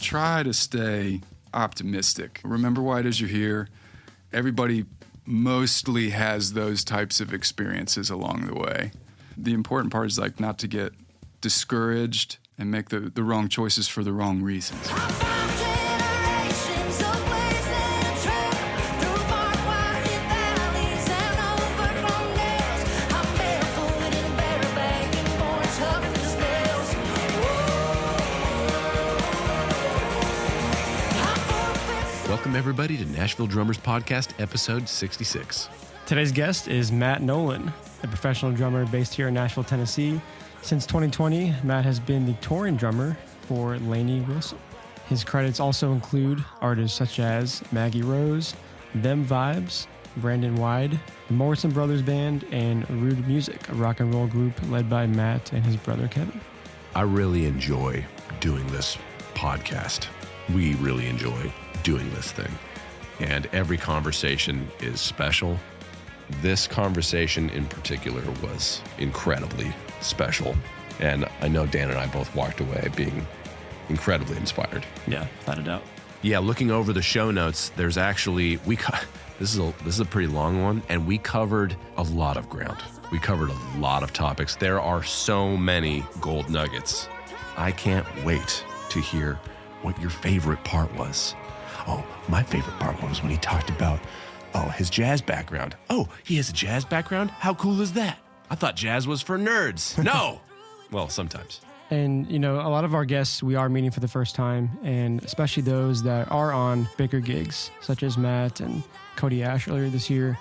try to stay optimistic. Remember Whyde as you're here. Everybody mostly has those types of experiences along the way. The important part is like not to get discouraged and make the wrong choices for the wrong reasons. Welcome, everybody, to Nashville Drummers Podcast, episode 66. Today's guest is Matt Nolan, a professional drummer based here in Nashville, Tennessee. Since 2020, Matt has been the touring drummer for Lainey Wilson. His credits also include artists such as Maggie Rose, Them Vibes, Brandon Whyde, the Morrison Brothers Band, and Rude Music, a rock and roll group led by Matt and his brother Kevin. I really enjoy doing this podcast. We really enjoy doing this thing. And every conversation is special. This conversation in particular was incredibly special. And I know Dan and I both walked away being incredibly inspired. Yeah, without a doubt. Yeah, looking over the show notes, there's actually, this is a pretty long one, and we covered a lot of ground. We covered a lot of topics. There are so many gold nuggets. I can't wait to hear what your favorite part was. Oh, my favorite part was when he talked about, his jazz background. Oh, he has a jazz background? How cool is that? I thought jazz was for nerds. No. Well, sometimes. And, you know, a lot of our guests we are meeting for the first time, and especially those that are on bigger gigs, such as Matt and Cody Ash earlier this year.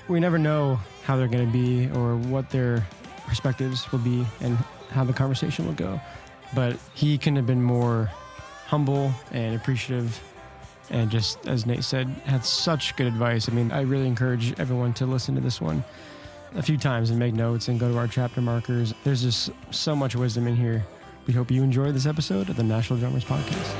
We never know how they're going to be or what their perspectives will be and how the conversation will go. But he couldn't have been more humble and appreciative. And just as Nate said, had such good advice. I mean, I really encourage everyone to listen to this one a few times and make notes and go to our chapter markers. There's just so much wisdom in here. We hope you enjoy this episode of the Nashville Drummers Podcast.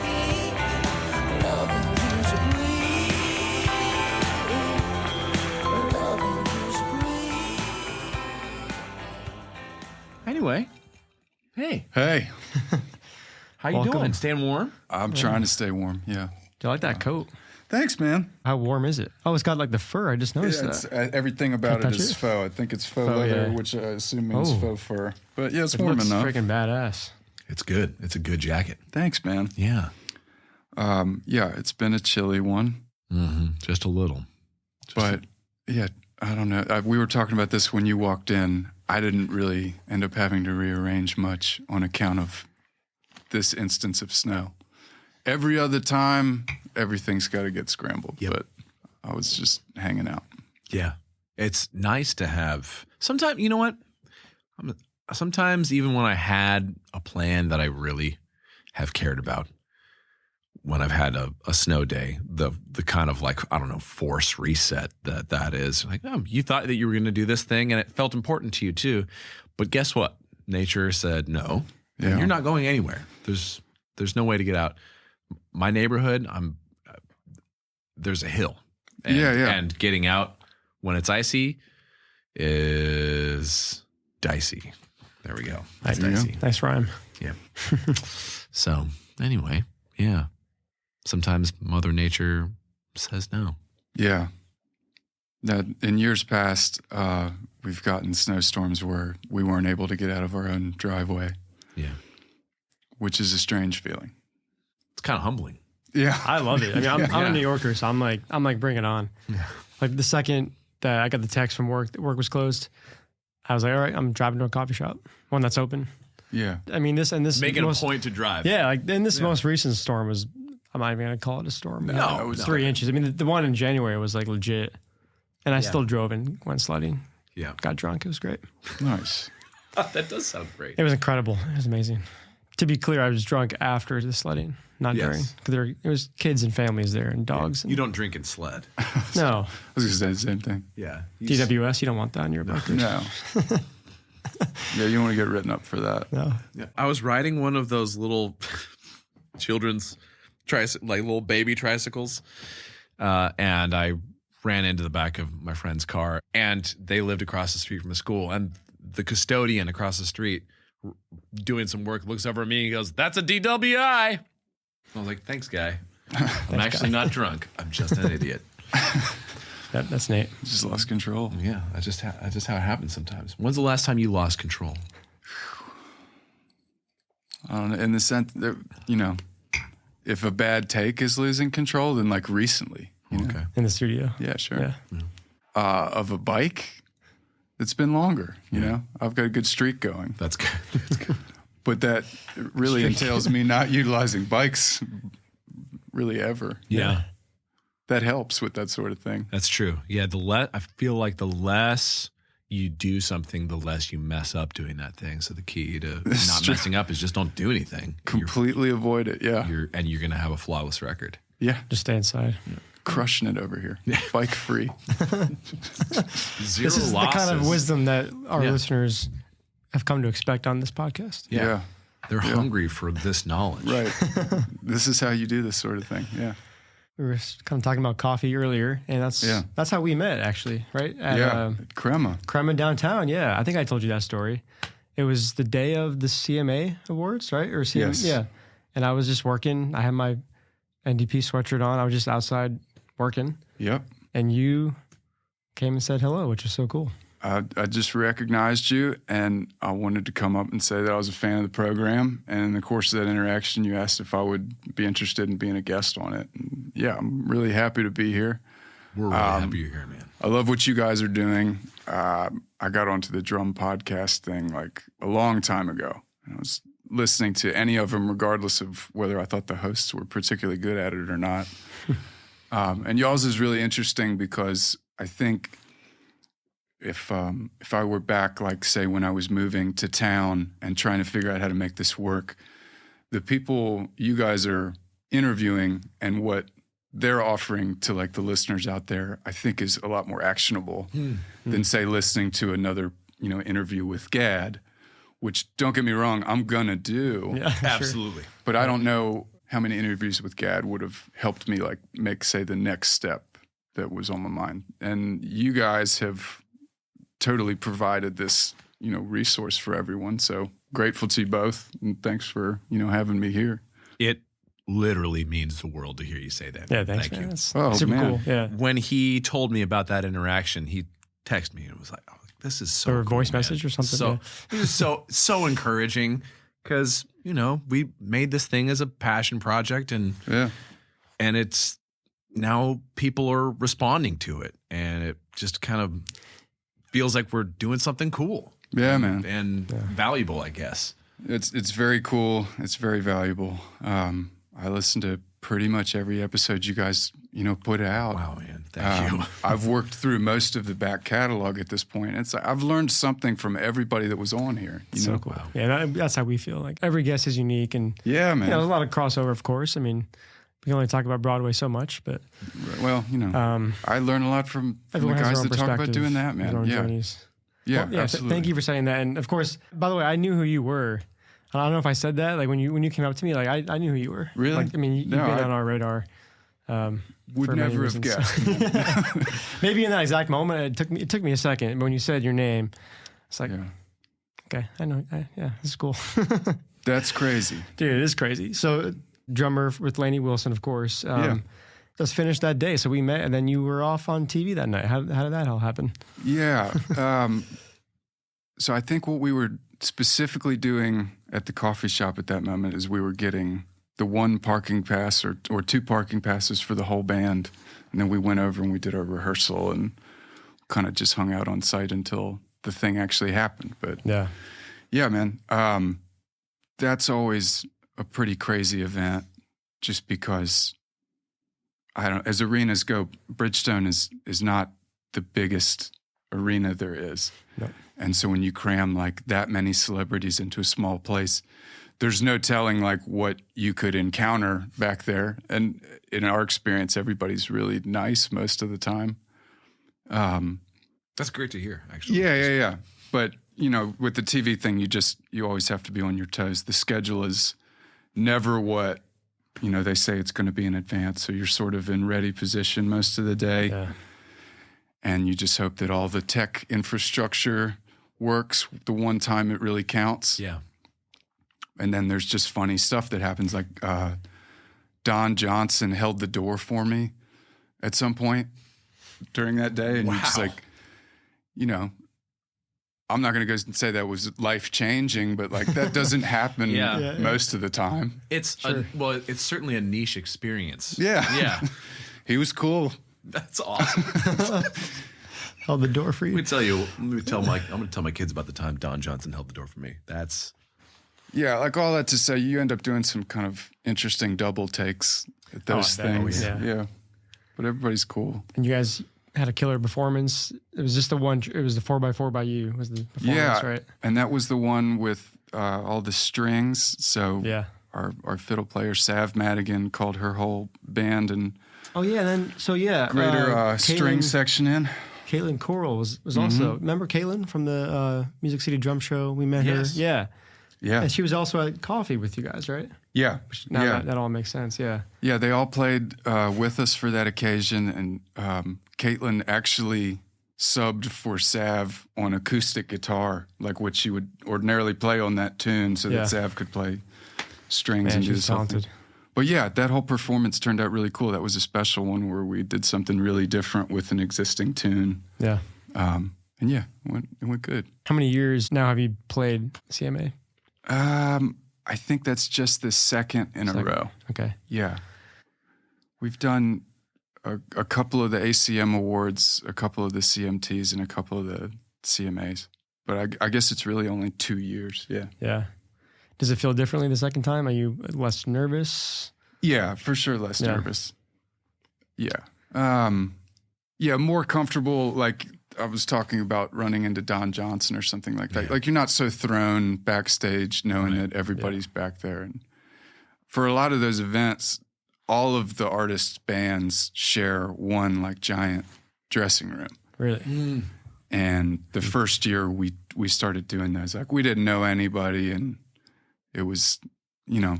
Anyway, hey. How you Welcome. doing? Staying warm? I'm trying to stay warm, yeah. Do you like that coat? Thanks, man. How warm is it? Oh, it's got like the fur. I just noticed that. Everything about Can I it touch is it? faux. I think it's faux leather, yeah. which I assume means faux fur. But yeah, it's It warm looks enough. freaking badass. It's good. It's a good jacket. Thanks, man. Yeah. Yeah, it's been a chilly one. Mm-hmm. Just a little. But yeah, I don't know. We were talking about this when you walked in. I didn't really end up having to rearrange much on account of this instance of snow. Every other time, everything's got to get scrambled. Yep. But I was just hanging out. Yeah. It's nice to have. Sometimes, you know what? Sometimes even when I had a plan that I really have cared about, when I've had a snow day, the kind of like, I don't know, force reset that is. Like, you thought that you were going to do this thing and it felt important to you too. But guess what? Nature said no. Yeah. You're not going anywhere. There's no way to get out. My neighborhood, there's a hill. And, and getting out when it's icy is dicey. There we go. That's dicey. Nice rhyme. Yeah. So anyway, yeah. Sometimes Mother Nature says no. Yeah. That in years past, we've gotten snowstorms where we weren't able to get out of our own driveway. Yeah. Which is a strange feeling. It's kind of humbling. Yeah. I love it. I mean, I'm a New Yorker, so I'm like, bring it on. Yeah. Like the second that I got the text from work that work was closed, I was like, all right, I'm driving to a coffee shop, one that's open. Yeah. I mean, this Making a point to drive. Yeah, like in this most recent storm was, I'm not even going to call it a storm. No, it was 3 inches. I mean, the one in January was like legit. And I still drove and went sledding. Yeah. Got drunk. It was great. Nice. That does sound great. It was incredible. It was amazing. To be clear, I was drunk after the sledding, not during. Because it was kids and families there and dogs. You don't drink and sled. No. I was going to say the same thing. Yeah. DWS, you don't want that on your bikers. No. Yeah, you want to get written up for that. No. Yeah. I was riding one of those little children's like little baby tricycles, and I ran into the back of my friend's car, and they lived across the street from a school, and the custodian across the street doing some work looks over at me and goes, "That's a DWI." I was like, thanks, guy. I'm actually not drunk. I'm just an idiot. That's Nate. Just lost control. Yeah, that's just how it happens sometimes. When's the last time you lost control? I don't know. In the sense that, if a bad take is losing control, then like recently. Okay. In the studio. Yeah, sure. Yeah. Of a bike, it's been longer. You know, I've got a good streak going. That's good. But that really entails me not utilizing bikes really ever. Yeah. That helps with that sort of thing. That's true. Yeah, I feel like the less you do something, the less you mess up doing that thing. So the key to not messing up is just don't do anything. Completely avoid it. Yeah. You're going to have a flawless record. Yeah. Just stay inside. Yeah. Crushing it over here. Bike free. Zero This is losses. the kind of wisdom that our listeners have come to expect on this podcast. Yeah. They're hungry for this knowledge. Right. This is how you do this sort of thing. Yeah. We were kind of talking about coffee earlier, and that's how we met, actually, right? At Crema. Crema downtown, yeah. I think I told you that story. It was the day of the CMA Awards, right? Or CMA, Yes. Yeah. And I was just working. I had my NDP sweatshirt on. I was just outside working. Yep. And you came and said hello, which was so cool. I just recognized you, and I wanted to come up and say that I was a fan of the program. And in the course of that interaction, you asked if I would be interested in being a guest on it. And yeah, I'm really happy to be here. We're really happy you're here, man. I love what you guys are doing. I got onto the drum podcast thing like a long time ago. I was listening to any of them, regardless of whether I thought the hosts were particularly good at it or not. And y'all's is really interesting because I think if I were back, like, say, when I was moving to town and trying to figure out how to make this work, the people you guys are interviewing and what they're offering to, like, the listeners out there, I think is a lot more actionable than, say, listening to another, interview with Gad, which, don't get me wrong, I'm going to do. Yeah, Absolutely. But I don't know how many interviews with Gad would have helped me, like, make, say, the next step that was on my mind. And you guys have totally provided this, resource for everyone. So grateful to you both, and thanks for, having me here. It literally means the world to hear you say that. Yeah, thanks, Thank man. you. That's super man. cool. Yeah. When he told me about that interaction, he texted me and was like, "Oh, this is so." Or a cool, voice man." message or something. So Yeah. it was so encouraging because we made this thing as a passion project and it's now people are responding to it, and it just kind of feels like we're doing something cool. Yeah, man. And valuable, I guess. It's very cool. It's very valuable. I listen to pretty much every episode you guys, put out. Wow, man. Thank you. I've worked through most of the back catalog at this point. It's like I've learned something from everybody that was on here. So cool. Wow. Yeah, that's how we feel. Like every guest is unique, and yeah, man. There's a lot of crossover, of course. I mean, we can only talk about Broadway so much, but well, I learn a lot from the guys that talk about doing that, man. Yeah, well, absolutely. Thank you for saying that. And of course, by the way, I knew who you were. I don't know if I said that. Like when you came up to me, like I knew who you were. Really? Like, I mean, you've been on our radar. Would never have guessed. Maybe in that exact moment, it took me a second. But when you said your name, it's like, okay, I know. This is cool. That's crazy, dude. It is crazy. So, drummer with Lainey Wilson, of course. Just finished that day, so we met, and then you were off on TV that night. How did that all happen? Yeah. So I think what we were specifically doing at the coffee shop at that moment is we were getting the one parking pass or two parking passes for the whole band. And then we went over and we did our rehearsal and kind of just hung out on site until the thing actually happened. But yeah, man, that's always a pretty crazy event just because as arenas go, Bridgestone is not the biggest arena there is. No. And so when you cram like that many celebrities into a small place, there's no telling like what you could encounter back there. And in our experience, everybody's really nice most of the time. That's great to hear, actually. Yeah. But, with the TV thing, you always have to be on your toes. The schedule is never what, they say it's going to be in advance. So you're sort of in ready position most of the day. Yeah. And you just hope that all the tech infrastructure works the one time it really counts. Yeah. And then there's just funny stuff that happens. Like Don Johnson held the door for me at some point during that day. And you're just like, you know, I'm not going to go and say that was life-changing, but like that doesn't happen most of the time. It's it's certainly a niche experience. Yeah. He was cool. That's awesome. Held the door for you. I'm going to tell my kids about the time Don Johnson held the door for me. Yeah, like all that to say, you end up doing some kind of interesting double takes at those things. Yeah. But everybody's cool. And you guys had a killer performance. It was just it was the 4x4 by you was the performance, right? And that was the one with all the strings. So our fiddle player, Sav Madigan, called her whole band and greater string section in. Caitlin Coral was also, remember Caitlin from the Music City Drum Show? We met her. Yeah. Yeah. And she was also at Coffee with you guys, right? Yeah. That all makes sense, yeah. Yeah, they all played with us for that occasion, and Caitlin actually subbed for Sav on acoustic guitar, like what she would ordinarily play on that tune, so that Sav could play strings and do something. But yeah, that whole performance turned out really cool. That was a special one where we did something really different with an existing tune. Yeah. And yeah, it went good. How many years now have you played CMA? I think that's just the second in a row. Okay. Yeah. We've done a couple of the ACM awards, a couple of the CMTs, and a couple of the CMAs. But I guess it's really only 2 years. Yeah. Yeah. Does it feel differently the second time? Are you less nervous? Yeah, for sure less nervous. Yeah. Yeah, more comfortable, like I was talking about running into Don Johnson or something like that. Like you're not so thrown backstage knowing that everybody's back there. And for a lot of those events, all of the artists' bands share one like giant dressing room. Really? And the first year we started doing those, like we didn't know anybody, and it was, you know,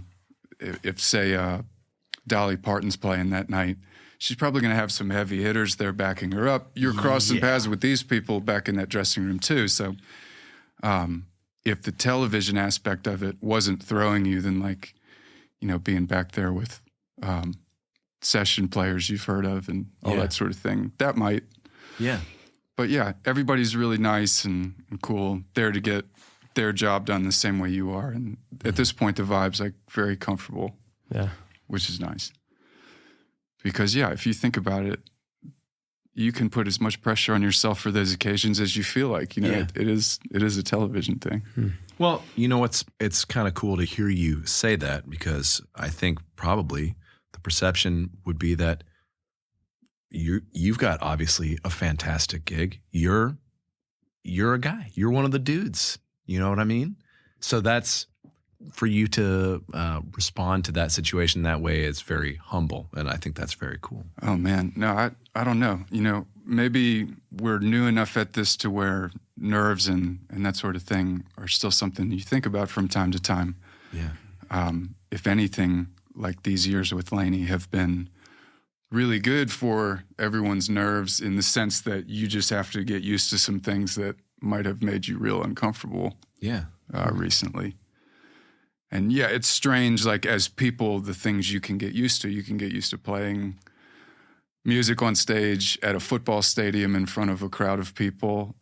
if say Dolly Parton's playing that night, she's probably going to have some heavy hitters there backing her up. You're crossing paths with these people back in that dressing room too. So if the television aspect of it wasn't throwing you, then like, you know, being back there with session players you've heard of and all that sort of thing, that might. Yeah. But yeah, everybody's really nice and cool, there to get their job done the same way you are. And at this point, the vibe's like very comfortable. Yeah. Which is nice. Because, yeah, if you think about it, you can put as much pressure on yourself for those occasions as you feel like. You know, it is a television thing. Well, you know, it's kind of cool to hear you say that, because I think probably the perception would be that you've got obviously a fantastic gig. You're a guy. You're one of the dudes. You know what I mean? So that's, for you to respond to that situation that way is very humble, and I think that's very cool. Oh, man. No, I don't know. You know, maybe we're new enough at this to where nerves and that sort of thing are still something you think about from time to time. Yeah. If anything, like these years with Lainey have been really good for everyone's nerves, in the sense that you just have to get used to some things that might have made you real uncomfortable recently. And yeah, it's strange, like as people, the things you can get used to. You can get used to playing music on stage at a football stadium in front of a crowd of people.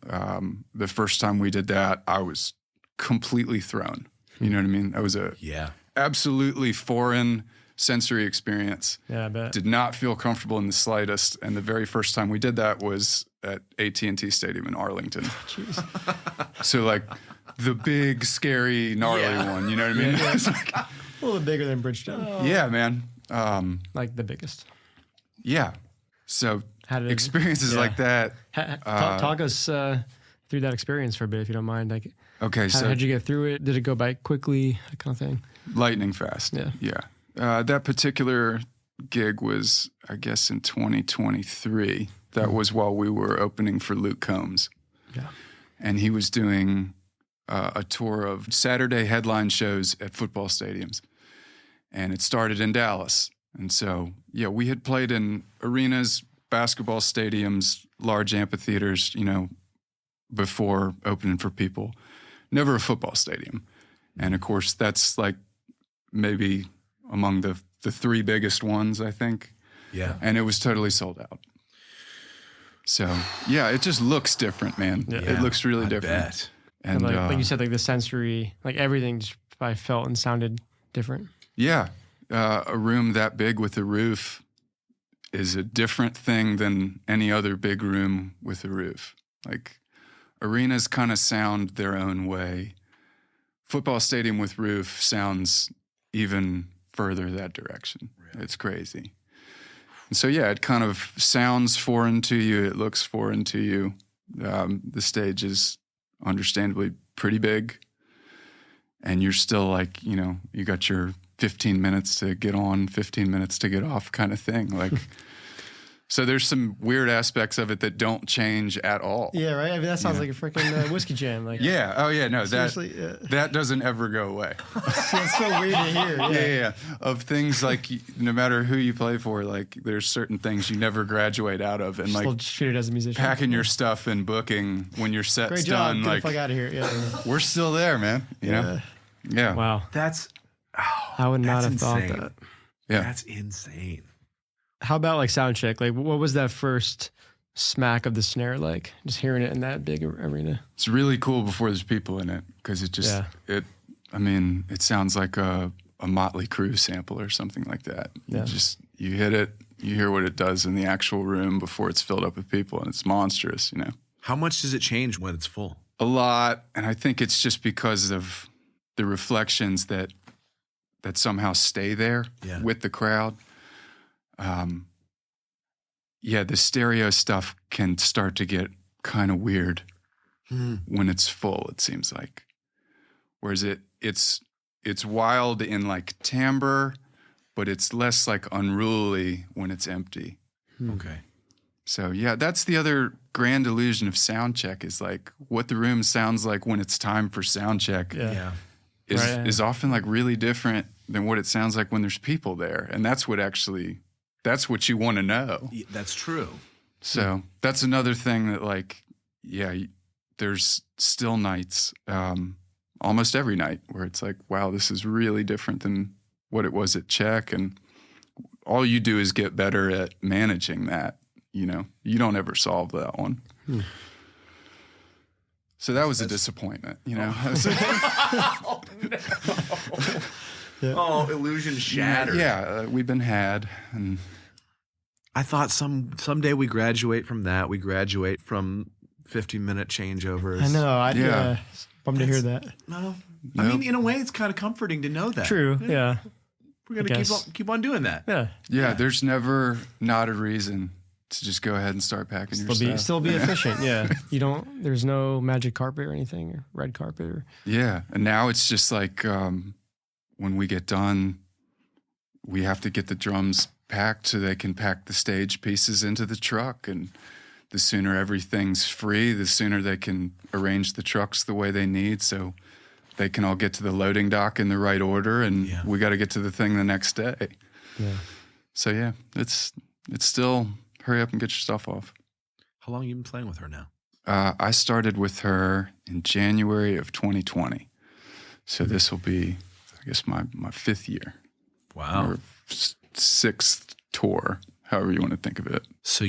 The first time we did that, I was completely thrown. You know what I mean? That was a absolutely foreign sensory experience. Yeah, I bet. Did not feel comfortable in the slightest. And the very first time we did that was at AT&T Stadium in Arlington. Jeez. So like the big, scary, gnarly one, you know what I mean? Yeah. It's like a little bit bigger than Bridgestone. Oh. Yeah, man. Like the biggest. Yeah. So experiences like that. Talk us through that experience for a bit, if you don't mind. Like, okay, so how'd you get through it? Did it go by quickly? That kind of thing. Lightning fast. Yeah. That particular gig was, I guess, in 2023. That was while we were opening for Luke Combs. Yeah. And he was doing a tour of Saturday headline shows at football stadiums. And it started in Dallas. And so, yeah, we had played in arenas, basketball stadiums, large amphitheaters, you know, before opening for people. Never a football stadium. And of course, that's like maybe among the three biggest ones, I think. Yeah. And it was totally sold out. So, yeah, it just looks different, man. Yeah. It looks really different. Bet. And like you said, like the sensory, like everything just I felt and sounded different. yeah, a room that big with a roof is a different thing than any other big room with a roof. Like arenas kind of sound their own way. Football stadium with roof sounds even further that direction. Really? It's crazy. And so, yeah, it kind of sounds foreign to you. It looks foreign to you. The stage is understandably pretty big. And you're still like, you know, you got your 15 minutes to get on, 15 minutes to get off kind of thing. Like, so there's some weird aspects of it that don't change at all. Yeah, right? I mean, that sounds like a freaking whiskey jam. Like, Yeah. Oh, yeah. No, seriously, that doesn't ever go away. it's so weird to hear. Yeah. Yeah. Of things like, no matter who you play for, like there's certain things you never graduate out of. And Still like treated as a musician. packing your stuff and booking when your set's Great job. done. Get Like the fuck out of here. Yeah. we're still there, man. You know? Yeah. Wow. That's I would not have thought insane. that. Yeah. That's insane. How about like sound check? Like, what was that first smack of the snare like? Just hearing it in that big arena. It's really cool before there's people in it because it just, it sounds like a Motley Crue sample or something like that. Yeah. You hit it, you hear what it does in the actual room before it's filled up with people, and it's monstrous, you know? How much does it change when it's full? A lot, and I think it's just because of the reflections that somehow stay there with the crowd. The stereo stuff can start to get kind of weird when it's full, it seems like. Whereas it's wild in like timbre, but it's less like unruly when it's empty. Okay. So yeah, that's the other grand illusion of sound check is like what the room sounds like when it's time for sound check Yeah. is often like really different than what it sounds like when there's people there. And that's what you want to know. That's true. So that's another thing that like, there's still nights, almost every night where it's like, wow, this is really different than what it was at check. And all you do is get better at managing that. You know, you don't ever solve that one. So that was a disappointment, you know. Oh, no. Oh, illusion shattered. Yeah, we've been had. And I thought someday we graduate from that. We graduate from 15-minute changeovers. I know. I'd bummed to hear that. No. I mean, in a way, it's kind of comforting to know that. True. Yeah. We're going to keep on doing that. Yeah. Yeah, there's never not a reason to just go ahead and start packing your stuff. Still be efficient. Yeah. There's no magic carpet or anything or red carpet or. Yeah. And now it's just like when we get done, we have to get the drums packed so they can pack the stage pieces into the truck. And the sooner everything's free, the sooner they can arrange the trucks the way they need so they can all get to the loading dock in the right order. And we got to get to the thing the next day. Yeah. So yeah, it's still hurry up and get your stuff off. How long have you been playing with her now? I started with her in January of 2020. So this will be, I guess, my fifth year. Wow. Or sixth tour, however you want to think of it. So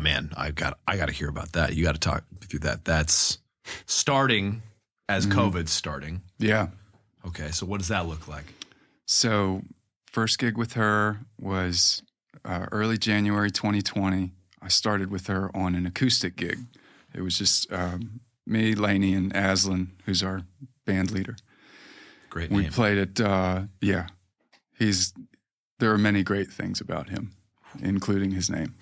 man, I got to hear about that. You got to talk through that. That's starting as COVID's starting. Yeah. Okay. So what does that look like? So first gig with her was early January 2020. I started with her on an acoustic gig. It was just me, Lainey, and Aslan, who's our band leader. Great name. We played at, there are many great things about him, including his name.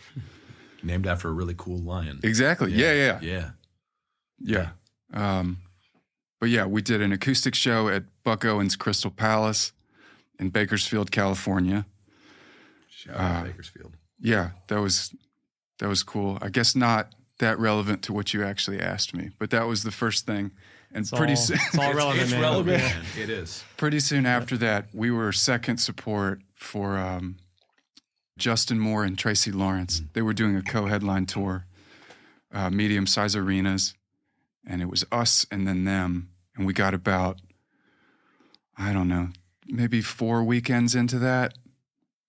Named after a really cool lion. Exactly. Yeah. Yeah. But yeah, we did an acoustic show at Buck Owens Crystal Palace in Bakersfield, California. Shout out to Bakersfield. Yeah, that was cool. I guess not that relevant to what you actually asked me, but that was the first thing. And It's all relevant, it's man. relevant, man. It is. Pretty soon after that, we were second support for Justin Moore and Tracy Lawrence. They were doing a co-headline tour, medium-sized arenas, and it was us and then them. And we got about, maybe 4 weekends into that.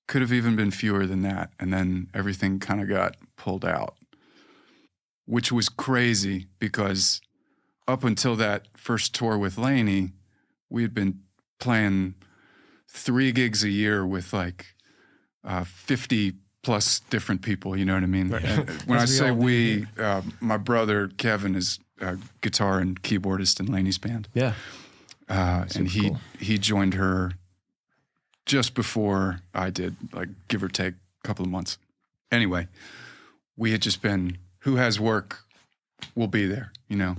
Could have even been fewer than that. And then everything kind of got pulled out, which was crazy because up until that first tour with Lainey, we had been playing 3 gigs a year with like 50 plus different people, you know what I mean? Right. And when I say we, my brother Kevin is a guitar and keyboardist in Lainey's band. Yeah. And he joined her just before I did, like give or take a couple of months. Anyway, we had just been, who has work will be there, you know?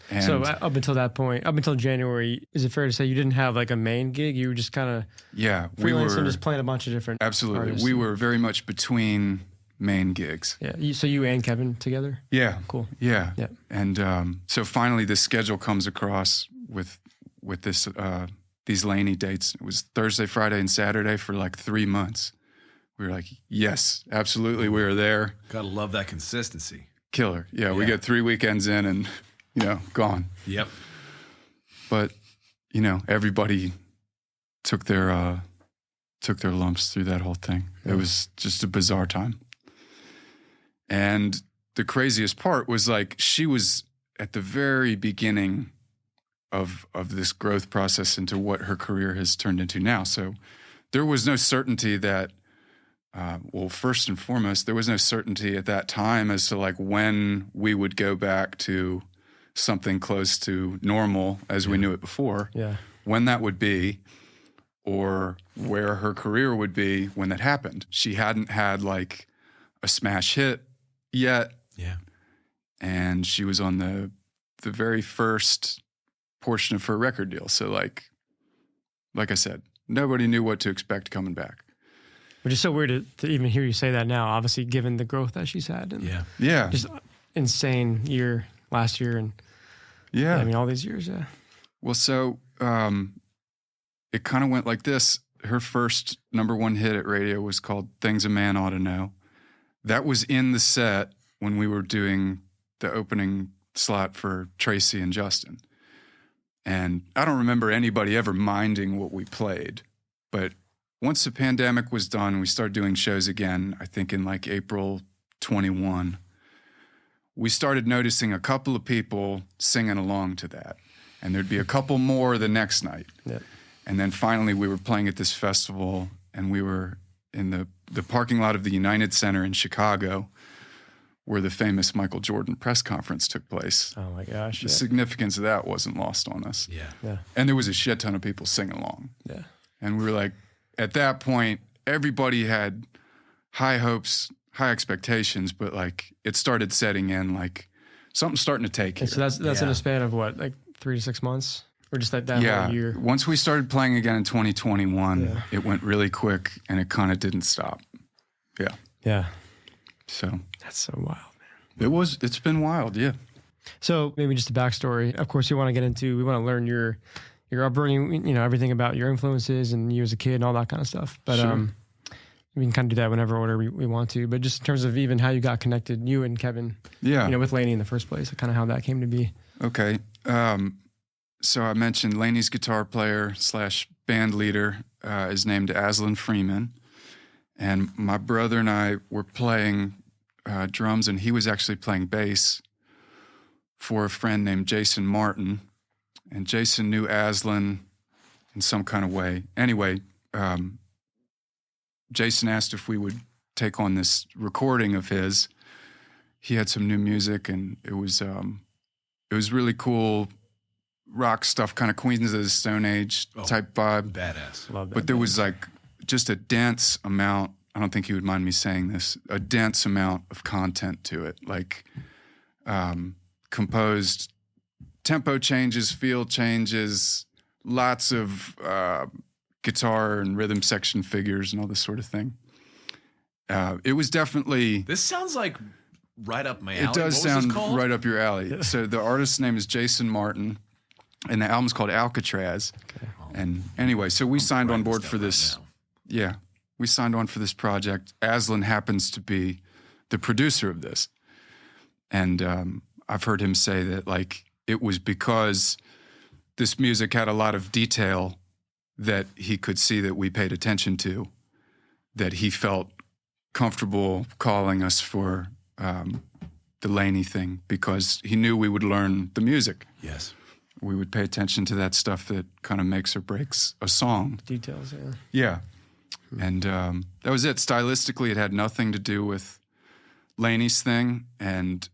And So up until that point, up until January, is it fair to say you didn't have like a main gig? You were just kind of yeah, we freelancing, were just playing a bunch of different absolutely. artists. We were very much between main gigs. Yeah. So you and Kevin together? Yeah, Cool. yeah, Yeah. And so finally, this schedule comes across with this these Lainey dates. It was Thursday, Friday, and Saturday for like 3 months. We were like, yes, absolutely, we were there. Gotta love that consistency. Killer. Yeah, we Yeah. get 3 weekends in and, gone. Yep. But, everybody took their lumps through that whole thing. It was just a bizarre time. And the craziest part was like she was at the very beginning of this growth process into what her career has turned into now. So there was no certainty that first and foremost, there was no certainty at that time as to like when we would go back to something close to normal as we knew it before, Yeah. when that would be, or where her career would be when that happened. She hadn't had like a smash hit yet, Yeah. and she was on the very first portion of her record deal. So like I said, nobody knew what to expect coming back. Which is so weird to even hear you say that now, obviously, given the growth that she's had. And Yeah. Yeah. Just insane year last year. And Yeah. I mean, all these years. Yeah. Well, so it kind of went like this. Her first #1 hit at radio was called Things a Man Ought to Know. That was in the set when we were doing the opening slot for Tracy and Justin. And I don't remember anybody ever minding what we played. But once the pandemic was done, we started doing shows again, I think in like April 21. We started noticing a couple of people singing along to that. And there'd be a couple more the next night. Yeah. And then finally we were playing at this festival, and we were in the parking lot of the United Center in Chicago, where the famous Michael Jordan press conference took place. Oh my gosh. The Yeah. significance of that wasn't lost on us. Yeah. Yeah. And there was a shit ton of people singing along. Yeah. And we were like, at that point, everybody had high hopes, high expectations, but like it started setting in, like something's starting to take here. And so that's in Yeah. a span of what, like 3 to 6 months? Or just that whole year? Once we started playing again in 2021, Yeah. it went really quick and it kind of didn't stop. Yeah. Yeah. So That's so wild, man. it's been wild. Yeah. So maybe just a backstory. Of course, we want to learn your upbringing, everything about your influences and you as a kid and all that kind of stuff. But Sure. we can kind of do that whenever order we want to. But just in terms of even how you got connected, you and Kevin, Yeah. with Lainey in the first place, kind of how that came to be. Okay. So I mentioned Lainey's guitar player / band leader is named Aslan Freeman. And my brother and I were playing drums, and he was actually playing bass for a friend named Jason Martin. And Jason knew Aslan in some kind of way. Anyway, Jason asked if we would take on this recording of his. He had some new music, and it was really cool rock stuff, kind of Queens of the Stone Age type vibe. Badass. Love that. But there was like just a dense amount, I don't think he would mind me saying this, a dense amount of content to it, like composed tempo changes, feel changes, lots of guitar and rhythm section figures and all this sort of thing. It was definitely... This sounds like right up my alley. It does What was this sound called? right up your alley. So the artist's name is Jason Martin, and the album's called Alcatraz. Okay. And anyway, so we signed on writing board this for down this. right now. Yeah, we signed on for this project. Aslan happens to be the producer of this. And I've heard him say that like it was because this music had a lot of detail that he could see that we paid attention to, that he felt comfortable calling us for the Lainey thing because he knew we would learn the music. Yes. We would pay attention to that stuff that kind of makes or breaks a song. Details, yeah. Yeah. And that was it. Stylistically, it had nothing to do with Lainey's thing. And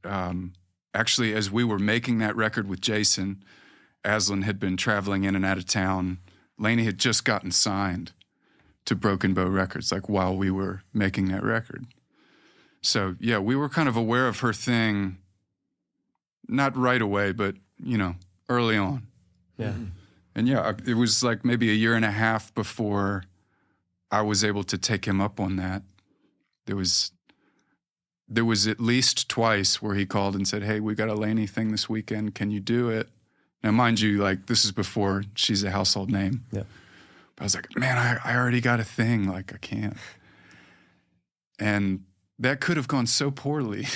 actually, as we were making that record with Jason, Aslan had been traveling in and out of town. Lainey had just gotten signed to Broken Bow Records, like while we were making that record. So, yeah, we were kind of aware of her thing, not right away, but, you know, early on. Yeah. And yeah, it was like maybe a year and a half before I was able to take him up on that. There was at least twice where he called and said, hey, we got a Lainey thing this weekend. Can you do it? Now, mind you, like, this is before she's a household name. Yeah. But I was like, man, I already got a thing. Like, I can't. And that could have gone so poorly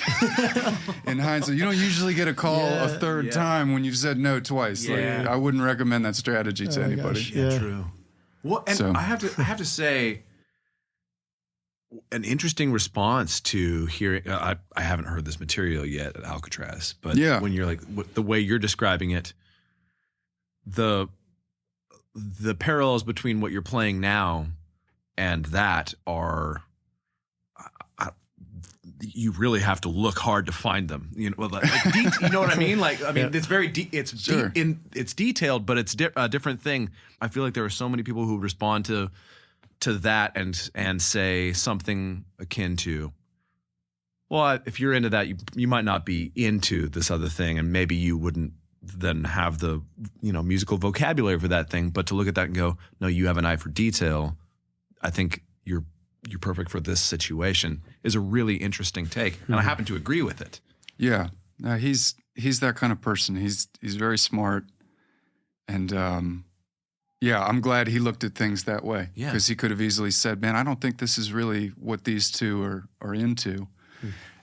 in hindsight. You don't usually get a call a third time when you've said no twice. Yeah. Like, I wouldn't recommend that strategy to anybody. Gosh. Yeah, Yeah. true. Well, and So- I have to say, an interesting response to hearing. I haven't heard this material yet at Alcatraz, but when you're like the way you're describing it, the parallels between what you're playing now and that are. You really have to look hard to find them. You know, you know what I mean? Like, I mean, it's very it's it's detailed, but it's a different thing. I feel like there are so many people who respond to that and say something akin to, well, if you're into that, you might not be into this other thing, and maybe you wouldn't then have the musical vocabulary for that thing. But to look at that and go, no, you have an eye for detail. I think you're perfect for this situation is a really interesting take, and I happen to agree with it. Yeah, no, he's that kind of person. He's very smart, and yeah, I'm glad he looked at things that way. Yeah, because he could have easily said, "Man, I don't think this is really what these two are into."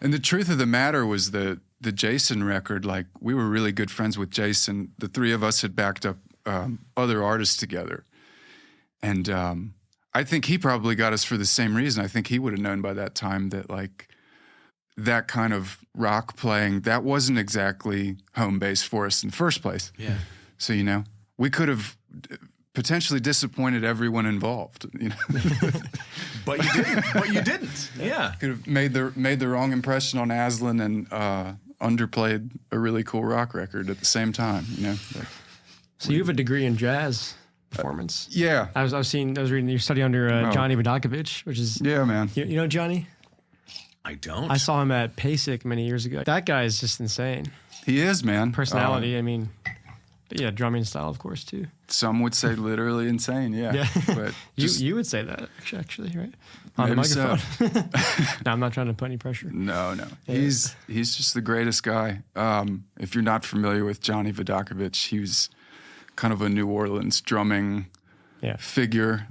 And the truth of the matter was the Jason record. Like, we were really good friends with Jason. The three of us had backed up other artists together, and I think he probably got us for the same reason. I think he would have known by that time that, like, that kind of rock playing, that wasn't exactly home base for us in the first place. Yeah. So, we could have potentially disappointed everyone involved. But you didn't. But you didn't. Yeah. Could have made the wrong impression on Aslan and underplayed a really cool rock record at the same time. So you have a degree in jazz performance. Yeah. I was reading you study under Johnny Vidacovich, which is Yeah, man. you know Johnny? I don't. I saw him at PASIC many years ago. That guy is just insane. He is, man. Personality, I mean, but yeah, drumming style, of course, too. Some would say literally insane. Yeah. Yeah. But You would say that, actually, right? On the Maybe so. microphone. No, I'm not trying to put any pressure. No. Yeah. He's just the greatest guy. If you're not familiar with Johnny Vidacovich, he was kind of a New Orleans drumming figure.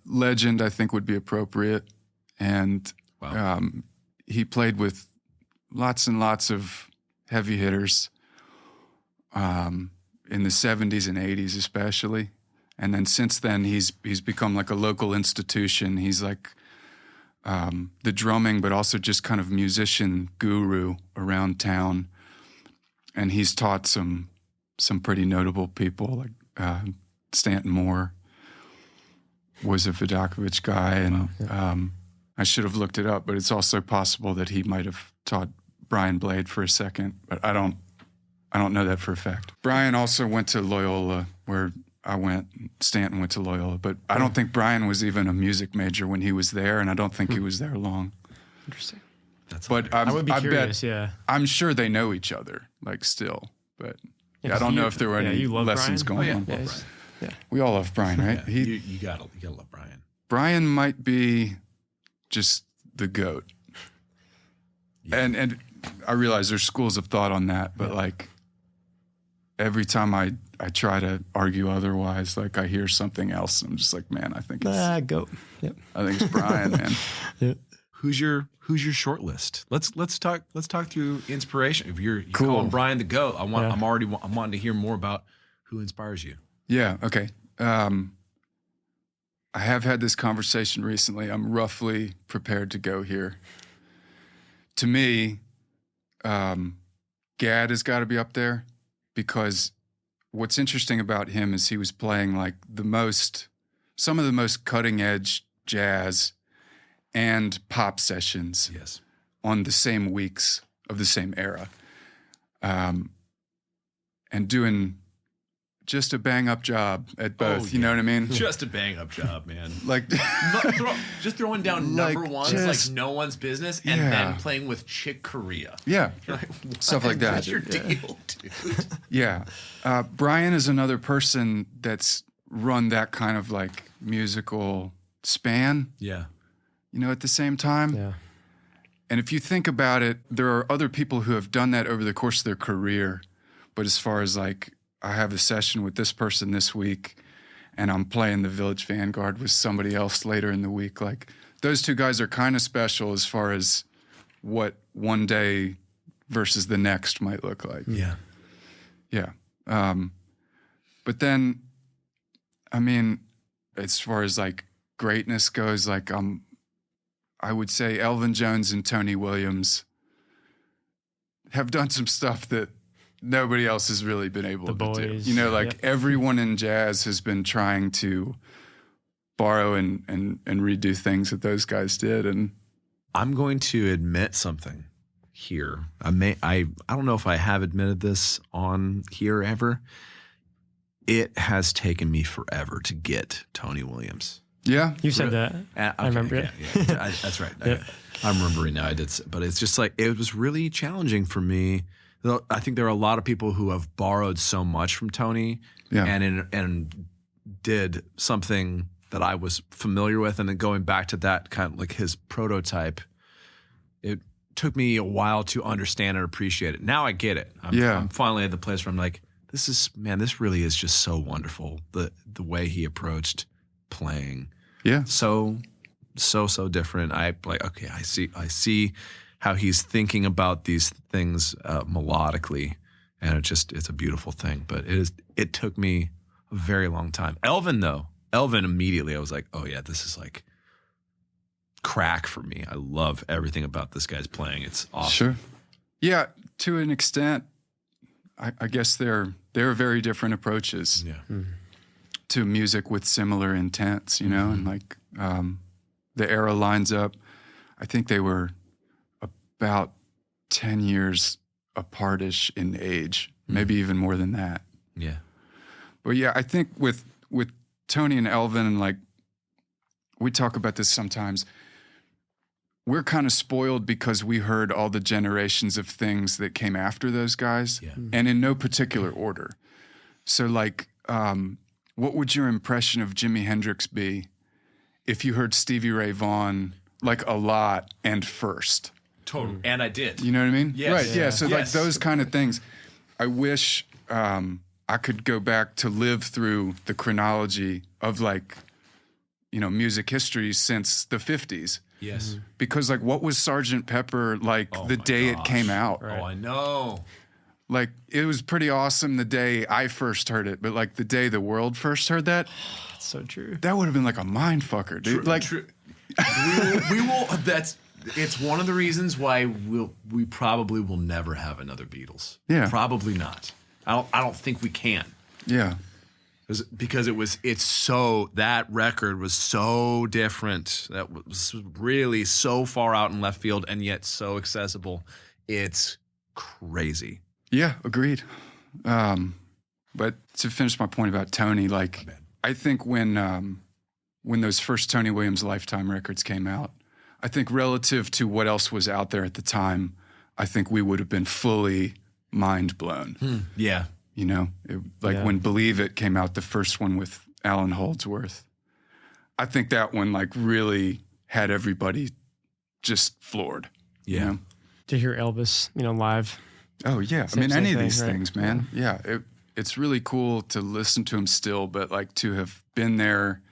Legend, I think, would be appropriate. And he played with lots and lots of heavy hitters in the 70s and 80s especially. And then since then, he's become like a local institution. He's like the drumming, but also just kind of musician guru around town. And he's taught some pretty notable people, like Stanton Moore was a Vidacovich guy. And I should have looked it up, but it's also possible that he might have taught Brian Blade for a second, but I don't know that for a fact. Brian also went to Loyola, where I went. Stanton went to Loyola, but I don't think Brian was even a music major when he was there, and I don't think he was there long. Interesting. But I would be curious, I'm sure they know each other, like, still. But I don't know if there were any lessons going on. Yeah. We all love Brian, right? Yeah. You gotta love Brian. Brian might be just the GOAT. Yeah. And I realize there's schools of thought on that, but like every time I try to argue otherwise, like I hear something else, and I'm just like, man, I think it's GOAT. Yep. I think it's Brian, man. Yep. Who's your short list? Let's talk through inspiration. If you're Cool. calling Brian the GOAT, I'm wanting to hear more about who inspires you. Yeah. Okay. I have had this conversation recently. I'm roughly prepared to go here. To me, Gadd has got to be up there, because what's interesting about him is he was playing like some of the most cutting edge jazz and pop sessions Yes. on the same weeks of the same era. And doing just a bang up job at both. You know what I mean? Just a bang up job, man. Like, Just throwing down number Like, ones just- like no one's business, and Yeah. then playing with Chick Corea. yeah, You're like, what? stuff like that. What's your deal, dude? Yeah. Brian is another person that's run that kind of like musical span, Yeah. at the same time. Yeah. And if you think about it, there are other people who have done that over the course of their career. But as far as like, I have a session with this person this week, and I'm playing the Village Vanguard with somebody else later in the week. Like, those two guys are kind of special as far as what one day versus the next might look like. Yeah. Yeah. But then, I mean, as far as like greatness goes, like I would say Elvin Jones and Tony Williams have done some stuff that nobody else has really been able The to Boys, do. Like yep. everyone in jazz has been trying to borrow and redo things that those guys did. And I'm going to admit something here. I don't know if I have admitted this on here ever. It has taken me forever to get Tony Williams. yeah, You said that. I remember it. Yeah, that's right. I'm remembering now. I did, but it's just like it was really challenging for me. Though I think there are a lot of people who have borrowed so much from Tony, Yeah. and did something that I was familiar with, and then going back to that kind of like his prototype. It took me a while to understand and appreciate it. Now I get it. I'm finally at the place where I'm like, this really is just so wonderful. The way he approached playing. yeah. So different. Okay, I see how he's thinking about these things melodically, and it's a beautiful thing. But it took me a very long time. Elvin immediately I was like, oh yeah, this is like crack for me. I love everything about this guy's playing. It's awesome. Sure. Yeah, to an extent, I guess they're very different approaches Yeah. to music with similar intents, and like the era lines up. I think they were about 10 years apartish in age, maybe even more than that. Yeah. But yeah, I think with Tony and Elvin, and like we talk about this sometimes, we're kind of spoiled because we heard all the generations of things that came after those guys, Yeah. and in no particular order. So like, what would your impression of Jimi Hendrix be if you heard Stevie Ray Vaughan like a lot and first? Totally. And I did. You know what I mean? Yes. Right. Yeah. So like Yes. those kind of things, I wish I could go back to live through the chronology of like, music history since the 50s. Yes. Because like, what was Sgt. Pepper like the my day it gosh. came out? Oh, I know. Like, it was pretty awesome the day I first heard it, but like the day the world first heard that, That's so true. that would have been like a mind fucker, dude. Like, we will. It's one of the reasons why we probably will never have another Beatles. Yeah. Probably not. I don't think we can. yeah, Because that record was so different. That was really so far out in left field and yet so accessible. It's crazy. yeah, agreed. But to finish my point about Tony, like, I think when those first Tony Williams Lifetime records came out, I think relative to what else was out there at the time, I think we would have been fully mind blown. Yeah. When Believe It came out, the first one with Alan Holdsworth, I think that one like really had everybody just floored. Yeah. You know? To hear Elvis, live. Oh yeah. Same any of thing, these right? things, man. Yeah. It's really cool to listen to him still, but like to have been there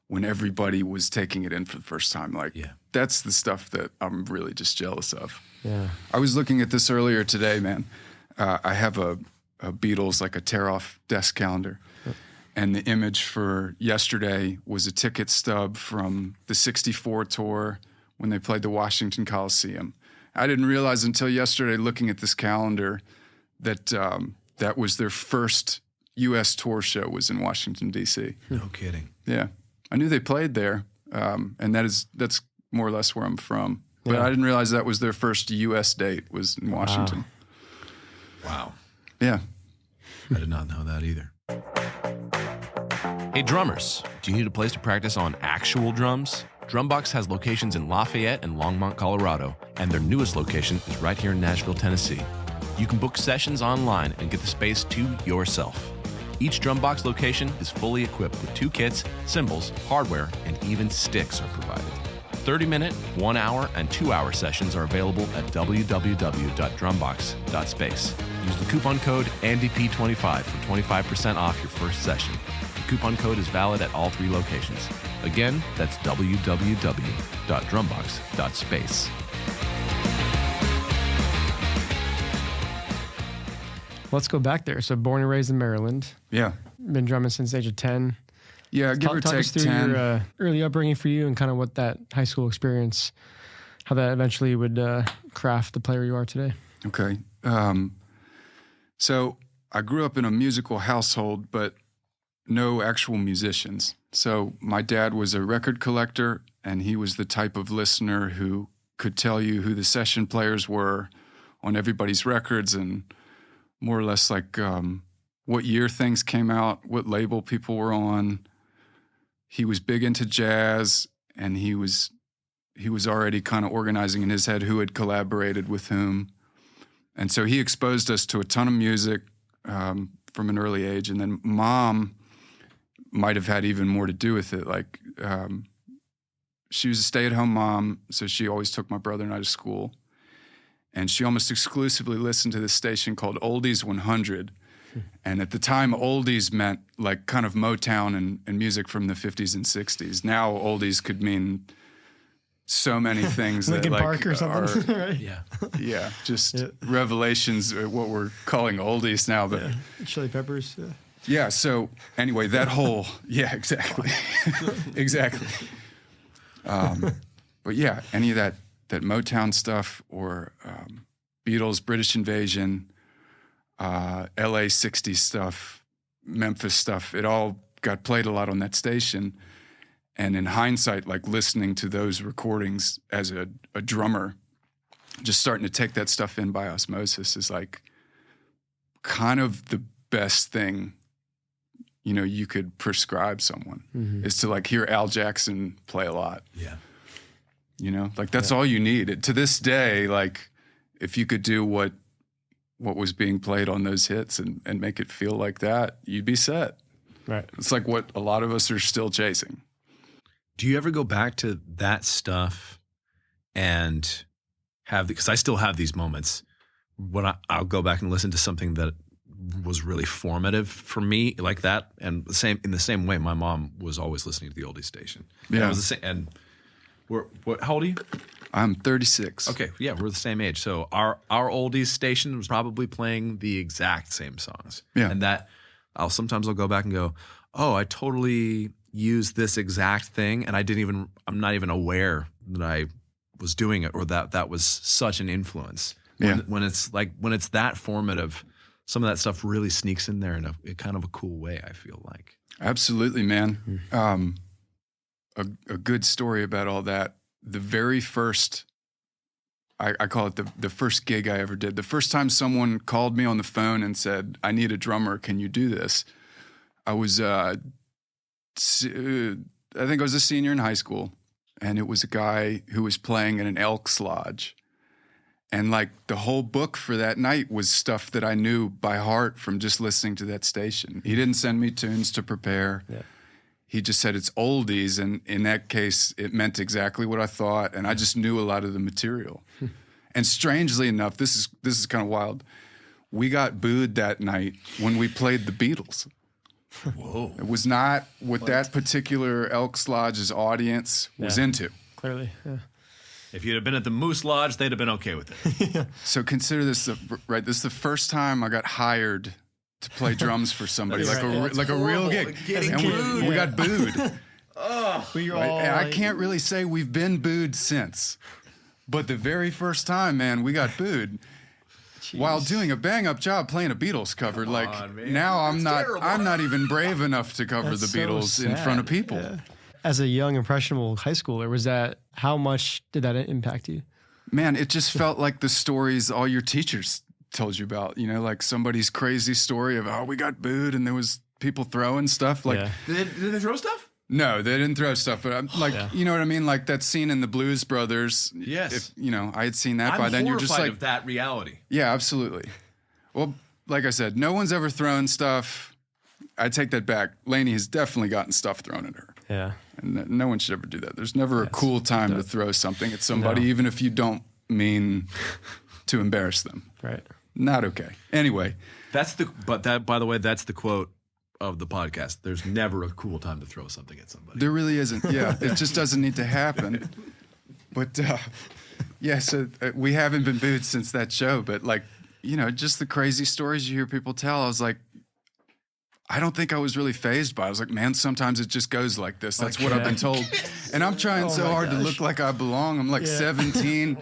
when everybody was taking it in for the first time. Like, that's the stuff that I'm really just jealous of. Yeah. I was looking at this earlier today, man. I have a Beatles, like a tear-off desk calendar. And the image for yesterday was a ticket stub from the '64 tour when they played the Washington Coliseum. I didn't realize until yesterday, looking at this calendar, that that was their first U.S. tour show was in Washington, D.C. No kidding. Yeah. I knew they played there, and that's more or less where I'm from. But Yeah. I didn't realize that was their first U.S. date was in Washington. Wow. Yeah. I did not know that either. Hey drummers, do you need a place to practice on actual drums? Drumbox has locations in Lafayette and Longmont, Colorado, and their newest location is right here in Nashville, Tennessee. You can book sessions online and get the space to yourself. Each Drumbox location is fully equipped with 2 kits, cymbals, hardware, and even sticks are provided. 30-minute, 1-hour, and 2-hour sessions are available at www.drumbox.space. Use the coupon code ANDP25 for 25% off your first session. The coupon code is valid at all 3 locations. Again, that's www.drumbox.space. Let's go back there. So born and raised in Maryland. Yeah. Been drumming since the age of 10. Yeah, give or Talk take us through 10. your early upbringing for you and kind of what that high school experience, how that eventually would craft the player you are today. Okay. So I grew up in a musical household, but no actual musicians. So my dad was a record collector, and he was the type of listener who could tell you who the session players were on everybody's records and more or less like what year things came out, what label people were on. He was big into jazz, and he was already kind of organizing in his head who had collaborated with whom. And so he exposed us to a ton of music from an early age. And then Mom might have had even more to do with it. Like she was a stay-at-home mom, so she always took my brother and I to school. And she almost exclusively listened to this station called Oldies 100. And at the time, oldies meant like kind of Motown and music from the 50s and 60s. Now oldies could mean so many things that Linkin like Park or something, right? Yeah. just revelations, what we're calling oldies now. But Chili Peppers. yeah, so anyway, that whole, exactly. Exactly. But yeah, any of that Motown stuff or Beatles, British Invasion, LA 60s stuff, Memphis stuff, it all got played a lot on that station. And in hindsight, like listening to those recordings as a drummer, just starting to take that stuff in by osmosis is like kind of the best thing, you could prescribe someone is to like hear Al Jackson play a lot. Yeah. Like that's all you need. To this day, like if you could do what was being played on those hits and make it feel like that, you'd be set. Right. It's like what a lot of us are still chasing. Do you ever go back to that stuff and have, because I still have these moments when I'll go back and listen to something that was really formative for me like that. And in the same way, my mom was always listening to the oldies station. And Yeah. it was the same. And how old are you? I'm 36. Okay. Yeah. We're the same age. So our oldies station was probably playing the exact same songs. Yeah. And that sometimes I'll go back and go, oh, I totally used this exact thing. And I'm not even aware that I was doing it or that was such an influence. Yeah. When it's that formative, some of that stuff really sneaks in there in a kind of a cool way, I feel like. Absolutely, man. A good story about all that. The very first, I call it the first gig I ever did. The first time someone called me on the phone and said, I need a drummer, can you do this? I was, I think I was a senior in high school, and it was a guy who was playing in an Elks Lodge. And like the whole book for that night was stuff that I knew by heart from just listening to that station. He didn't send me tunes to prepare. Yeah. He just said it's oldies, and in that case, it meant exactly what I thought, and I just knew a lot of the material. And strangely enough, this is kind of wild. We got booed that night when we played the Beatles. Whoa! It was not what that particular Elks Lodge's audience was into. Clearly, yeah. If you'd have been at the Moose Lodge, they'd have been okay with it. So consider this, right? This is the first time I got hired to play drums for somebody, That's like a real gig. And we got booed. We all, And I can't really say we've been booed since. But the very first time, man, we got booed. While doing a bang up job playing a Beatles cover. Now I'm not even brave enough to cover the Beatles in front of people. Yeah. As a young impressionable high schooler, how much did that impact you? Man, it just felt like the stories all your teachers told you about, like somebody's crazy story of, we got booed and there was people throwing stuff. Did they throw stuff? No, they didn't throw stuff, but I'm you know what I mean? Like that scene in the Blues Brothers. Yes. If, I had seen that by then. You're just like, of that reality. Yeah, absolutely. Well, like I said, no one's ever thrown stuff. I take that back. Lainey has definitely gotten stuff thrown at her. Yeah. And no one should ever do that. There's never a cool time to throw something at somebody, even if you don't mean to embarrass them. Right. Not okay. Anyway. By the way, that's the quote of the podcast. There's never a cool time to throw something at somebody. There really isn't. Yeah. It just doesn't need to happen. But so we haven't been booed since that show. But just the crazy stories you hear people tell. I was like, I don't think I was really fazed by it. I was like, man, sometimes it just goes like this. That's what I've been told. And I'm trying so hard to look like I belong. I'm 17,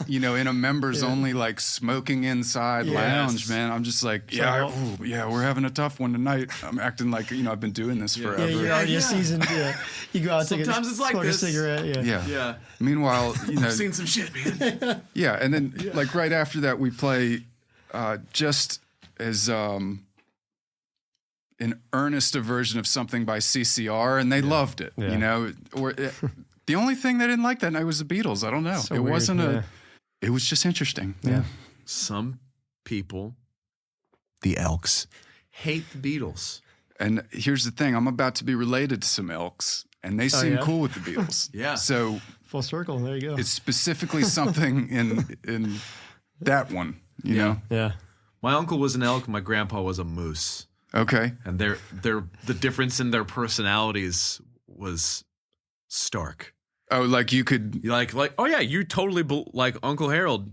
in a members only smoking inside lounge, man. I'm just like, we're having a tough one tonight. I'm acting like, I've been doing this forever. Yeah, you're already seasoned. Yeah. You go out and sometimes it's like smoke this. a cigarette. Yeah. Meanwhile, I've seen some shit, man. Yeah. And then right after that, we play just as an earnest version of something by CCR, and they loved it. The only thing they didn't like that night was the Beatles. I don't know. So it weird, wasn't it was just interesting. Yeah. Some people, the Elks, hate the Beatles. And here's the thing, I'm about to be related to some Elks, and they seem cool with the Beatles. Yeah. So Full circle. There you go. it's specifically something in that one, you know? Yeah. My uncle was an elk, my grandpa was a moose. Okay. And the difference in their personalities was stark. Oh, you could... Oh yeah, you totally like Uncle Harold.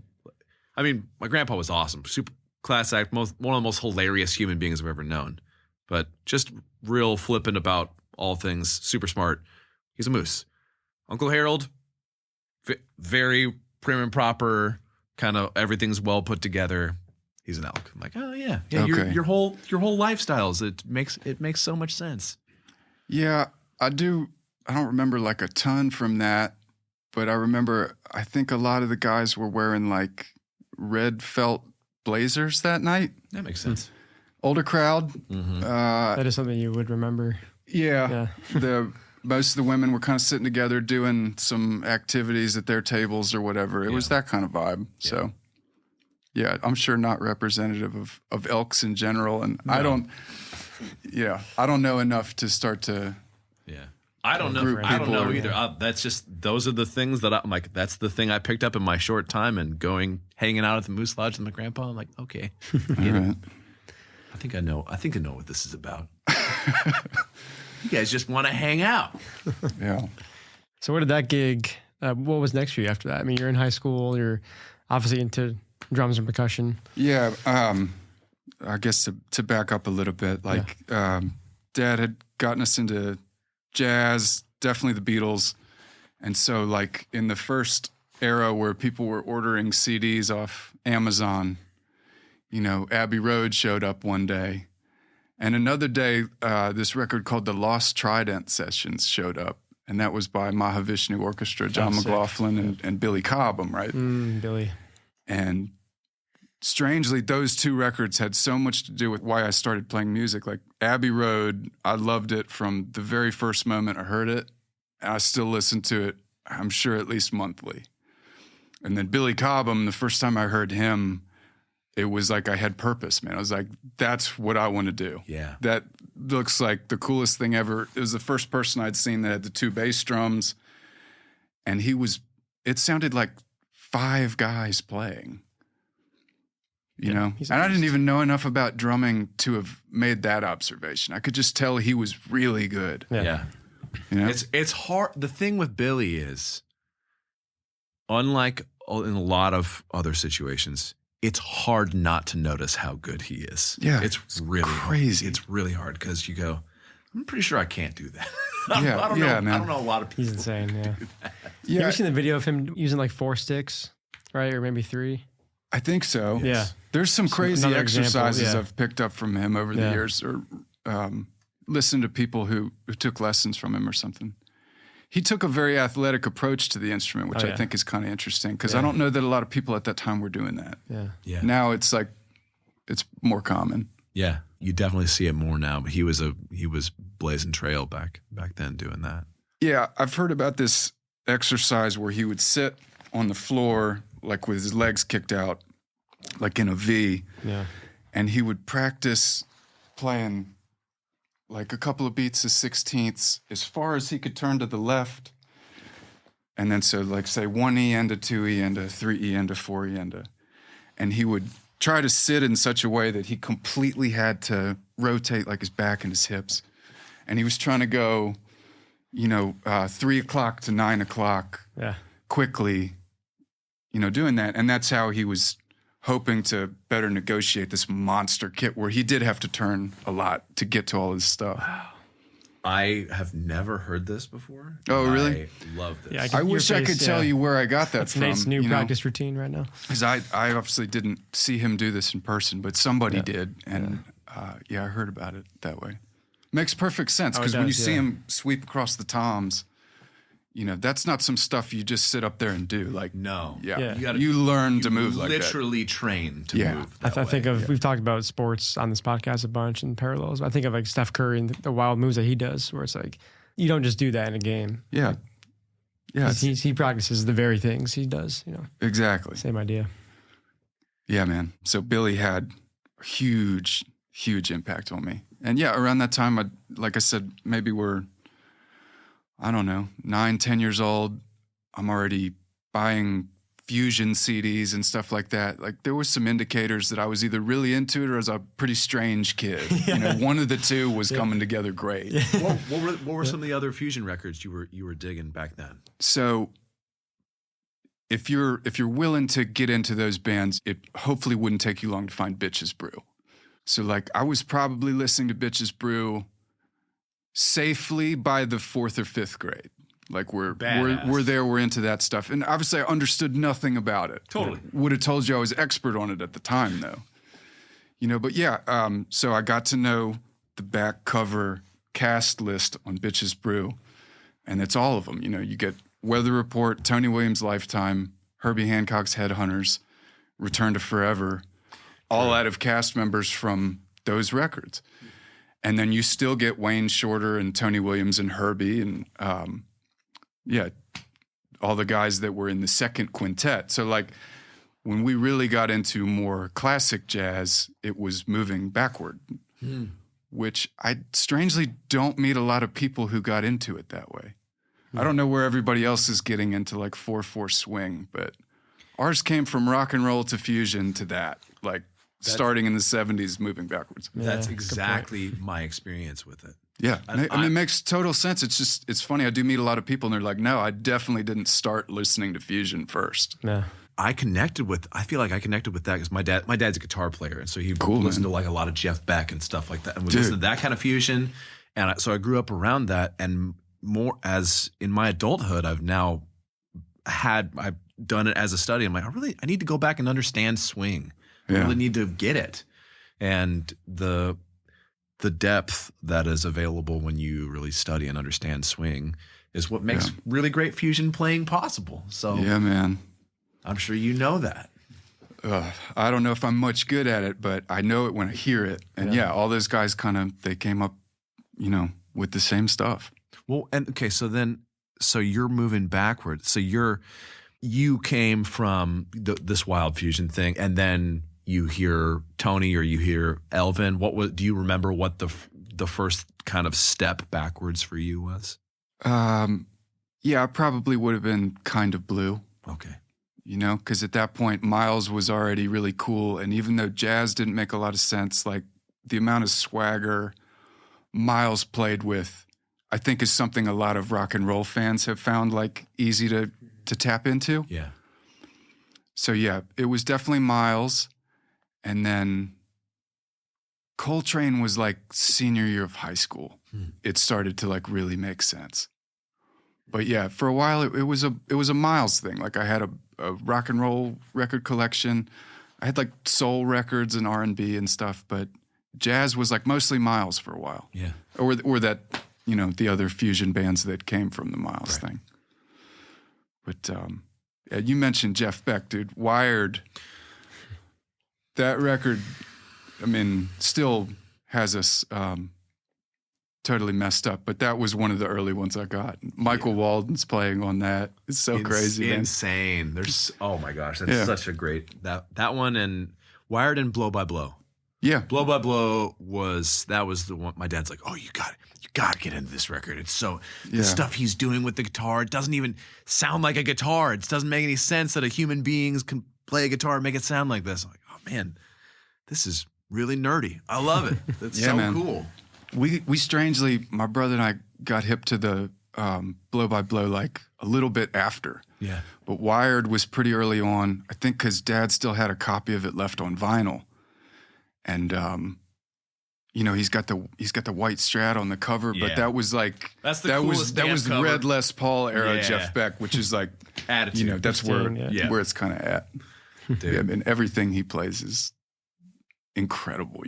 I mean, my grandpa was awesome. Super class act, one of the most hilarious human beings I've ever known. But just real flippant about all things, super smart. He's a moose. Uncle Harold, very prim and proper, kind of everything's well put together. He's an elk. I'm like, oh yeah. Okay. Your whole lifestyles. It makes so much sense. Yeah, I do. I don't remember a ton from that, but I remember I think a lot of the guys were wearing red felt blazers that night. That makes sense. Older crowd. Mm-hmm. That is something you would remember. Yeah. Most of the women were kind of sitting together doing some activities at their tables or whatever. It was that kind of vibe. Yeah. So, yeah, I'm sure not representative of Elks in general. And no. I don't know enough to start to... Yeah. I don't know either. Those are the things that I'm like, that's the thing I picked up in my short time and hanging out at the Moose Lodge with my grandpa. I'm like, okay. Right. I think I know what this is about. You guys just want to hang out. Yeah. So where did that gig, what was next for you after that? I mean, you're in high school, you're obviously into drums and percussion. Yeah. I guess to back up a little bit, Dad had gotten us into jazz, definitely the Beatles. And so in the first era where people were ordering CDs off Amazon, Abbey Road showed up one day. And another day, this record called The Lost Trident Sessions showed up. And that was by Mahavishnu Orchestra, John McLaughlin and Billy Cobham, right? Billy. And strangely, those two records had so much to do with why I started playing music. Abbey Road, I loved it from the very first moment I heard it. And I still listen to it, I'm sure, at least monthly. And then Billy Cobham, the first time I heard him, it was I had purpose, man. I was like, that's what I want to do. Yeah. That looks like the coolest thing ever. It was the first person I'd seen that had the two bass drums. And it sounded like 5 guys playing. And I didn't even know enough about drumming to have made that observation. I could just tell he was really good. Yeah. It's hard. The thing with Billy is, unlike in a lot of other situations, it's hard not to notice how good he is. Yeah, it's really crazy. Hard. It's really hard because you go, I'm pretty sure I can't do that. Yeah, I don't know. man. I don't know a lot of people. He's insane. Yeah. Yeah, You ever seen the video of him using like 4 sticks, right, or maybe 3? I think so. Yeah. There's some crazy another example, exercises yeah. I've picked up from him over the Yeah. years, or listened to people who took lessons from him or something. He took a very athletic approach to the instrument, which Oh, I yeah. think is kind of interesting because I Yeah. don't know that a lot of people at that time were doing that. Yeah. Yeah. Now it's like it's more common. Yeah. You definitely see it more now, but he was blazing trail back then doing that. Yeah, I've heard about this exercise where he would sit on the floor like with his legs kicked out, like in a V, Yeah. and he would practice playing like a couple of beats of 16ths as far as he could turn to the left. And then so like say 1E end to 2E end to 3E end to 4E end to, and he would try to sit in such a way that he completely had to rotate like his back and his hips. And he was trying to go, 3 o'clock to 9 o'clock Yeah. quickly, doing that. And that's how he was hoping to better negotiate this monster kit where he did have to turn a lot to get to all his stuff. I have never heard this before. Oh, really? I love this. Yeah, I wish I could tell you where I got that That's from. Nate's new practice routine right now. Because I obviously didn't see him do this in person, but somebody did. And I heard about it that way. Makes perfect sense Oh, it because when you does, see yeah. him sweep across the toms, that's not some stuff you just sit up there and do. Like, No. Yeah. You learn to move like that. literally train to Yeah. move. I That think way. of we've talked about sports on this podcast a bunch and parallels. I think of like Steph Curry and the wild moves that he does, where it's like you don't just do that in a game. Yeah. Yeah, He practices the very things he does. exactly. Same idea. Yeah, man. So Billy had a huge, huge impact on me. And yeah, around that time, like I said, maybe we're, 9, 10 years old. I'm already buying Fusion CDs and stuff like that. Like there were some indicators that I was either really into it or I was a pretty strange kid. One of the two was coming together great. What were some of the other Fusion records you were digging back then? So if you're willing to get into those bands, it hopefully wouldn't take you long to find Bitches Brew. So like I was probably listening to Bitches Brew safely by the 4th or 5th grade. Like we're into that stuff. And obviously I understood nothing about it. Totally. Would have told you I was expert on it at the time though. But yeah, so I got to know the back cover cast list on Bitches Brew. And it's all of them. You get Weather Report, Tony Williams' Lifetime, Herbie Hancock's Headhunters, Return to Forever, all out of cast members from those records. And then you still get Wayne Shorter and Tony Williams and Herbie and, all the guys that were in the second quintet. So like when we really got into more classic jazz, it was moving backward, which I strangely don't meet a lot of people who got into it that way. I don't know where everybody else is getting into like 4/4 swing, but ours came from rock and roll to fusion to that, like starting in the 70s, moving backwards. That's good exactly my experience with it. Yeah, I mean, it makes total sense. It's funny. I do meet a lot of people and they're like, no, I definitely didn't start listening to fusion first. Yeah. I feel like I connected with that because my dad's a guitar player, and so he Cool, listened man. to like a lot of Jeff Beck and stuff like that, and we Dude. listened to that kind of fusion, and so I grew up around that, and more as in my adulthood, I've done it as a study. I'm like, I need to go back and understand swing. I Yeah. really need to get it, and the depth that is available when you really study and understand swing is what makes really great fusion playing possible. So Yeah, man. I'm sure you know that. I don't know if I'm much good at it, but I know it when I hear it. And yeah, all those guys they came up, with the same stuff. Well, and okay, so you're moving backwards. So you came from this wild fusion thing, and then you hear Tony or you hear Elvin. Do you remember what the first kind of step backwards for you was? Yeah, I probably would have been Kind of Blue. Okay. Because at that point, Miles was already really cool. And even though jazz didn't make a lot of sense, like the amount of swagger Miles played with, I think is something a lot of rock and roll fans have found like easy to tap into. Yeah. So yeah, it was definitely Miles. And then Coltrane was like senior year of high school. It started to like really make sense. But yeah, for a while it was a Miles thing. Like I had a rock and roll record collection. I had like soul records and R&B and stuff, but jazz was like mostly Miles for a while. Yeah. Or that, the other fusion bands that came from the Miles thing. But yeah, you mentioned Jeff Beck, dude. Wired. That record, I mean, still has us totally messed up, but that was one of the early ones I got. Michael Walden's playing on that. It's so crazy, man. Insane. There's oh my gosh, that's such a great that one, and Wired and Blow by Blow. Yeah, Blow by Blow was the one. My dad's like, oh, you got to get into this record. It's so the stuff he's doing with the guitar. It doesn't even sound like a guitar. It doesn't make any sense that a human being can play a guitar and make it sound like this. I'm like, oh man, this is really nerdy. I love it. That's so man. Cool. We strangely, my brother and I got hip to the Blow by Blow like a little bit after. Yeah. But Wired was pretty early on. I think because Dad still had a copy of it left on vinyl, and he's got the white Strat on the cover. But that was like that's the that coolest was cover. Red Les Paul era Jeff Beck, which is like attitude. That's where it's kind of at. Dude. Yeah, I mean, everything he plays is incredible.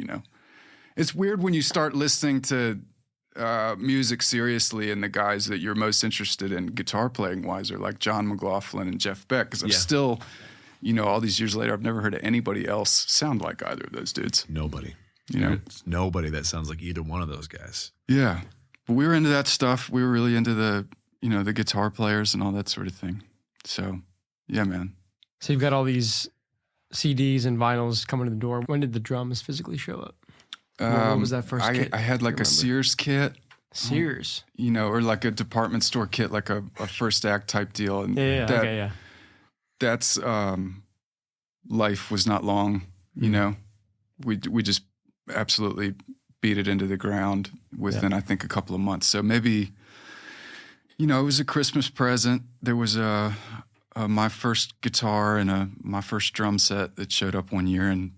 It's weird when you start listening to music seriously, and the guys that you're most interested in guitar playing wise are like John McLaughlin and Jeff Beck, because I've still, all these years later, I've never heard anybody else sound like either of those dudes. Nobody. There's nobody that sounds like either one of those guys. Yeah. But we were into that stuff. We were really into the, the guitar players and all that sort of thing. So, yeah, man. So you've got all these CDs and vinyls coming to the door. When did the drums physically show up? What was that first kit? I had like a Sears kit. Sears? Or like a department store kit, like a first act type deal. And that's, life was not long, We just absolutely beat it into the ground within, I think, a couple of months. So maybe, it was a Christmas present. There was my first guitar and my first drum set that showed up one year, and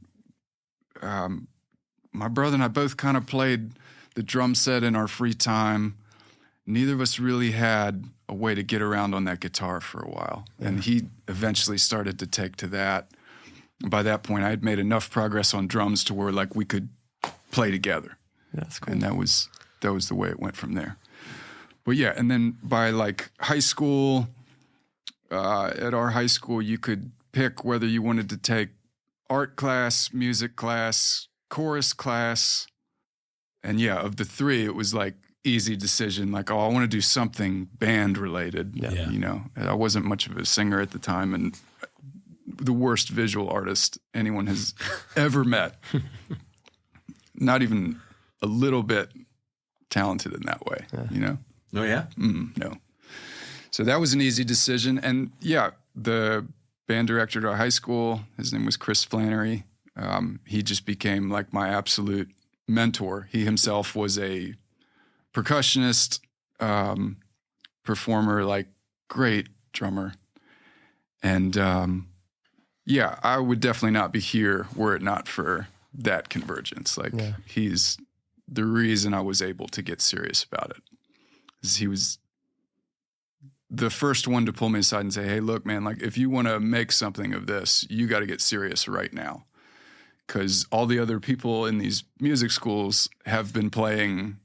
my brother and I both kind of played the drum set in our free time. Neither of us really had a way to get around on that guitar for a while. Yeah. And he eventually started to take to that. By that point, I had made enough progress on drums to where like we could play together. That's cool. And that was the way it went from there. But yeah, and then by like high school, at our high school, you could pick whether you wanted to take art class, music class, chorus class. And yeah, of the three, it was like easy decision. Like, I want to do something band related. Yeah. I wasn't much of a singer at the time, and the worst visual artist anyone has ever met. Not even a little bit talented in that way, Oh, yeah? No. So that was an easy decision. And yeah, the band director at our high school, his name was Chris Flannery. He just became like my absolute mentor. He himself was a percussionist, performer, like great drummer. And I would definitely not be here were it not for that convergence. Like he's the reason I was able to get serious about it. He was the first one to pull me aside and say, hey, look, man, like if you want to make something of this, you got to get serious right now. Because all the other people in these music schools have been playing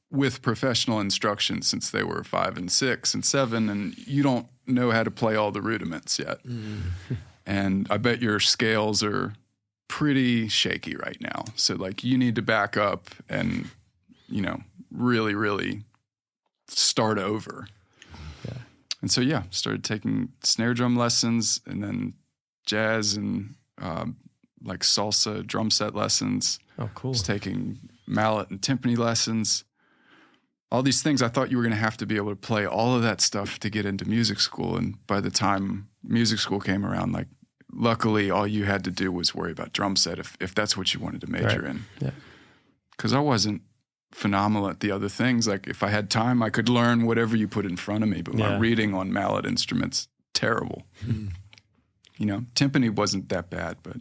with professional instruction since they were 5 and 6 and 7, and you don't know how to play all the rudiments yet. And I bet your scales are pretty shaky right now. So like you need to back up and, really, really start over. Yeah. And so, started taking snare drum lessons and then jazz and like salsa drum set lessons. Oh, cool. Was taking mallet and timpani lessons. All these things I thought you were going to have to be able to play all of that stuff to get into music school. And by the time music school came around, like luckily all you had to do was worry about drum set if that's what you wanted to major in. Yeah. Because I wasn't phenomenal at the other things. Like if I had time, I could learn whatever you put in front of me. But my reading on mallet instruments, terrible. timpani wasn't that bad, but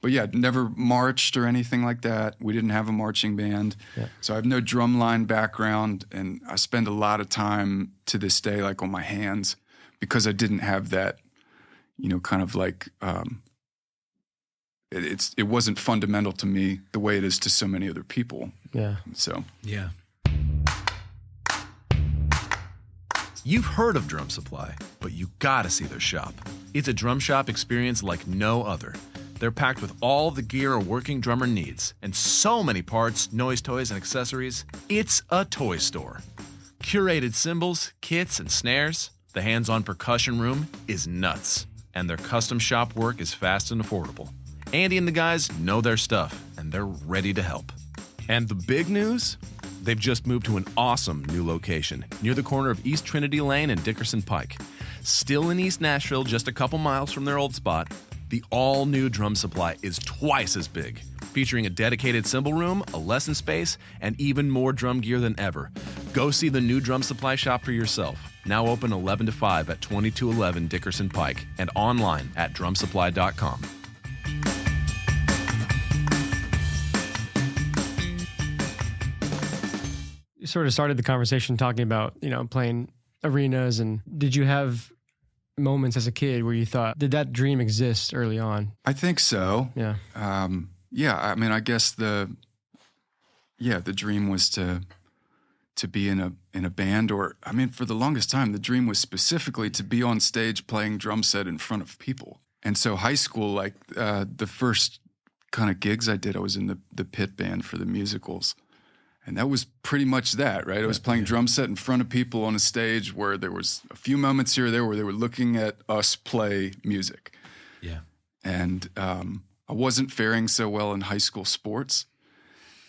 But yeah, never marched or anything like that. We didn't have a marching band. Yeah. So I have no drumline background, and I spend a lot of time to this day like on my hands because I didn't have that, kind of like it wasn't fundamental to me the way it is to so many other people. Yeah. So yeah. You've heard of Drum Supply, but you gotta see their shop. It's a drum shop experience like no other. They're packed with all the gear a working drummer needs, and so many parts, noise toys, and accessories. It's a toy store. Curated cymbals, kits, and snares. The hands-on percussion room is nuts, and their custom shop work is fast and affordable. Andy and the guys know their stuff, and they're ready to help. And the big news? They've just moved to an awesome new location near the corner of East Trinity Lane and Dickerson Pike. Still in East Nashville, just a couple miles from their old spot, the all-new Drum Supply is twice as big, featuring a dedicated cymbal room, a lesson space, and even more drum gear than ever. Go see the new Drum Supply shop for yourself. Now open 11 to 5 at 2211 Dickerson Pike and online at drumsupply.com. You sort of started the conversation talking about, playing arenas, and did you have moments as a kid where you thought, did that dream exist early on? I think so. Yeah. I mean, I guess the dream was to be in a band, or I mean, for the longest time, the dream was specifically to be on stage playing drum set in front of people. And so high school, like the first kind of gigs I did, I was in the pit band for the musicals. And that was pretty much that, right? I was playing drum set in front of people on a stage where there was a few moments here or there where they were looking at us play music. Yeah. And I wasn't faring so well in high school sports.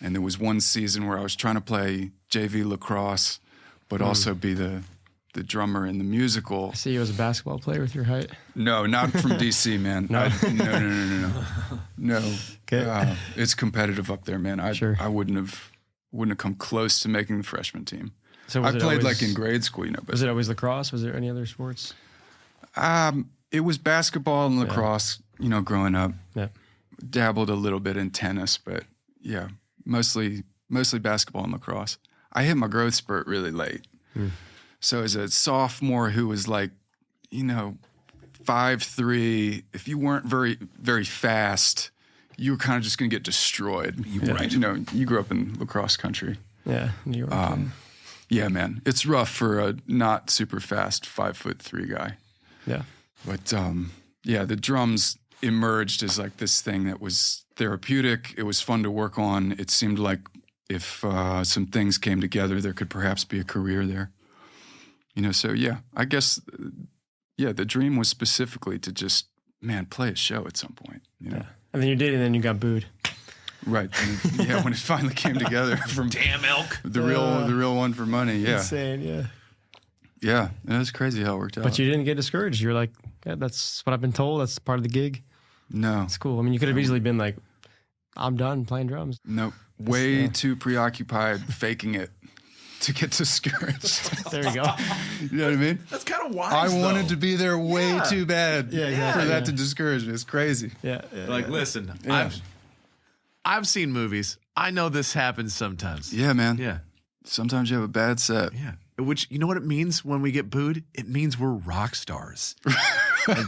And there was one season where I was trying to play JV lacrosse, but also be the drummer in the musical. I see you as a basketball player with your height. No, not from DC, man. No? No. Okay. It's competitive up there, man. Sure. I wouldn't have come close to making the freshman team. So I played like in grade school, But was it always lacrosse? Was there any other sports? It was basketball and lacrosse, growing up. Yeah. Dabbled a little bit in tennis, but yeah, mostly basketball and lacrosse. I hit my growth spurt really late. So as a sophomore who was like, 5'3", if you weren't very, very fast, you were kind of just going to get destroyed. Right. You grew up in lacrosse country. Yeah, New York. Yeah, man. It's rough for a not super fast 5'3" guy. Yeah. But the drums emerged as like this thing that was therapeutic. It was fun to work on. It seemed like if some things came together, there could perhaps be a career there. So yeah, I guess, the dream was specifically to just, play a show at some point, Yeah. And then you did, and then you got booed. Right. And, when it finally came together from Damn elk. the real one for money. Yeah. Insane, yeah. Yeah. It was crazy how it worked out. But you didn't get discouraged. You're like, yeah, that's what I've been told. That's part of the gig. No. It's cool. I mean, you could have easily been like, I'm done playing drums. No. Way too preoccupied faking it to get discouraged. There you go. You know what I mean? That's kind of wise, I wanted to be there way too bad for that to discourage me. It's crazy. Yeah. Listen, Yeah. I've seen movies. I know this happens sometimes. Yeah, man. Yeah. Sometimes you have a bad set. Yeah. Which, you know what it means when we get booed? It means we're rock stars.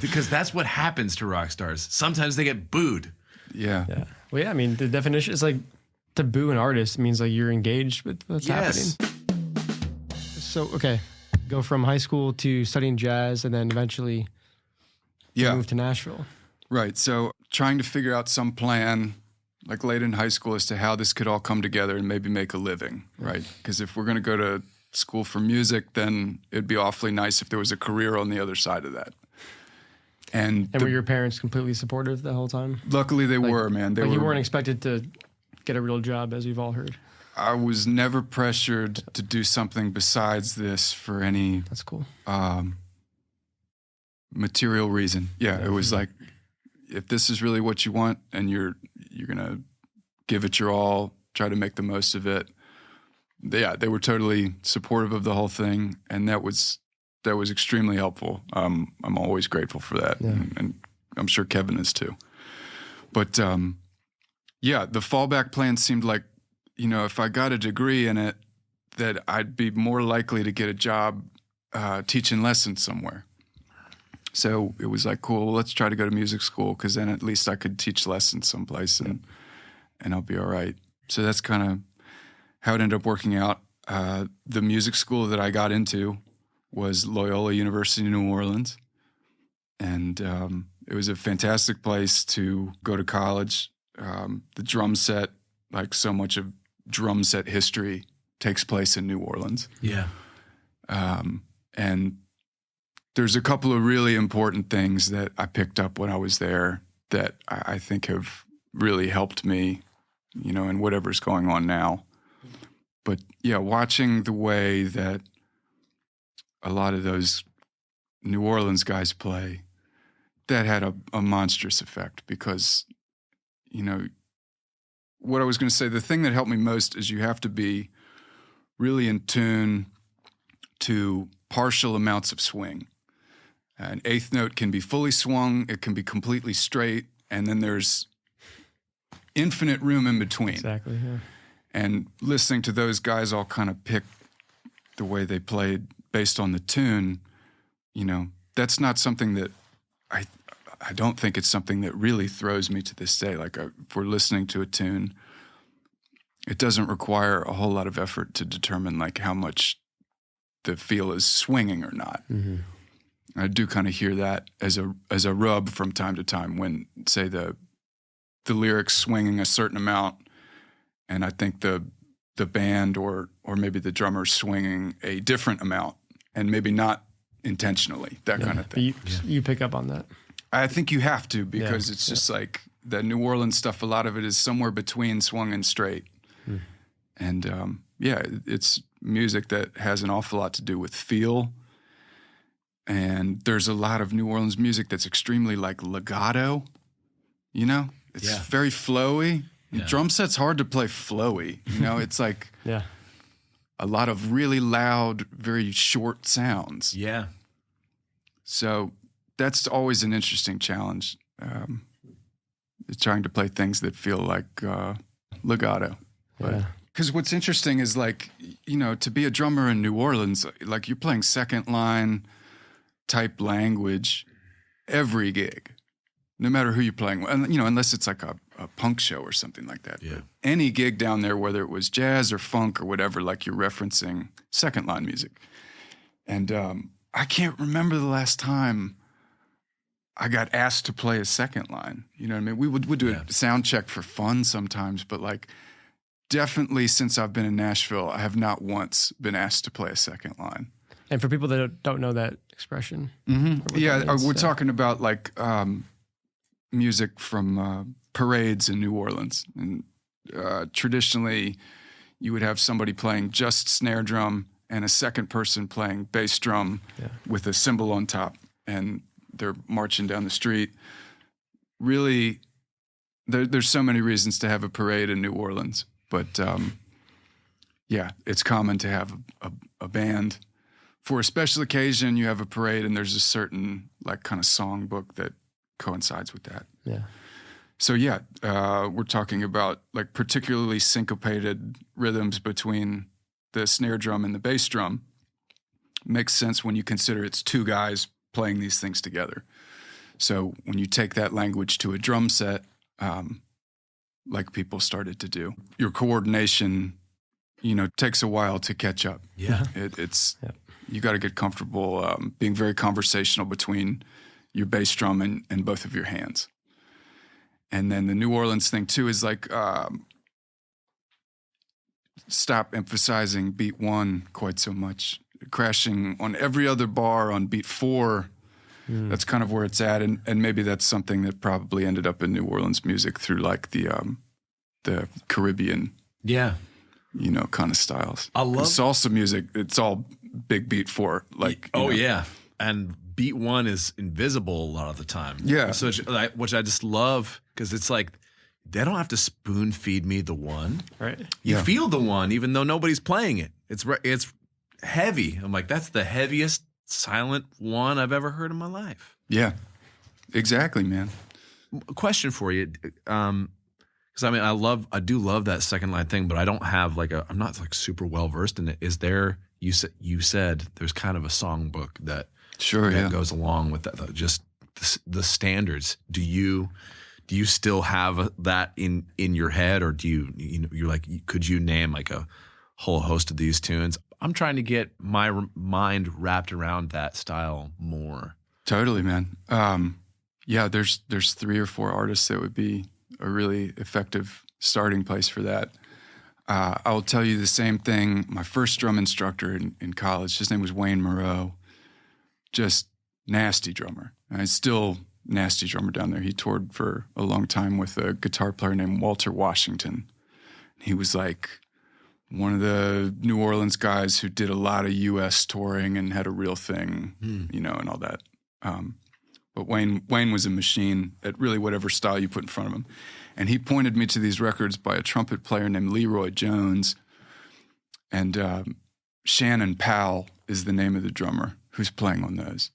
Because that's what happens to rock stars. Sometimes they get booed. Yeah. Yeah. Well, yeah, I mean, the definition is like to boo an artist means like you're engaged with what's happening. So, okay, go from high school to studying jazz and then eventually move to Nashville. Right. So trying to figure out some plan like late in high school as to how this could all come together and maybe make a living, right? Because if we're going to go to school for music, then it'd be awfully nice if there was a career on the other side of that. And were your parents completely supportive the whole time? Luckily they were, man. You weren't expected to get a real job, as we've all heard. I was never pressured to do something besides this for any That's cool. material reason. Yeah, it was like, if this is really what you want and you're gonna give it your all, try to make the most of it. They were totally supportive of the whole thing, and that was that was extremely helpful. I'm always grateful for that, and I'm sure Kevin is too. But yeah, the fallback plan seemed like, if I got a degree in it, that I'd be more likely to get a job teaching lessons somewhere. So it was like, cool, well, let's try to go to music school, because then at least I could teach lessons someplace and I'll be all right. So that's kind of how it ended up working out. The music school that I got into was Loyola University in New Orleans. And it was a fantastic place to go to college. The drum set, like so much of drum set history, takes place in New Orleans. Yeah. And there's a couple of really important things that I picked up when I was there that I think have really helped me, in whatever's going on now. But yeah, watching the way that a lot of those New Orleans guys play, that had a monstrous effect, because, what I was going to say, the thing that helped me most is you have to be really in tune to partial amounts of swing. An eighth note can be fully swung, it can be completely straight, and then there's infinite room in between. Exactly, yeah. And listening to those guys all kind of pick the way they played based on the tune, that's not something that I don't think it's something that really throws me to this day. Like, if we're listening to a tune, it doesn't require a whole lot of effort to determine like how much the feel is swinging or not. Mm-hmm. I do kind of hear that as a rub from time to time when, say, the lyrics swinging a certain amount, and I think the band or maybe the drummer swinging a different amount, and maybe not intentionally, that kind of thing. You pick up on that. I think you have to, because it's just like the New Orleans stuff, a lot of it is somewhere between swung and straight. Hmm. And it's music that has an awful lot to do with feel. And there's a lot of New Orleans music that's extremely like legato, It's very flowy. Yeah. Drum set's hard to play flowy, It's like a lot of really loud, very short sounds. Yeah. So that's always an interesting challenge, trying to play things that feel like legato. Because what's interesting is like, to be a drummer in New Orleans, like you're playing second line type language every gig, no matter who you're playing with, and, unless it's like a punk show or something like that. Yeah. But any gig down there, whether it was jazz or funk or whatever, like you're referencing second line music. And I can't remember the last time I got asked to play a second line. You know what I mean? We would do a sound check for fun sometimes, but like definitely since I've been in Nashville, I have not once been asked to play a second line. And for people that don't know that expression. Mm-hmm. We're talking about like music from parades in New Orleans. And traditionally, you would have somebody playing just snare drum and a second person playing bass drum with a cymbal on top. And they're marching down the street. Really, there's so many reasons to have a parade in New Orleans. But it's common to have a band. For a special occasion, you have a parade, and there's a certain like kind of songbook that coincides with that. Yeah. So we're talking about like particularly syncopated rhythms between the snare drum and the bass drum. Makes sense when you consider it's two guys playing these things together. So when you take that language to a drum set, like people started to do, your coordination, takes a while to catch up. Yeah. You got to get comfortable being very conversational between your bass drum and both of your hands. And then the New Orleans thing too is like, stop emphasizing beat one quite so much. Crashing on every other bar on beat four. That's kind of where it's at. And maybe that's something that probably ended up in New Orleans music through like the Caribbean, kind of styles. I love salsa music. It's all big beat four. Like, and beat one is invisible a lot of the time. Yeah. So which I just love, because it's like, they don't have to spoon feed me the one. Right. You feel the one, even though nobody's playing it. It's heavy. I'm like, that's the heaviest silent one I've ever heard in my life. Yeah, exactly, man. A question for you, because I mean, I do love that second line thing, but I don't have I'm not like super well versed in it. Is there? You said there's kind of a songbook that goes along with that. Just the standards. Do you still have that in your head, or do you're like, could you name like a whole host of these tunes? I'm trying to get my mind wrapped around that style more. Totally, man. Yeah, there's 3 or 4 artists that would be a really effective starting place for that. I'll tell you the same thing. My first drum instructor in college, his name was Wayne Moreau, just nasty drummer. He's still nasty drummer down there. He toured for a long time with a guitar player named Walter Washington. He was like one of the New Orleans guys who did a lot of U.S. touring and had a real thing, and all that. But Wayne was a machine at really whatever style you put in front of him. And he pointed me to these records by a trumpet player named Leroy Jones. And Shannon Powell is the name of the drummer who's playing on those.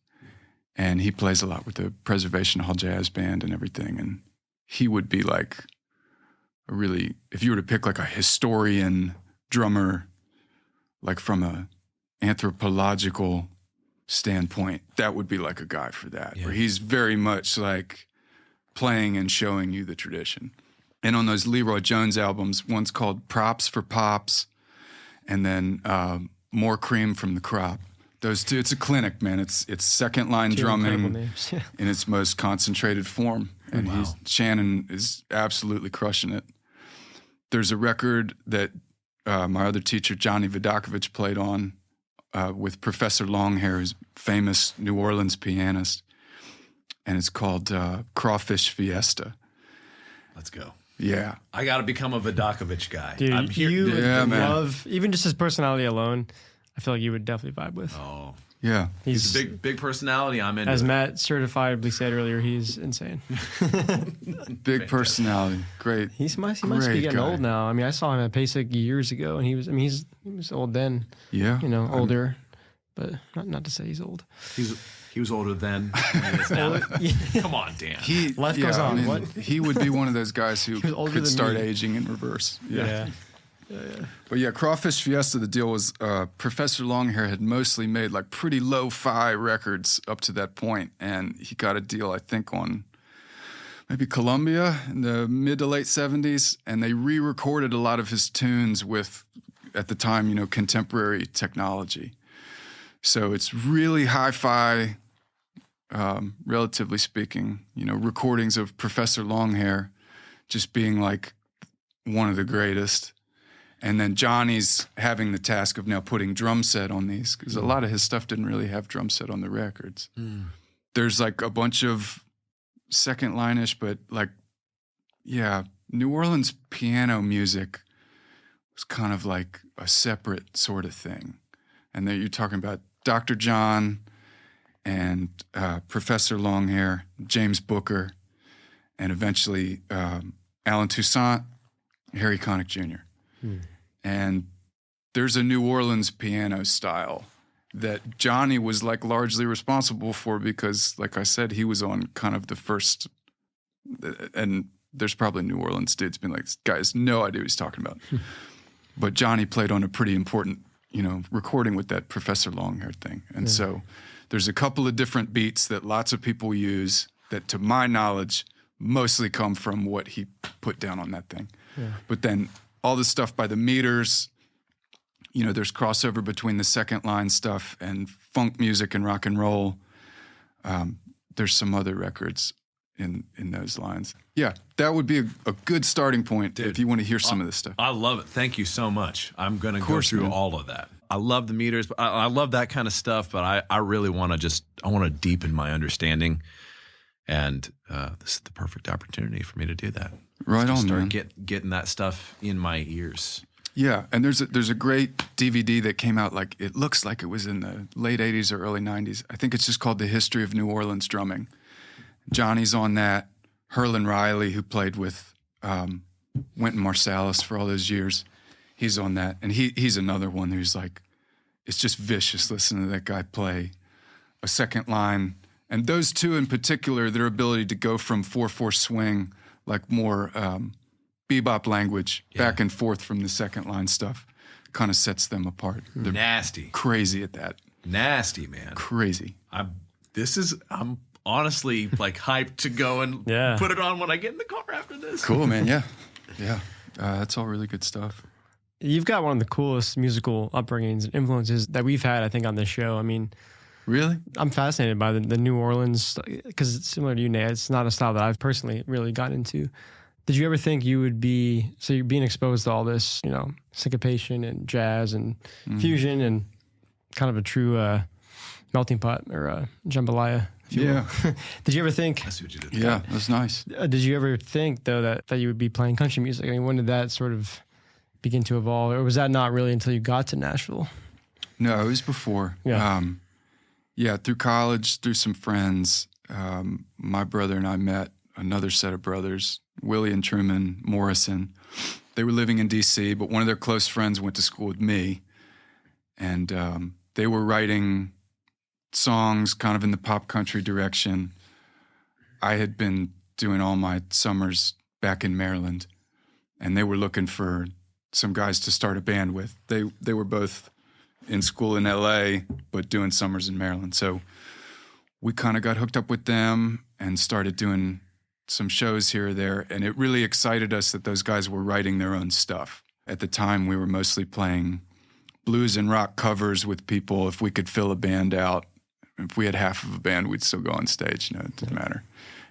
And he plays a lot with the Preservation Hall Jazz Band and everything. And he would be like a really, if you were to pick like a historian drummer, like from a anthropological standpoint, that would be like a guy for that, where he's very much like playing and showing you the tradition. And on those Leroy Jones albums, one's called Props for Pops, and then More Cream from the Crop. Those two, it's a clinic, man. It's second line drumming in its most concentrated form. And Shannon is absolutely crushing it. There's a record that my other teacher, Johnny Vidacovich, played on with Professor Longhair, who's a famous New Orleans pianist. And it's called Crawfish Fiesta. Let's go. Yeah. I got to become a Vidacovich guy. Dude, I'm here. you man. love, even just his personality alone, I feel like you would definitely vibe with. Oh. Yeah. He's a big personality. I'm into As it. Matt certifiably said earlier, he's insane. Big personality. Great. He must be Great getting guy. old now. I mean, I saw him at PASIC years ago, and he was old then. Yeah. Older, but not to say he's old. He was older then than he is now. Come on, Dan. Life goes on. What? He would be one of those guys who was older could than start me. aging in reverse. Yeah. Yeah. But yeah, Crawfish Fiesta, the deal was Professor Longhair had mostly made like pretty lo-fi records up to that point, and he got a deal, I think, on maybe Columbia in the mid to late 70s, and they re-recorded a lot of his tunes with, at the time, contemporary technology. So it's really hi-fi, relatively speaking, recordings of Professor Longhair just being like one of the greatest. And then Johnny's having the task of now putting drum set on these, because a lot of his stuff didn't really have drum set on the records. There's like a bunch of second line-ish, but New Orleans piano music was kind of like a separate sort of thing. And then you're talking about Dr. John and Professor Longhair, James Booker, and eventually Alan Toussaint, Harry Connick Jr. And there's a New Orleans piano style that Johnny was like largely responsible for because, like I said, he was on kind of the first, and there's probably New Orleans dudes being like, this guy has no idea what he's talking about. But Johnny played on a pretty important, recording with that Professor Longhair thing. And so there's a couple of different beats that lots of people use that, to my knowledge, mostly come from what he put down on that thing. Yeah. But then all the stuff by the meters, there's crossover between the second line stuff and funk music and rock and roll. There's some other records in those lines. Yeah, that would be a good starting point if you want to hear some of this stuff. I love it. Thank you so much. I'm going to go through all of that. I love the meters, but I love that kind of stuff, but I really want to I want to deepen my understanding. And this is the perfect opportunity for me to do that. Right on, man. Start getting that stuff in my ears. Yeah, and there's a great DVD that came out, it looks like it was in the late 80s or early 90s. I think it's just called The History of New Orleans Drumming. Johnny's on that. Herlin Riley, who played with Wynton Marsalis for all those years, he's on that. And he's another one who's like, it's just vicious listening to that guy play a second line. And those two in particular, their ability to go from 4/4 swing, like more bebop language, back and forth from the second line stuff, kind of sets them apart. They're Nasty. crazy at that. Nasty, man. Crazy. I'm honestly like hyped to go and put it on when I get in the car after this. Cool, man. Yeah. Yeah. That's all really good stuff. You've got one of the coolest musical upbringings and influences that we've had, I think, on this show. I mean, really? I'm fascinated by the New Orleans, because it's similar to you, Nate. It's not a style that I've personally really got into. Did you ever think you would be, so you're being exposed to all this, you know, syncopation and jazz and fusion and kind of a true melting pot or jambalaya? Yeah. Did you ever think? I see what you did. Yeah, that's nice. Did you ever think, though, that you would be playing country music? I mean, when did that sort of begin to evolve? Or was that not really until you got to Nashville? No, it was before. Yeah. Through college, through some friends, my brother and I met another set of brothers, Willie and Truman Morrison. They were living in D.C., but one of their close friends went to school with me. And they were writing songs kind of in the pop country direction. I had been doing all my summers back in Maryland, and they were looking for some guys to start a band with. They were both in school in L.A., but doing summers in Maryland. So we kind of got hooked up with them and started doing some shows here or there, and it really excited us that those guys were writing their own stuff. At the time, we were mostly playing blues and rock covers with people. If we could fill a band out, if we had half of a band, we'd still go on stage. You know, it didn't matter.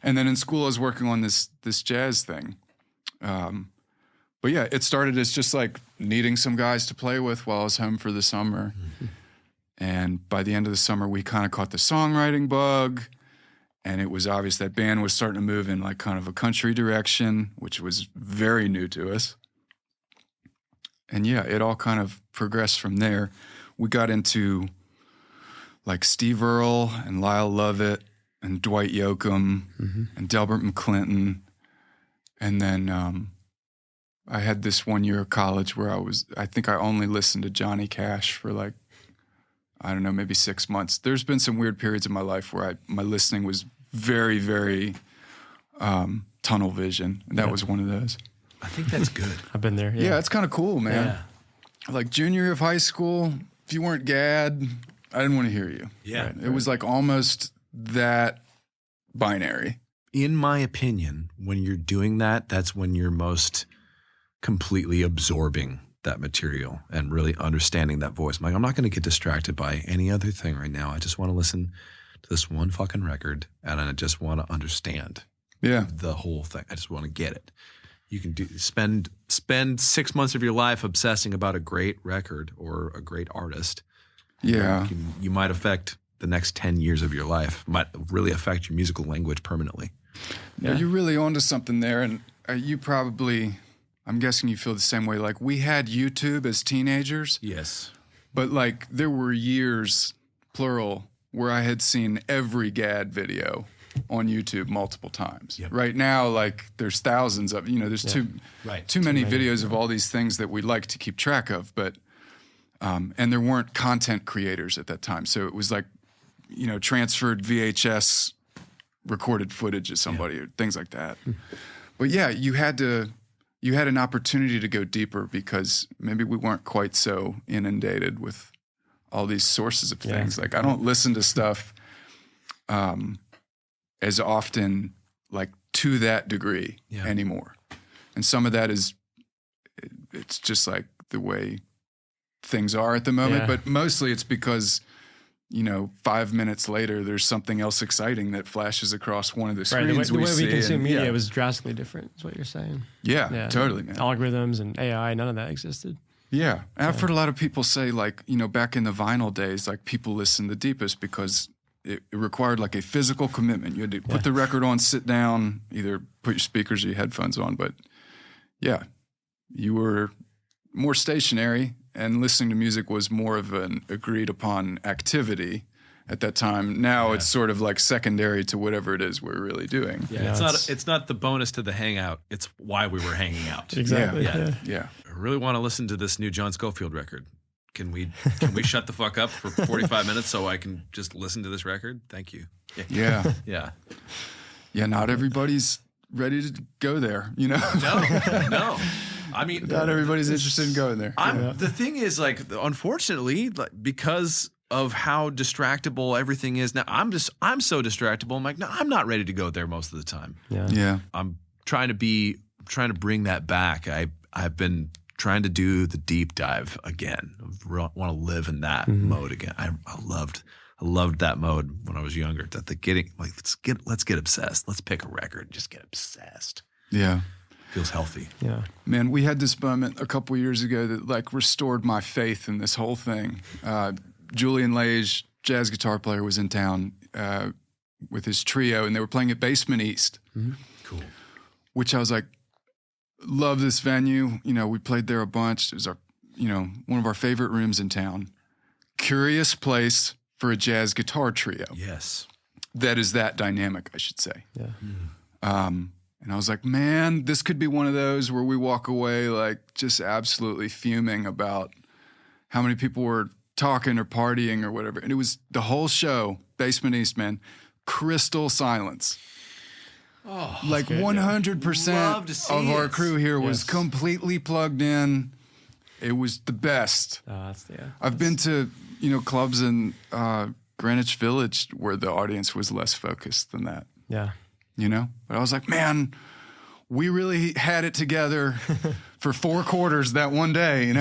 And then in school, I was working on this jazz thing. But yeah, it started as just like needing some guys to play with while I was home for the summer. And by the end of the summer, we kind of caught the songwriting bug. And it was obvious that band was starting to move in like kind of a country direction, which was very new to us. And yeah, it all kind of progressed from there. We got into like Steve Earle and Lyle Lovett and Dwight Yoakam and Delbert McClinton. And then I had this 1 year of college where I think I only listened to Johnny Cash for like, I don't know, maybe 6 months. There's been some weird periods in my life where my listening was very, very tunnel vision. And that was one of those. I think that's good. I've been there. Yeah, it's kind of cool, man. Yeah. Like junior year of high school, if you weren't Gad, I didn't want to hear you. Yeah. Right? It was like almost that binary. In my opinion, when you're doing that, that's when you're most completely absorbing that material and really understanding that voice. I'm like, I'm not going to get distracted by any other thing right now. I just want to listen to this one fucking record, and I just want to understand the whole thing. I just want to get it. You can spend 6 months of your life obsessing about a great record or a great artist. Yeah. You might affect the next 10 years of your life, might really affect your musical language permanently. Yeah. You're really onto something there. And you probably, I'm guessing you feel the same way. Like we had YouTube as teenagers. Yes. But like there were years, plural, where I had seen every Gad video on YouTube multiple times. Yep. Right now, like there's thousands of, there's too many videos of all these things that we like to keep track of, but and there weren't content creators at that time. So it was like, transferred VHS recorded footage of somebody or things like that. But yeah, you had an opportunity to go deeper because maybe we weren't quite so inundated with all these sources of things. Like I don't listen to stuff as often, like to that degree anymore. And some of that it's just like the way things are at the moment, but mostly it's because, 5 minutes later, there's something else exciting that flashes across one of the screens the way see. we consume media was drastically different, is what you're saying. Yeah, totally, man. Algorithms and AI, none of that existed. Yeah. And I've heard a lot of people say, like, back in the vinyl days, like people listened the deepest because it required like a physical commitment. You had to put the record on, sit down, either put your speakers or your headphones on. But yeah, you were more stationary and listening to music was more of an agreed upon activity at that time. Now it's sort of like secondary to whatever it is we're really doing. Yeah, it's not the bonus to the hangout. It's why we were hanging out. Exactly. Yeah. I really want to listen to this new John Scofield record. Can we shut the fuck up for 45 minutes so I can just listen to this record? Thank you. Yeah. Yeah. Yeah, not everybody's ready to go there, you know? No. I mean, Not everybody's interested in going there. The thing is, like, unfortunately, like, because of how distractible everything is now, I'm so distractible. I'm like, no, I'm not ready to go there most of the time. Yeah. I'm trying to bring that back. I've been trying to do the deep dive again. I want to live in that mode again. I loved that mode when I was younger. That the getting like let's get obsessed. Let's pick a record, just get obsessed. Yeah. Feels healthy. Yeah. Man, we had this moment a couple years ago that like restored my faith in this whole thing. Julian Lage, jazz guitar player, was in town with his trio, and they were playing at Basement East. Cool. Which I was like, love this venue. You know, we played there a bunch. It was one of our favorite rooms in town. Curious place for a jazz guitar trio. Yes. That is that dynamic, I should say. Yeah. And I was like, man, this could be one of those where we walk away like just absolutely fuming about how many people were talking or partying or whatever. And it was the whole show, Basement East, man, crystal silence. Oh, like 100% of our crew here was completely plugged in. It was the best. I've been to, clubs in Greenwich Village where the audience was less focused than that. Yeah. But I was like, man, we really had it together for 4 quarters that one day,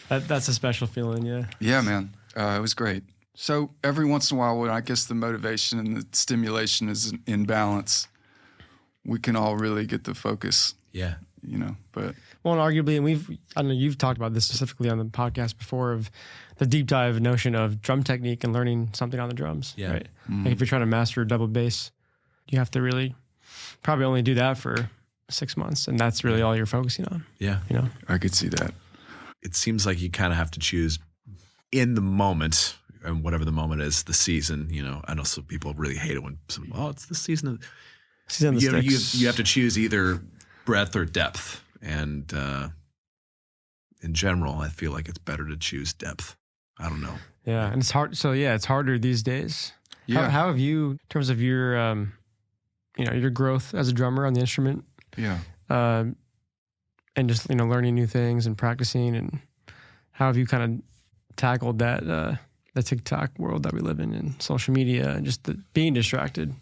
That's a special feeling, yeah. Yeah, man. It was great. So every once in a while, when I guess the motivation and the stimulation is in balance, we can all really get the focus. Yeah. But well, and arguably, and I know you've talked about this specifically on the podcast before, of the deep dive notion of drum technique and learning something on the drums. Yeah. Right. Like if you're trying to master a double bass, you have to really probably only do that for 6 months, and that's really all you're focusing on. Yeah. I could see that. It seems like you kind of have to choose in the moment, and whatever the moment is, the season. I know some people really hate it when it's the season of the sticks. You have to choose either breadth or depth, and in general, I feel like it's better to choose depth. I don't know. Yeah, and it's hard. So yeah, it's harder these days. Yeah. How have you, in terms of your, your growth as a drummer on the instrument? Yeah. And just learning new things and practicing, and how have you kind of tackled that the TikTok world that we live in, and social media, and just being distracted?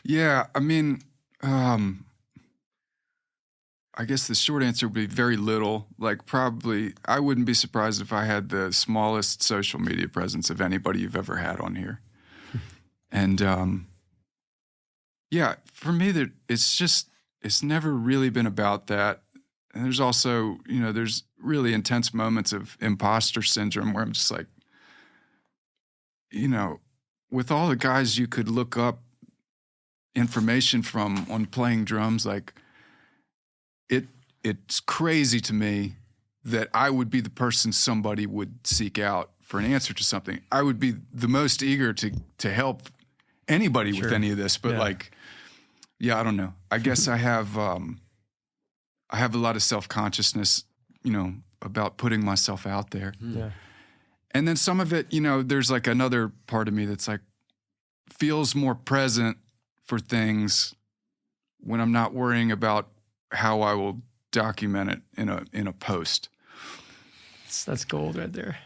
Yeah, I mean, I guess the short answer would be very little. Like, probably, I wouldn't be surprised if I had the smallest social media presence of anybody you've ever had on here. And yeah, for me, it's never really been about that. And there's also, there's really intense moments of imposter syndrome where I'm just like, with all the guys you could look up information from on playing drums, like it's crazy to me that I would be the person somebody would seek out for an answer to something. I would be the most eager to help anybody with any of this, but I don't know. I guess I have a lot of self-consciousness, about putting myself out there. Yeah. And then some of it, there's like another part of me that's like feels more present for things when I'm not worrying about how I will document it in a post. That's gold right there.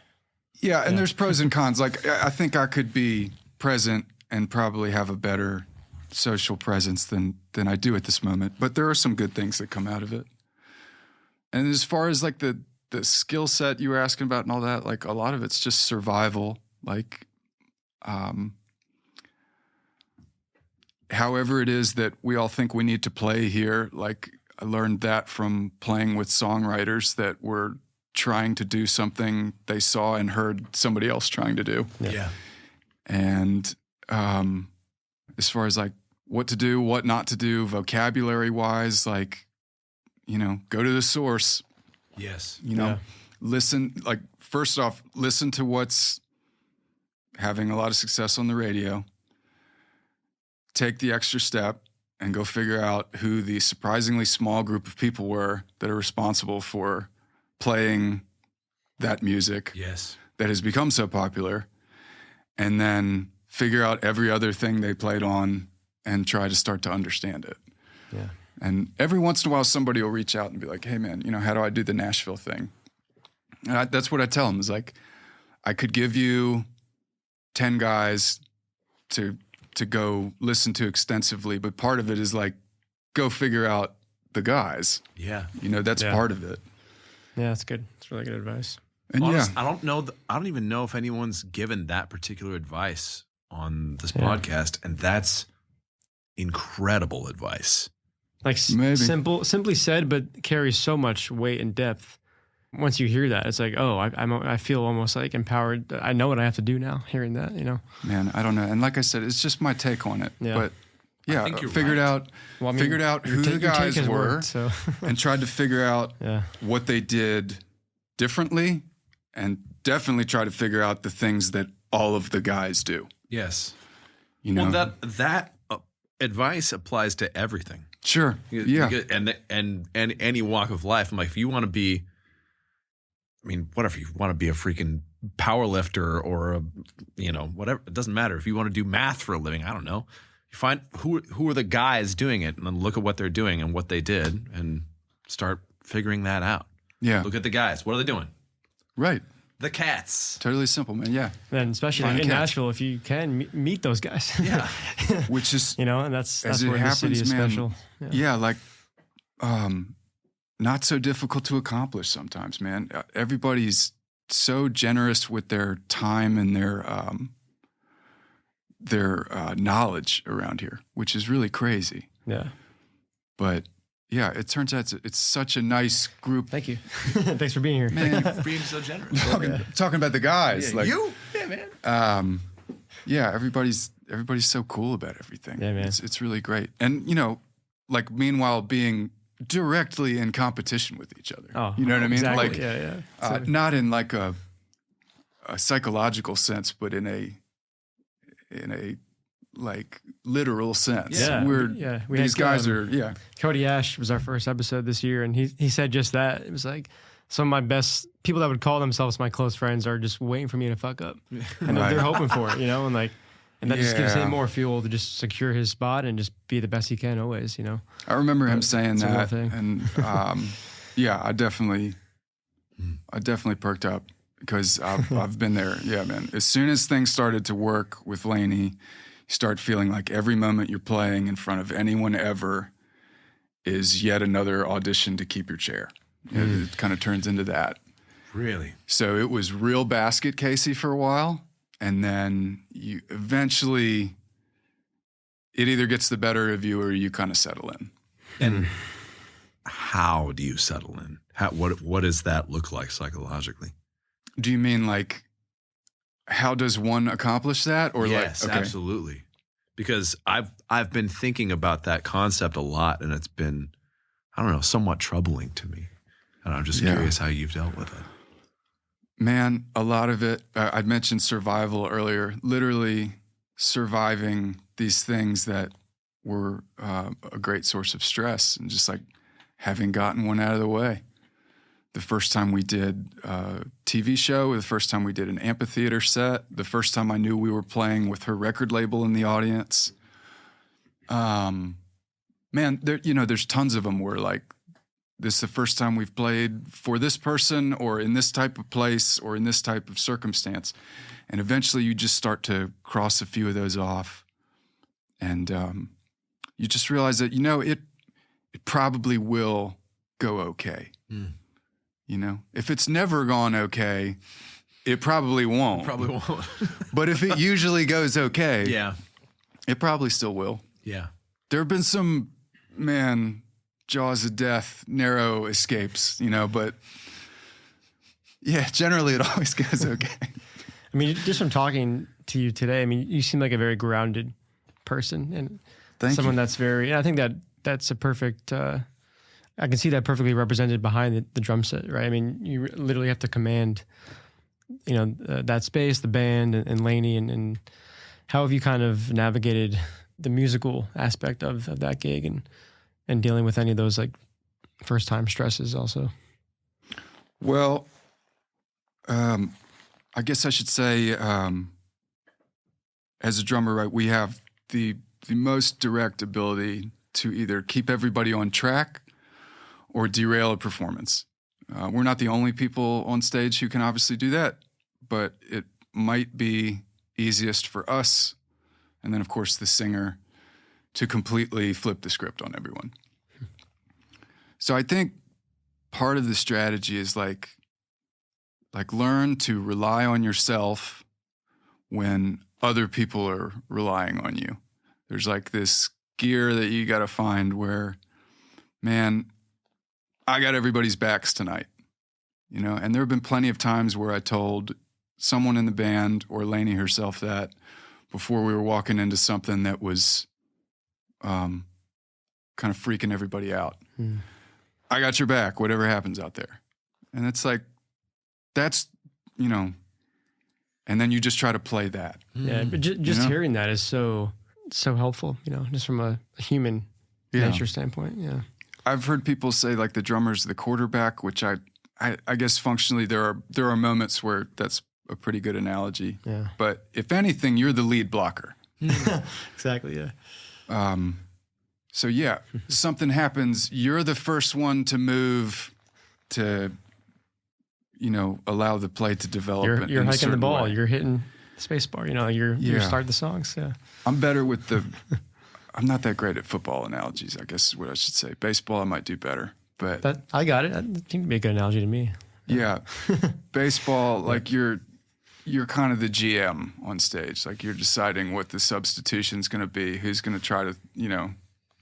Yeah, and there's pros and cons. Like, I think I could be present and probably have a better social presence than I do at this moment. But there are some good things that come out of it. And as far as like the skill set you were asking about and all that, like a lot of it's just survival. Like, however it is that we all think we need to play here, like I learned that from playing with songwriters that were trying to do something they saw and heard somebody else trying to do. Yeah. And as far as like what to do, what not to do, vocabulary wise, like, go to the source. Yes. Listen, like, first off, listen to what's having a lot of success on the radio. Take the extra step and go figure out who the surprisingly small group of people were that are responsible for playing that music Yes. that has become so popular, and then figure out every other thing they played on and try to start to understand it. Yeah. And every once in a while, somebody will reach out and be like, hey, man, how do I do the Nashville thing? And that's what I tell them is like, I could give you 10 guys to go listen to extensively, but part of it is like, go figure out the guys. Yeah. That's part of it. Yeah, that's good. It's really good advice. And Honest, I don't know. I don't even know if anyone's given that particular advice on this podcast, and that's incredible advice. Like Maybe. simply said, but carries so much weight and depth. Once you hear that, it's like, oh, I feel almost like empowered. I know what I have to do now. Hearing that, Man, I don't know. And like I said, it's just my take on it. Yeah. But yeah, think you're figured right. out Well, I mean, figured out who the your take guys has were, worked, so and tried to figure out yeah, what they did differently, and definitely try to figure out the things that all of the guys do. Yes. Well, that advice applies to everything. sure. Yeah. And any walk of life. I'm like, if you want to be, whatever, you want to be a freaking power lifter or whatever, it doesn't matter. If you want to do math for a living, I don't know. You find who are the guys doing it, and then look at what they're doing and what they did, and start figuring that out. Yeah. Look at the guys. What are they doing? Right. The cats. Totally simple, man. Yeah. then especially Find in a catch. Nashville, if you can meet those guys, Yeah. Which is and that's as it where the city happens, is man. special. Yeah, like not so difficult to accomplish sometimes, man. Everybody's so generous with their time and their knowledge around here, which is really crazy. Yeah. But yeah, it turns out it's such a nice group. Thank you. Thanks for being here. Man, Being so generous. talking about the guys, like you? Yeah, man. yeah, everybody's so cool about everything. Yeah, man. It's really great. And like meanwhile being directly in competition with each other. Oh, you know what I mean? exactly. Like yeah. not in like a psychological sense, but in a like literal sense. Yeah. We These had, guys are Cody Ash was our first episode this year, and he said just that. It was like some of my best people that would call themselves my close friends are just waiting for me to fuck up, and Right. they're hoping for it, and that just gives Yeah. him more fuel to just secure his spot and just be the best he can always. I remember him saying it's a real that, thing. and yeah, I definitely perked up because I've been there. Yeah, man. As soon as things started to work with Lainey, you start feeling like every moment you're playing in front of anyone ever is yet another audition to keep your chair. It kind of turns into that. Really? So it was real basket Casey for a while, and then you eventually it either gets the better of you or you kind of settle in. And how do you settle in? What does that look like psychologically? Do you mean like how does one accomplish that, or Yes, like okay. absolutely. Because I've been thinking about that concept a lot, and it's been, I don't know, somewhat troubling to me. And I'm just curious how you've dealt with it. Man, a lot of it, I'd mentioned survival earlier, literally surviving these things that were a great source of stress, and just like having gotten one out of the way. The first time we did a TV show, the first time we did an amphitheater set, the first time I knew we were playing with her record label in the audience. Man, there's tons of them where like, this is the first time we've played for this person or in this type of place or in this type of circumstance. And eventually you just start to cross a few of those off. And you just realize that, it probably will go okay. Mm. If it's never gone okay, it probably won't. Probably won't. But if it usually goes okay, Yeah. it probably still will. Yeah. There have been some, jaws of death, narrow escapes, but yeah, generally it always goes okay. I mean, just from talking to you today, you seem like a very grounded person and someone that's very, I think that's a perfect, I can see that perfectly represented behind the drum set, right? You literally have to command, that space, the band and Lainey and how have you kind of navigated the musical aspect of that gig and dealing with any of those like first time stresses also? Well, I guess I should say, as a drummer, right, we have the most direct ability to either keep everybody on track or derail a performance. We're not the only people on stage who can obviously do that, but it might be easiest for us, and then of course the singer, to completely flip the script on everyone. So I think part of the strategy is like learn to rely on yourself when other people are relying on you. There's like this gear that you got to find where, man, I got everybody's backs tonight, you know? And there have been plenty of times where I told someone in the band or Lainey herself that before we were walking into something that was kind of freaking everybody out. I got your back, whatever happens out there. And it's like, that's, you know, and then you just try to play that. Yeah, but just hearing that is so helpful, you know, just from a human nature standpoint. Yeah. I've heard people say like the drummer's the quarterback, which I guess functionally there are moments where that's a pretty good analogy. Yeah. But if anything, you're the lead blocker. Exactly, yeah. So yeah, something happens, you're the first one to move to, you know, allow the play to develop. You're in a hiking the certain ball. way. You're hitting the space bar. You know, you start the songs. Yeah. I'm better with I'm not that great at football analogies, I guess is what I should say. Baseball, I might do better, but I got it. That seemed to be a good analogy to me. Yeah. Baseball, like you're kind of the GM on stage. Like you're deciding what the substitution's going to be, who's going to try to, you know.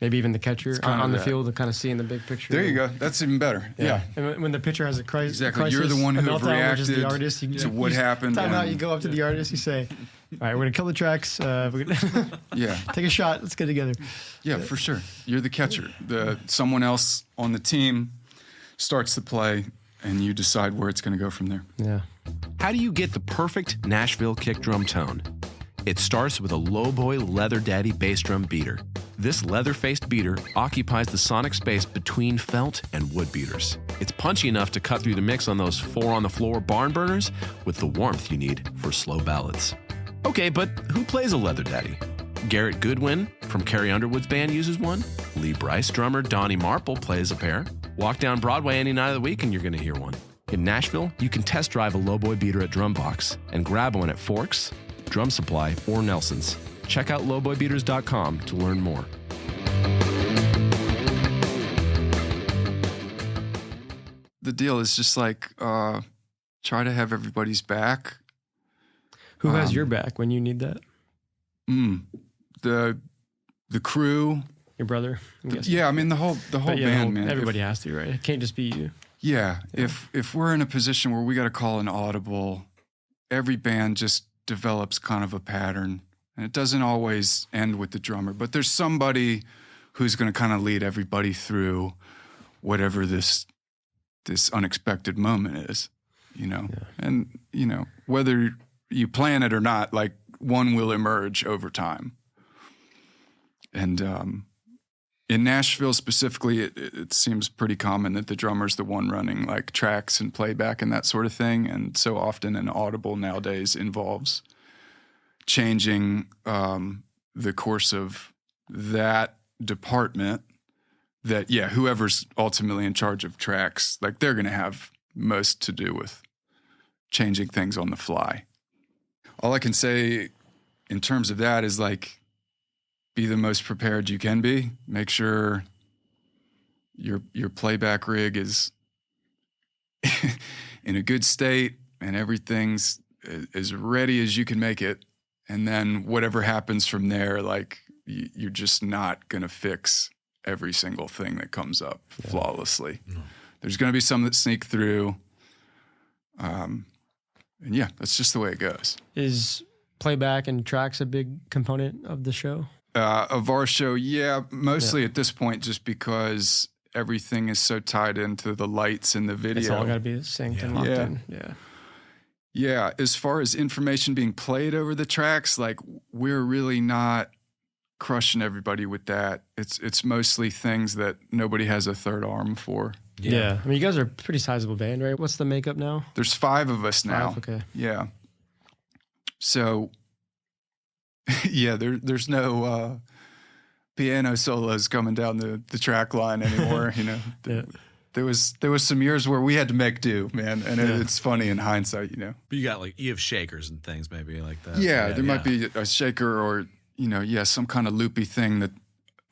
Maybe even the catcher on the field to kind of see in the big picture. There you go. That's even better. Yeah. And when the pitcher has a crisis, exactly. You're the one who reacted the artist, to what happened. Time out, you go up to the artist, you say, all right, we're going to kill the tracks. We're gonna take a shot. Let's get together. Yeah, for sure. You're the catcher. Someone else on the team starts the play, and you decide where it's going to go from there. Yeah. How do you get the perfect Nashville kick drum tone? It starts with a Lowboy Leather Daddy bass drum beater. This leather-faced beater occupies the sonic space between felt and wood beaters. It's punchy enough to cut through the mix on those 4-on-the-floor barn burners with the warmth you need for slow ballads. Okay, but who plays a Leather Daddy? Garrett Goodwin from Carrie Underwood's band uses one. Lee Brice drummer Donnie Marple plays a pair. Walk down Broadway any night of the week and you're going to hear one. In Nashville, you can test drive a Lowboy beater at Drumbox and grab one at Forks, Drum Supply, or Nelson's. Check out lowboybeaters.com to learn more. The deal is just like try to have everybody's back. Who has your back when you need that? The crew. Your brother? Yeah, I mean the whole band, man. Everybody has to, right? It can't just be you. Yeah. If we're in a position where we got to call an audible, every band just develops kind of a pattern. And it doesn't always end with the drummer, but there's somebody who's going to kind of lead everybody through whatever this unexpected moment is, you know. Yeah. And, you know, whether you plan it or not, like one will emerge over time. And in Nashville specifically, it seems pretty common that the drummer's the one running like tracks and playback and that sort of thing. And so often an audible nowadays involves changing the course of that department that, whoever's ultimately in charge of tracks, like they're going to have most to do with changing things on the fly. All I can say in terms of that is like, be the most prepared you can be. Make sure your playback rig is in a good state and everything's as ready as you can make it. And then whatever happens from there, like you're just not going to fix every single thing that comes up flawlessly. No. There's going to be some that sneak through. And that's just the way it goes. Is playback and tracks a big component of the show? Of our show, mostly at this point, just because everything is so tied into the lights and the video. It's all got to be synced and locked in. Yeah, as far as information being played over the tracks, like we're really not crushing everybody with that. It's mostly things that nobody has a third arm for. Yeah. I mean, you guys are a pretty sizable band, right? What's the makeup now? There's 5 of us now. 5, okay. Yeah. So, yeah, there's no piano solos coming down the track line anymore. You know, there was some years where we had to make do, man, and it's funny in hindsight. You know, But you have shakers and things maybe like that. yeah, there might be a shaker or some kind of loopy thing that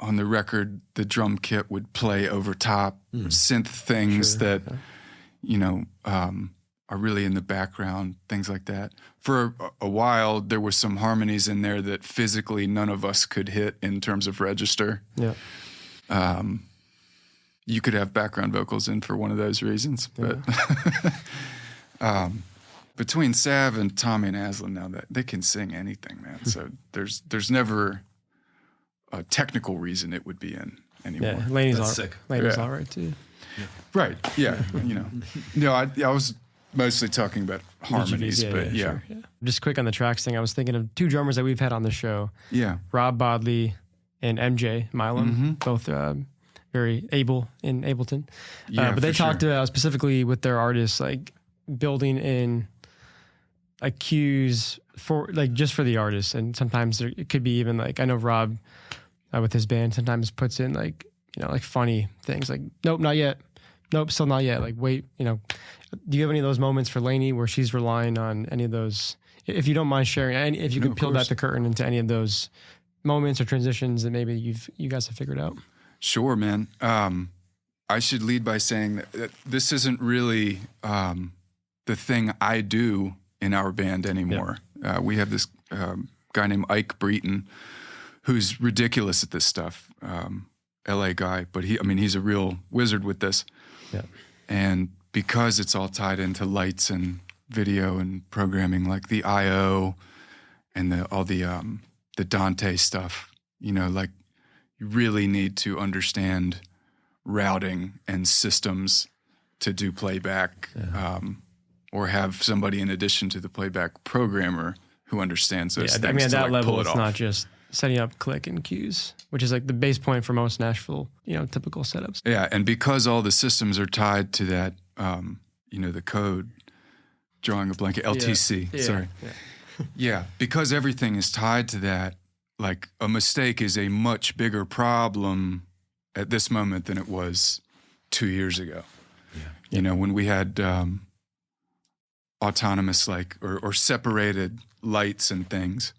on the record the drum kit would play over top synth things that are really in the background, things like that. For a while, there were some harmonies in there that physically none of us could hit in terms of register. Yeah. You could have background vocals in for one of those reasons, but between Sav and Tommy and Aslan now, that they can sing anything, man. So there's never a technical reason it would be in anymore. Yeah, Lainey's That's all sick. Lainey's all right too. Right. Yeah. No, I was mostly talking about harmonies, but yeah. Sure, yeah. Just quick on the tracks thing, I was thinking of 2 drummers that we've had on the show. Yeah. Rob Bodley and MJ Milam, both very able in Ableton. Yeah, but they for talked sure. about specifically with their artists, like building in like cues for like just for the artist. And sometimes it could be even like, I know Rob with his band sometimes puts in like, like funny things like, nope, not yet. Nope, still not yet. Like, wait, do you have any of those moments for Lainey where she's relying on any of those? If you don't mind sharing, and if you could peel back the curtain into any of those moments or transitions that maybe you guys have figured out. Sure, man. I should lead by saying that this isn't really the thing I do in our band anymore. We have this guy named Ike Breton who's ridiculous at this stuff. LA guy, but he's a real wizard with this. Yeah. And because it's all tied into lights and video and programming, like the I/O and all the Dante stuff, like you really need to understand routing and systems to do playback, or have somebody in addition to the playback programmer who understands those things. I mean, at that level, it's off. not just setting up click and cues, which is like the base point for most Nashville, typical setups. Yeah, and because all the systems are tied to that, the code, drawing a blanket, LTC, Yeah. sorry. Yeah. Yeah, because everything is tied to that, like a mistake is a much bigger problem at this moment than it was 2 years ago. Yeah. When we had autonomous or separated lights and things,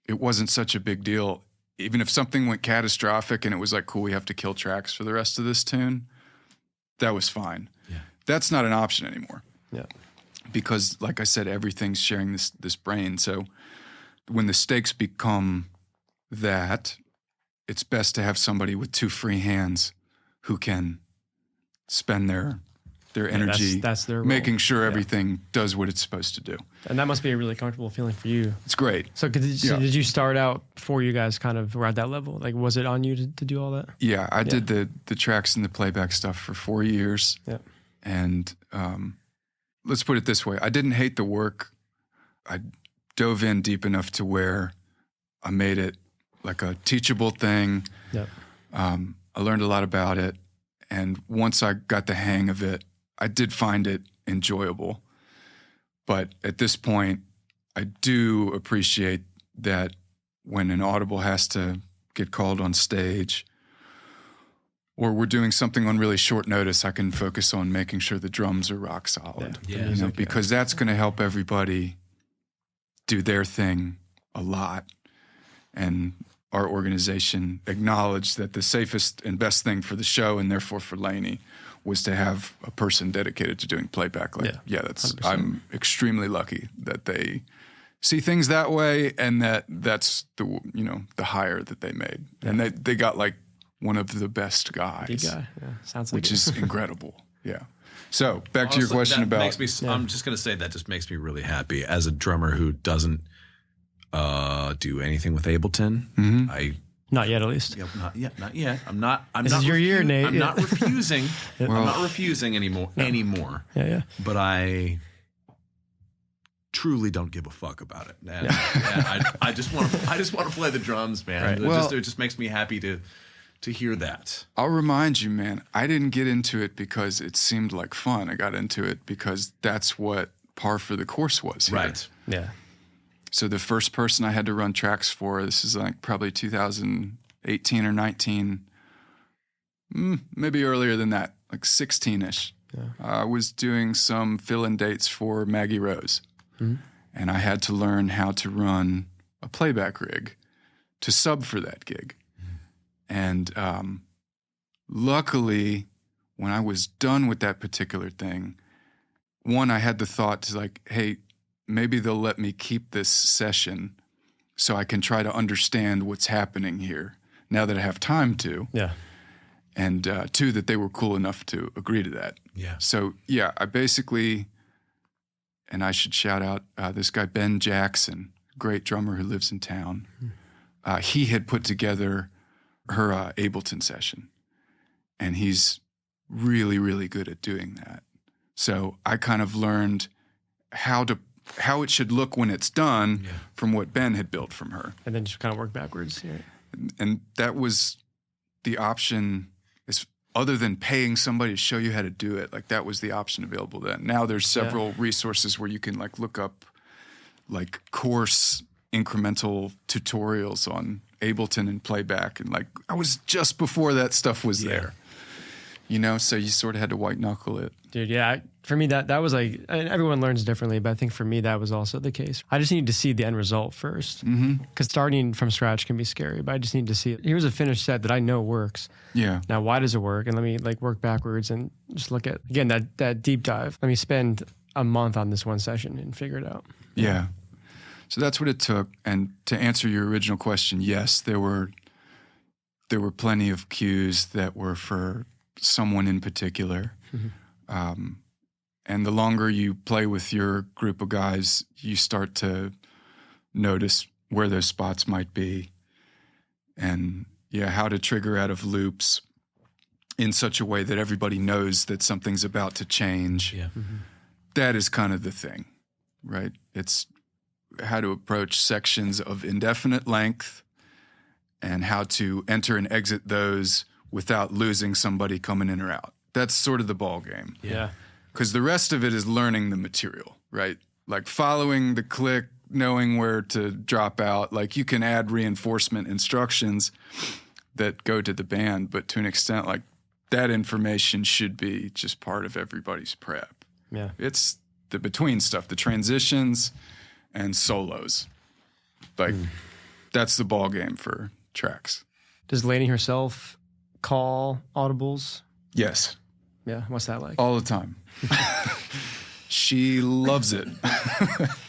it wasn't such a big deal. Even if something went catastrophic and it was like, cool, we have to kill tracks for the rest of this tune, that was fine. Yeah. That's not an option anymore. Yeah. Because, like I said, everything's sharing this brain. So when the stakes become that, it's best to have somebody with 2 free hands who can spend their energy that's their role. making sure everything does what it's supposed to do. And that must be a really comfortable feeling for you. It's great. So did you start out before you guys kind of were at that level? Like, was it on you to do all that? Yeah, I did the tracks and the playback stuff for 4 years. Yeah. And let's put it this way. I didn't hate the work. I dove in deep enough to where I made it like a teachable thing. Yeah. I learned a lot about it. And once I got the hang of it, I did find it enjoyable. But at this point, I do appreciate that when an audible has to get called on stage or we're doing something on really short notice, I can focus on making sure the drums are rock solid. Yeah. Because that's going to help everybody do their thing a lot. And our organization acknowledged that the safest and best thing for the show, and therefore for Lainey, was to have a person dedicated to doing playback. That's 100%. I'm extremely lucky that they see things that way, and that's the hire that they made, and they got like one of the best guys. Big guy, sounds like which is incredible. Yeah. So back to your question that about. makes me, I'm just gonna say that just makes me really happy as a drummer who doesn't do anything with Ableton. Mm-hmm. Not yet, at least. Yep, not yet. I'm not. This is your year, Nate. I'm not refusing. Well, I'm not refusing anymore. Yeah. But I truly don't give a fuck about it. And I just want to play the drums, man. Right. It just makes me happy to hear that. I'll remind you, man, I didn't get into it because it seemed like fun. I got into it because that's what par for the course was here. Right. Yeah. So the first person I had to run tracks for, this is like probably 2018 or 19, maybe earlier than that, like 16-ish. Yeah. I was doing some fill-in dates for Maggie Rose. Mm-hmm. And I had to learn how to run a playback rig to sub for that gig. And luckily, when I was done with that particular thing, one, I had the thought to like, hey, maybe they'll let me keep this session so I can try to understand what's happening here now that I have time to. Yeah. And two, that they were cool enough to agree to that. Yeah. So, yeah, I basically, and I should shout out this guy, Ben Jackson, great drummer who lives in town. He had put together her Ableton session, and he's really, really good at doing that. So I kind of learned how it should look when it's done from what Ben had built from her. And then just kind of work backwards. Yeah. And that was the option, other than paying somebody to show you how to do it, like that was the option available then. Now there's several resources where you can like look up like course incremental tutorials on Ableton and playback. And like, I was just before that stuff was there, you know? So you sort of had to white knuckle it. Dude, yeah. For me, that was like, and everyone learns differently, but I think for me, that was also the case. I just needed to see the end result first. Because starting from scratch can be scary, but I just need to see it. Here's a finished set that I know works. Yeah. Now, why does it work? And let me like work backwards and just look at, again, that deep dive. Let me spend a month on this one session and figure it out. Yeah. So that's what it took. And to answer your original question, yes, there were plenty of cues that were for someone in particular. And the longer you play with your group of guys, you start to notice where those spots might be and how to trigger out of loops in such a way that everybody knows that something's about to change. Yeah. That is kind of the thing, right? It's how to approach sections of indefinite length and how to enter and exit those without losing somebody coming in or out. That's sort of the ball game. Yeah. Because the rest of it is learning the material, right? Like following the click, knowing where to drop out. Like you can add reinforcement instructions that go to the band, but to an extent, like that information should be just part of everybody's prep. Yeah. It's the between stuff, the transitions and solos. Like that's the ball game for tracks. Does Lainey herself call audibles? Yes. Yeah. What's that like? All the time. She loves it.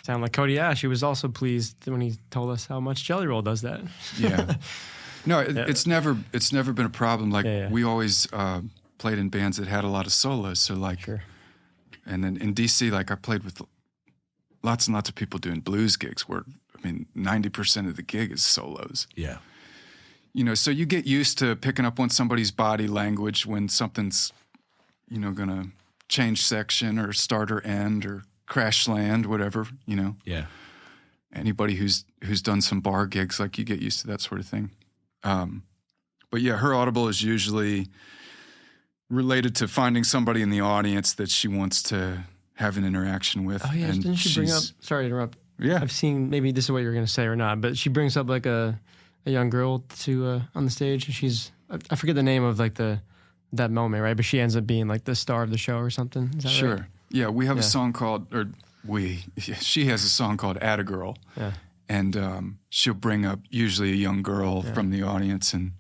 Sound like Cody Ash. He was also pleased when he told us how much Jelly Roll does that. Yeah. No, it's never been a problem. Like we always played in bands that had a lot of solos. So like, and then in DC, like I played with lots and lots of people doing blues gigs where, I mean, 90% of the gig is solos. Yeah. You know, so you get used to picking up on somebody's body language when something's, you know, going to change section or start or end or crash land, whatever, you know. Yeah. Anybody who's done some bar gigs, like you get used to that sort of thing. But yeah, her audible is usually related to finding somebody in the audience that she wants to have an interaction with. Oh yeah, and didn't she bring up, sorry to interrupt. Yeah. I've seen, maybe this is what you're going to say or not, but she brings up like a young girl to on the stage, and she's, I forget the name of like that moment, right? But she ends up being like the star of the show or something. Is that Sure. right? Yeah, we have a song called, she has a song called Atta Girl. Yeah. And she'll bring up usually a young girl from the audience, and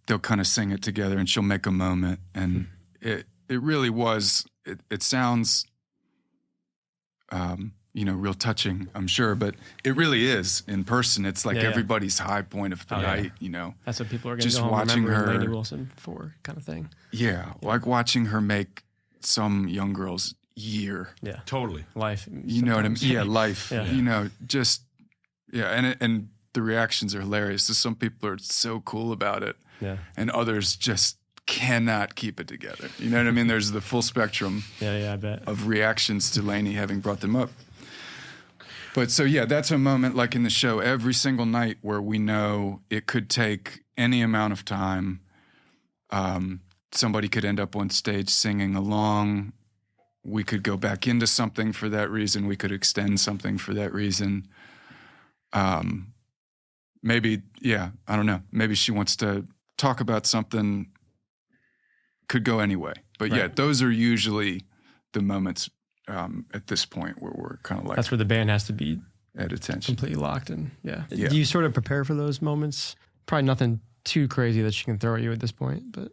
they'll kind of sing it together, and she'll make a moment. And it really was, it sounds, you know, real touching, I'm sure, but it really is in person. It's like everybody's high point of the night, you know. That's what people are going to just go home watching remembering her, Lainey Wilson for, kind of thing. Yeah, like watching her make some young girl's year. Yeah, Totally. Life. You know what I mean? Yeah, life. Yeah. You know, just and the reactions are hilarious. So some people are so cool about it, and others just cannot keep it together. You know what I mean? There's the full spectrum. Yeah, I bet. Of reactions to Lainey having brought them up. But so, yeah, that's a moment like in the show every single night where we know it could take any amount of time. Somebody could end up on stage singing along. We could go back into something for that reason. We could extend something for that reason. Maybe, yeah, I don't know. Maybe she wants to talk about something. Could go anyway. But yeah, those are usually the moments at this point where we're kind of like... That's where the band has to be at attention. Completely locked in. Yeah. Do you sort of prepare for those moments? Probably nothing too crazy that she can throw at you at this point, but...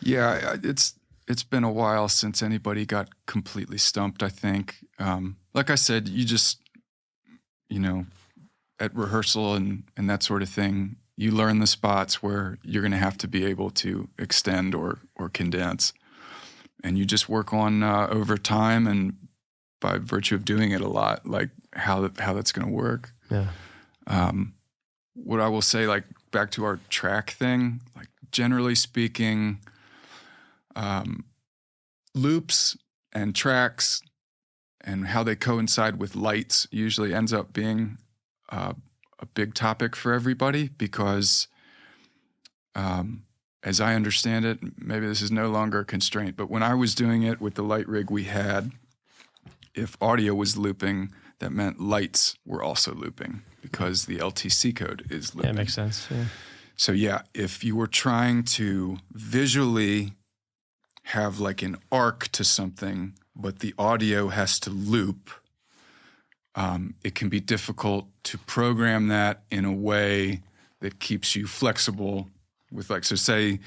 Yeah, it's been a while since anybody got completely stumped, I think. Like I said, you just, at rehearsal and that sort of thing, you learn the spots where you're going to have to be able to extend or condense. And you just work on over time and by virtue of doing it a lot, like how that's going to work. Yeah. What I will say, like back to our track thing, like generally speaking, loops and tracks and how they coincide with lights usually ends up being a big topic for everybody because, as I understand it, maybe this is no longer a constraint, but when I was doing it with the light rig we had, if audio was looping, that meant lights were also looping because the LTC code is looping. Yeah, it makes sense. Yeah. So yeah, if you were trying to visually have like an arc to something, but the audio has to loop, it can be difficult to program that in a way that keeps you flexible with like, so say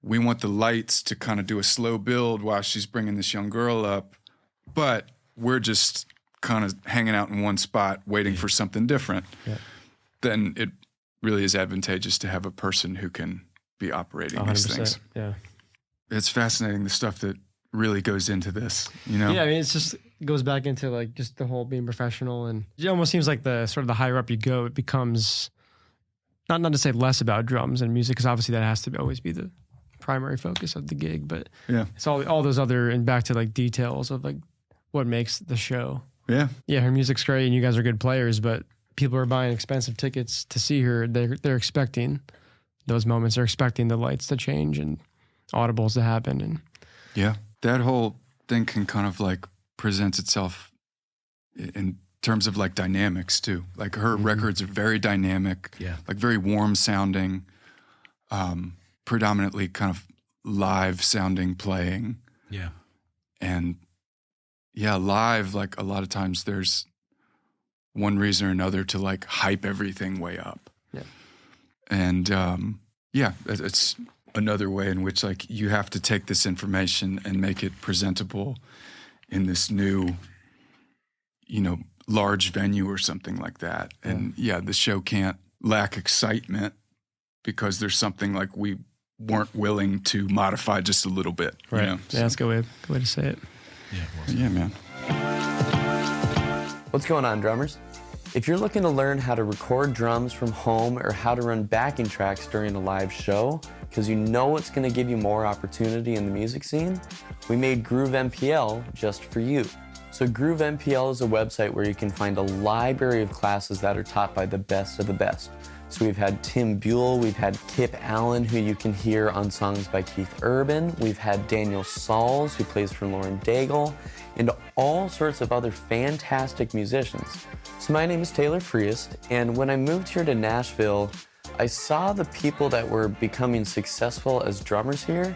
we want the lights to kind of do a slow build while she's bringing this young girl up, but we're just kind of hanging out in one spot waiting for something different. Yeah. Then it really is advantageous to have a person who can be operating 100%, these things. Yeah. It's fascinating the stuff that really goes into this, Yeah, I mean, it's just goes back into like just the whole being professional, and it almost seems like the sort of the higher up you go, it becomes not to say less about drums and music, because obviously that has to always be the primary focus of the gig, but yeah, it's all those other and back to like details of like what makes the show. Yeah, her music's great and you guys are good players, but people are buying expensive tickets to see her. They're expecting those moments. They're expecting the lights to change and audibles to happen, and yeah, that whole thing can kind of like presents itself in terms of like dynamics too. Like her records are very dynamic, like very warm sounding, predominantly kind of live sounding playing. Yeah. And yeah, live, like a lot of times there's one reason or another to like hype everything way up. Yeah. And it's another way in which like you have to take this information and make it presentable in this new, large venue or something like that. And the show can't lack excitement because there's something like we weren't willing to modify just a little bit. Right. Yeah, that's a good way to say it. Yeah, man. What's going on, drummers? If you're looking to learn how to record drums from home or how to run backing tracks during a live show, because you know it's going to give you more opportunity in the music scene, we made Groove MPL just for you. So Groove MPL is a website where you can find a library of classes that are taught by the best of the best. So we've had Tim Buell, we've had Kip Allen, who you can hear on songs by Keith Urban, we've had Daniel Sauls, who plays for Lauren Daigle, and all sorts of other fantastic musicians. So my name is Taylor Friest, and when I moved here to Nashville, I saw the people that were becoming successful as drummers here,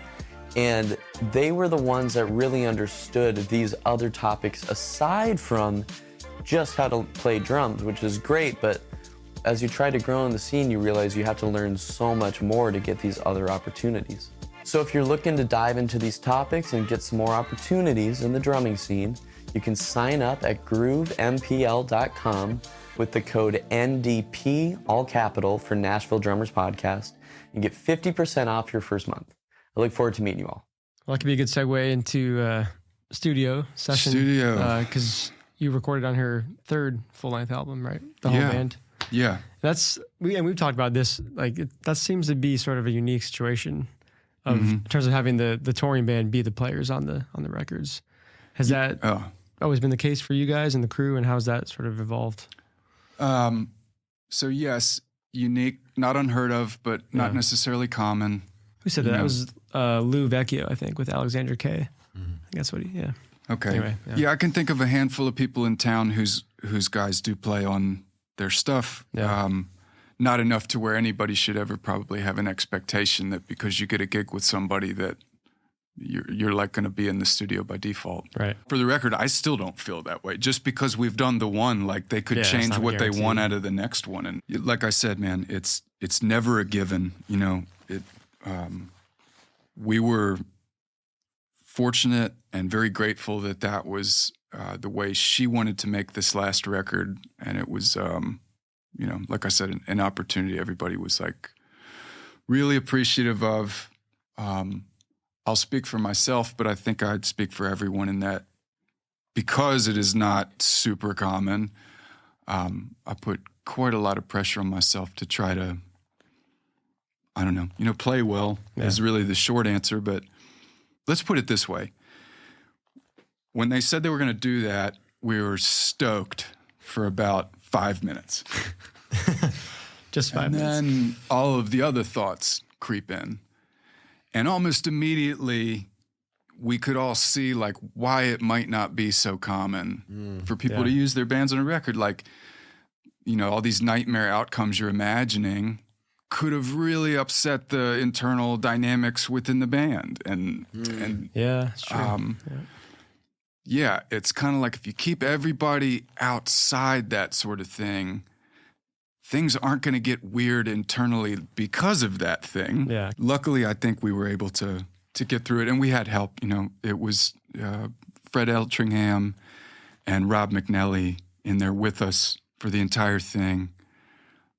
and they were the ones that really understood these other topics aside from just how to play drums, which is great, but as you try to grow in the scene, you realize you have to learn so much more to get these other opportunities. So if you're looking to dive into these topics and get some more opportunities in the drumming scene, you can sign up at groovempl.com with the code NDP, all capital, for Nashville Drummers Podcast, and get 50% off your first month. I look forward to meeting you all. Well, that could be a good segue into studio session. Because you recorded on her third full-length album, right? The whole band. Yeah. We've talked about this, like that seems to be sort of a unique situation in terms of having the touring band be the players on the records. Has that always been the case for you guys and the crew, and how's that sort of evolved? So yes, unique, not unheard of, but not necessarily common. Who said that? That was Lou Vecchio, I think, with Alexander K. I think that's what he, Okay. Anyway, yeah, I can think of a handful of people in town whose guys do play on their stuff. Yeah. Not enough to where anybody should ever probably have an expectation that because you get a gig with somebody that you're like going to be in the studio by default. Right. For the record, I still don't feel that way. Just because we've done the one, like they could change what they want out of the next one. And like I said, man, it's never a given. You know, we were fortunate and very grateful that was the way she wanted to make this last record, and it was, you know, like I said, an opportunity everybody was like really appreciative of. I'll speak for myself, but I think I'd speak for everyone in that because it is not super common. I put quite a lot of pressure on myself to try to, I don't know, you know, play well is really the short answer, but let's put it this way. When they said they were going to do that, we were stoked for about 5 minutes. Just 5 minutes. And then all of the other thoughts creep in. And almost immediately, we could all see like why it might not be so common for people to use their bands on a record. Like, you know, all these nightmare outcomes you're imagining could have really upset the internal dynamics within the band. And yeah, it's true. Yeah, it's kind of like if you keep everybody outside that sort of thing, things aren't going to get weird internally because of that thing. Yeah. Luckily, I think we were able to get through it, and we had help. You know, it was Fred Eltringham and Rob McNelly in there with us for the entire thing,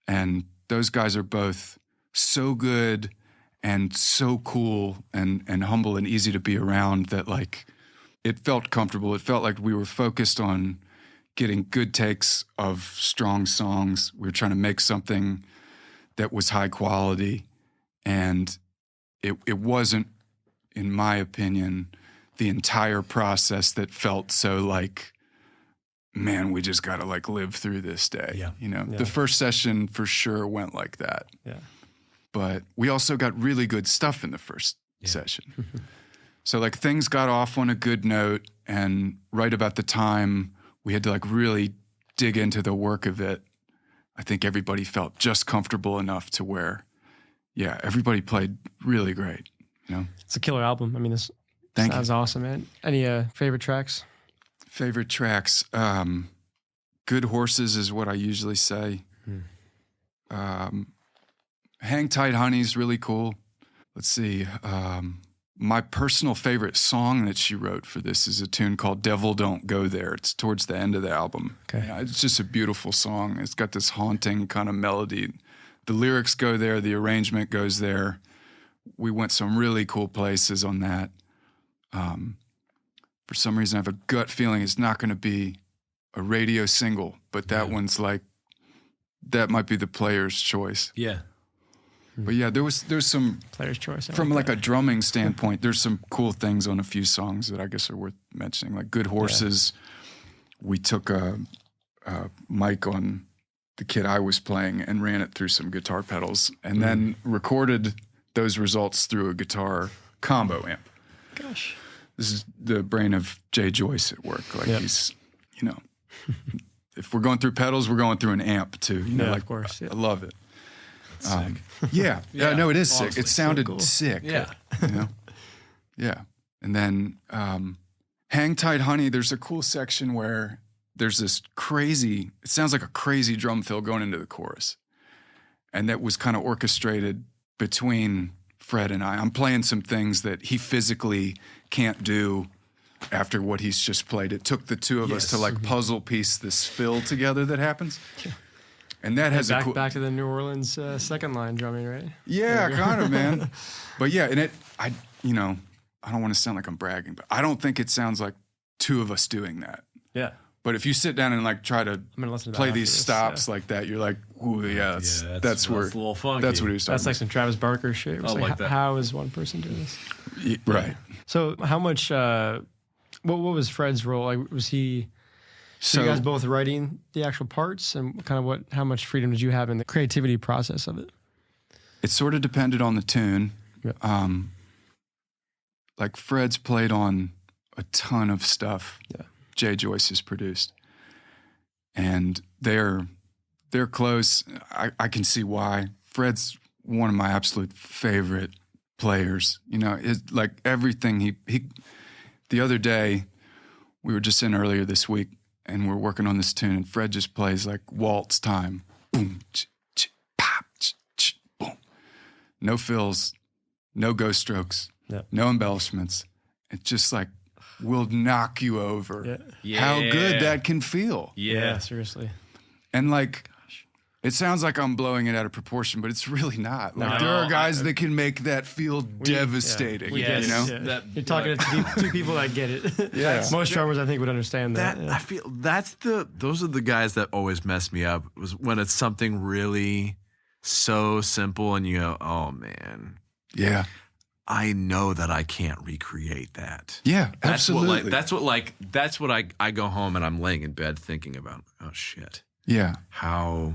and those guys are both so good and so cool and humble and easy to be around that, like, it felt comfortable. It felt like we were focused on getting good takes of strong songs. We were trying to make something that was high quality, and it wasn't, in my opinion, the entire process that felt so like, man, we just got to like live through this day. Yeah. You know, the first session for sure went like that. Yeah. But we also got really good stuff in the first session. So like things got off on a good note, and right about the time we had to like really dig into the work of it, I think everybody felt just comfortable enough to where, everybody played really great. You know, it's a killer album. I mean, this sounds awesome, man. Any favorite tracks? Favorite tracks? Good Horses is what I usually say. Hang Tight Honey's really cool. Let's see. My personal favorite song that she wrote for this is a tune called Devil Don't Go There. It's towards the end of the album. Okay. Yeah, it's just a beautiful song. It's got this haunting kind of melody. The lyrics go there. The arrangement goes there. We went some really cool places on that. For some reason, I have a gut feeling it's not going to be a radio single, but that one's like, that might be the player's choice. Yeah. But yeah, there's some Player's choice. From like a drumming standpoint, there's some cool things on a few songs that I guess are worth mentioning. Like Good Horses, we took a mic on the kit I was playing and ran it through some guitar pedals, and then recorded those results through a guitar combo amp. Gosh. This is the brain of Jay Joyce at work. Like he's, you know, if we're going through pedals, we're going through an amp too. You know, like, of course. Yeah. I love it. Sick. Yeah, no, it is honestly, sick. It sounded so cool. sick. Yeah. You know? Yeah. And then Hang Tight Honey, there's a cool section where there's this crazy, it sounds like a crazy drum fill going into the chorus. And that was kind of orchestrated between Fred and I. I'm playing some things that he physically can't do after what he's just played. It took the two of us to like puzzle piece this fill together that happens. And that has back to the New Orleans second line drumming, right? Yeah, kind of, man. But yeah, and I don't want to sound like I'm bragging, but I don't think it sounds like two of us doing that. Yeah. But if you sit down and like try to I'm gonna listen to play that these after this, stops like that, you're like, ooh, yeah, that's where a little funky. that's what he was talking That's like some Travis Barker shit. It was I like that. How is one person doing this? about. Right. So how much What was Fred's role? Like, was he? So you guys both writing the actual parts, and kind of how much freedom did you have in the creativity process of it? It sort of depended on the tune. Yeah. Like Fred's played on a ton of stuff. Yeah. Jay Joyce has produced, and they're close. I can see why. Fred's one of my absolute favorite players. You know, it's like everything he. The other day, we were just in earlier this week, and we're working on this tune, and Fred just plays like waltz time. Boom, pop, boom. No fills, no ghost strokes, no embellishments. It just like will knock you over. Yeah. How good that can feel. Yeah, seriously. And like, it sounds like I'm blowing it out of proportion, but it's really not. Like, there are guys that can make that feel devastating. Yeah, you know, you're talking to two people that get it. Yeah. Most drummers, I think, would understand that. I feel those are the guys that always mess me up. Was when it's something really so simple and you go, oh man, yeah. I know that I can't recreate that. Yeah, absolutely. That's what I go home and I'm laying in bed thinking about. Oh shit. Yeah. How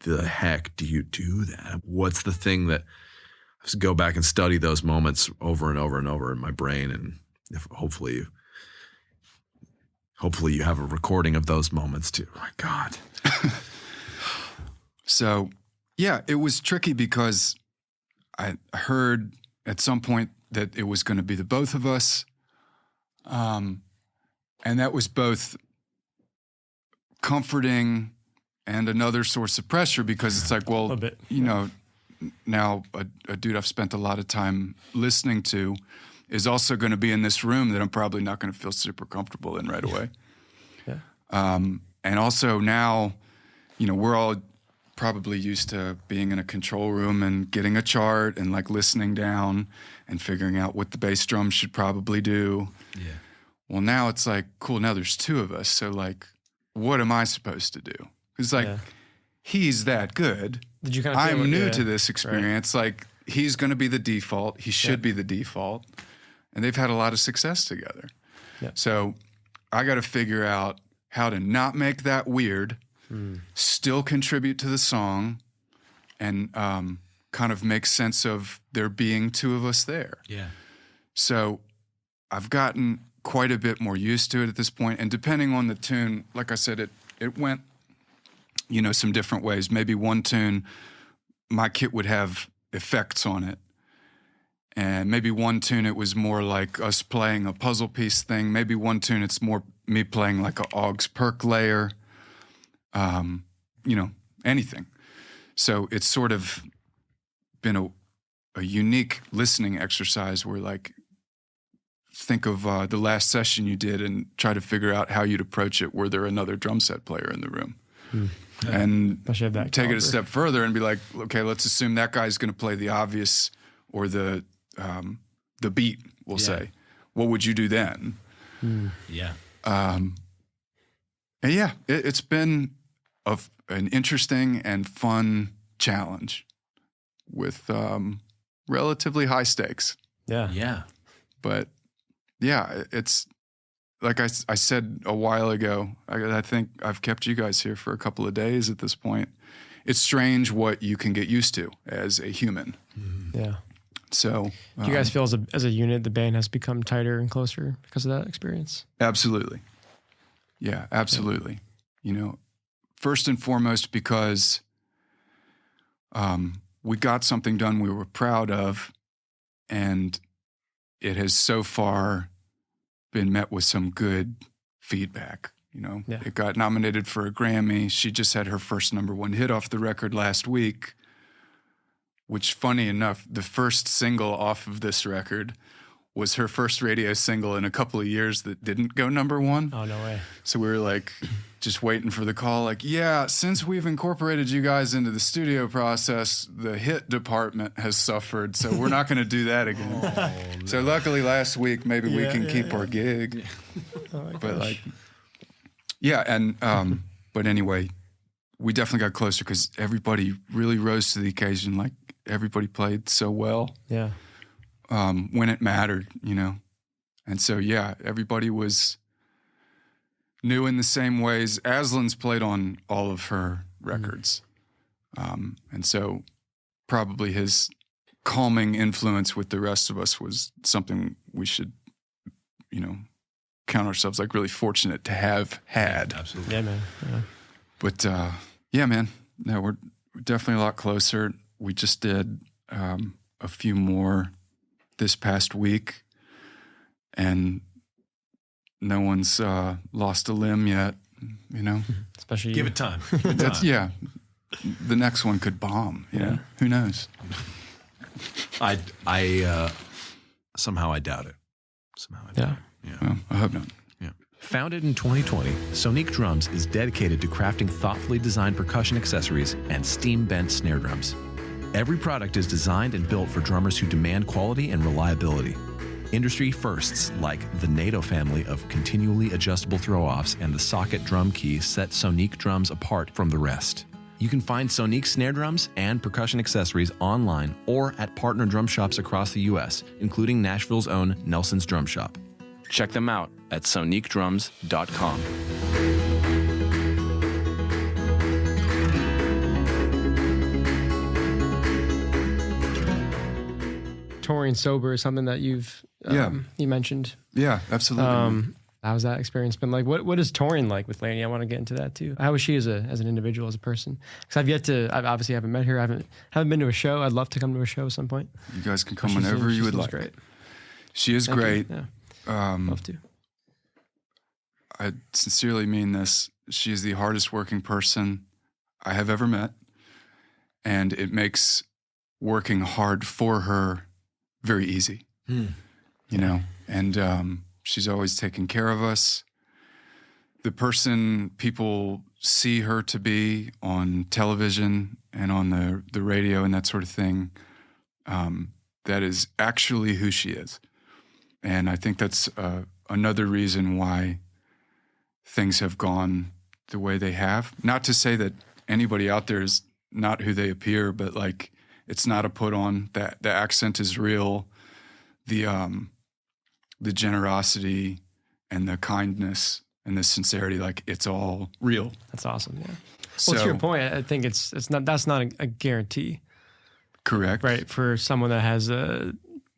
the heck do you do that? What's the thing that I just go back and study those moments over and over and over in my brain, and hopefully you have a recording of those moments too. Oh my God. So, yeah, it was tricky because I heard at some point that it was going to be the both of us, and that was both comforting and another source of pressure because it's like, well, you know, now a dude I've spent a lot of time listening to is also going to be in this room that I'm probably not going to feel super comfortable in right away. Yeah. And also now, you know, we're all probably used to being in a control room and getting a chart and like listening down and figuring out what the bass drum should probably do. Yeah. Well, now it's like, cool, now there's two of us. So like, what am I supposed to do? It's like, he's that good. Did you kind of feel I'm new to this experience. Right. Like, he's going to be the default. He should be the default. And they've had a lot of success together. Yeah. So I got to figure out how to not make that weird, still contribute to the song, and kind of make sense of there being two of us there. Yeah. So I've gotten quite a bit more used to it at this point. And depending on the tune, like I said, it went, you know, some different ways. Maybe one tune, my kit would have effects on it. And maybe one tune, it was more like us playing a puzzle piece thing. Maybe one tune, it's more me playing like a Augs perk layer. You know, anything. So it's sort of been a unique listening exercise where like, think of the last session you did and try to figure out how you'd approach it were there another drum set player in the room. And take it a step further and be like, okay, let's assume that guy's going to play the obvious or the beat, we'll say. What would you do then? Yeah. And yeah, it's been an interesting and fun challenge with relatively high stakes. Yeah. Yeah. But yeah, it's like I said a while ago, I think I've kept you guys here for a couple of days at this point. It's strange what you can get used to as a human. Yeah. So do you guys feel as a unit, the band has become tighter and closer because of that experience? Absolutely. Yeah, absolutely. You know, first and foremost, because we got something done we were proud of, and it has so far been met with some good feedback. You know, It got nominated for a Grammy. She just had her first #1 hit off the record last week, which, funny enough, the first single off of this record was her first radio single in a couple of years that didn't go #1. Oh, no way. So we were like just waiting for the call, like, yeah, since we've incorporated you guys into the studio process, the hit department has suffered, so we're not going to do that again. So luckily last week, maybe we can keep our gig. But like, yeah, and but anyway, we definitely got closer because everybody really rose to the occasion. Like, everybody played so well. Yeah. When it mattered, you know. And so, yeah, everybody was new in the same ways. Aslan's played on all of her records. And so probably his calming influence with the rest of us was something we should, count ourselves like really fortunate to have had. Absolutely. Yeah, man. Yeah. But yeah, man, no, we're definitely a lot closer. We just did a few more this past week, and no one's lost a limb yet, Especially Give you. it time. Yeah, the next one could bomb. Yeah. Who knows? I somehow I doubt it. Somehow I doubt Yeah. it. Yeah. Well, I hope not. Founded in 2020, Sonique Drums is dedicated to crafting thoughtfully designed percussion accessories and steam-bent snare drums. Every product is designed and built for drummers who demand quality and reliability. Industry firsts like the NATO family of continually adjustable throw-offs and the socket drum key set Sonique Drums apart from the rest. You can find Sonique snare drums and percussion accessories online or at partner drum shops across the U.S., including Nashville's own Nelson's Drum Shop. Check them out at soniquedrums.com. Touring sober is something that you mentioned. Yeah, absolutely. How's that experience been like? What is touring like with Lainey? I want to get into that too. How is she as an individual, as a person? Because I obviously haven't met her. I haven't been to a show. I'd love to come to a show at some point. You guys can come She whenever seems- you would seems like. Great. She is Thank you. great. Yeah, love to. I sincerely mean this. She is the hardest working person I have ever met, and it makes working hard for her very easy. And she's always taking care of us. The person people see her to be on television and on the radio and that sort of thing, that is actually who she is. And I think that's another reason why things have gone the way they have. Not to say that anybody out there is not who they appear, but like it's not a put on. That the accent is real. The generosity and the kindness and the sincerity, like it's all real. That's awesome. Yeah. So, Well, to your point, I think that's not a guarantee, correct. right? For someone that has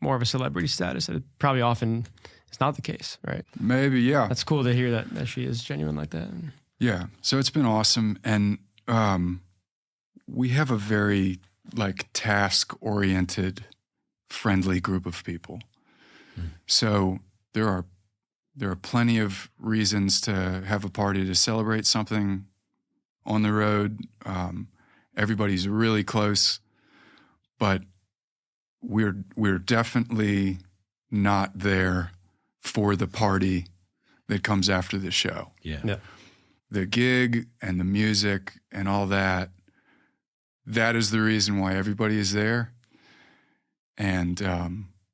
more of a celebrity status, it probably often is not the case, right? Maybe, yeah. That's cool to hear that she is genuine like that. Yeah. So it's been awesome. And we have a very like task-oriented, friendly group of people. So there are plenty of reasons to have a party to celebrate something on the road. Everybody's really close, but we're definitely not there for the party that comes after the show. Yeah. The gig and the music and all that, that is the reason why everybody is there. And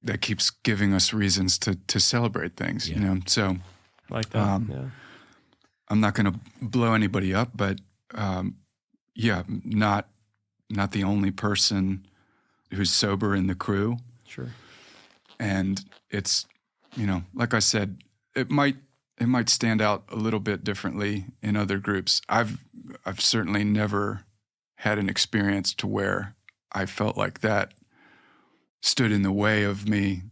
that keeps giving us reasons to celebrate things, So I like that. Yeah. I'm not going to blow anybody up, but not the only person who's sober in the crew. Sure. And it's, like I said, it might stand out a little bit differently in other groups. I've certainly never had an experience to where I felt like that stood in the way of me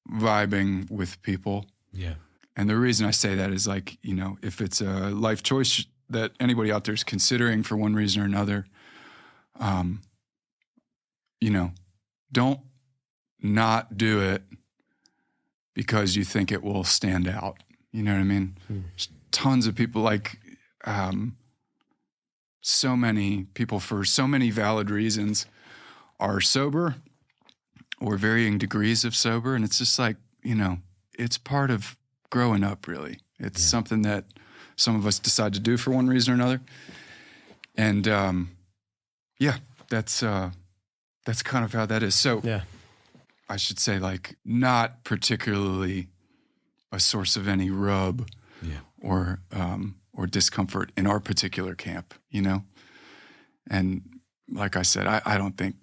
vibing with people. Yeah. And the reason I say that is like, if it's a life choice that anybody out there is considering for one reason or another, don't not do it because you think it will stand out. You know what I mean? There's tons of people like, so many people for so many valid reasons are sober or varying degrees of sober. And it's just like, it's part of growing up, really. It's something that some of us decide to do for one reason or another. And that's kind of how that is. So Yeah. I should say, like, not particularly a source of any rub or discomfort in our particular camp, And like I said, I don't think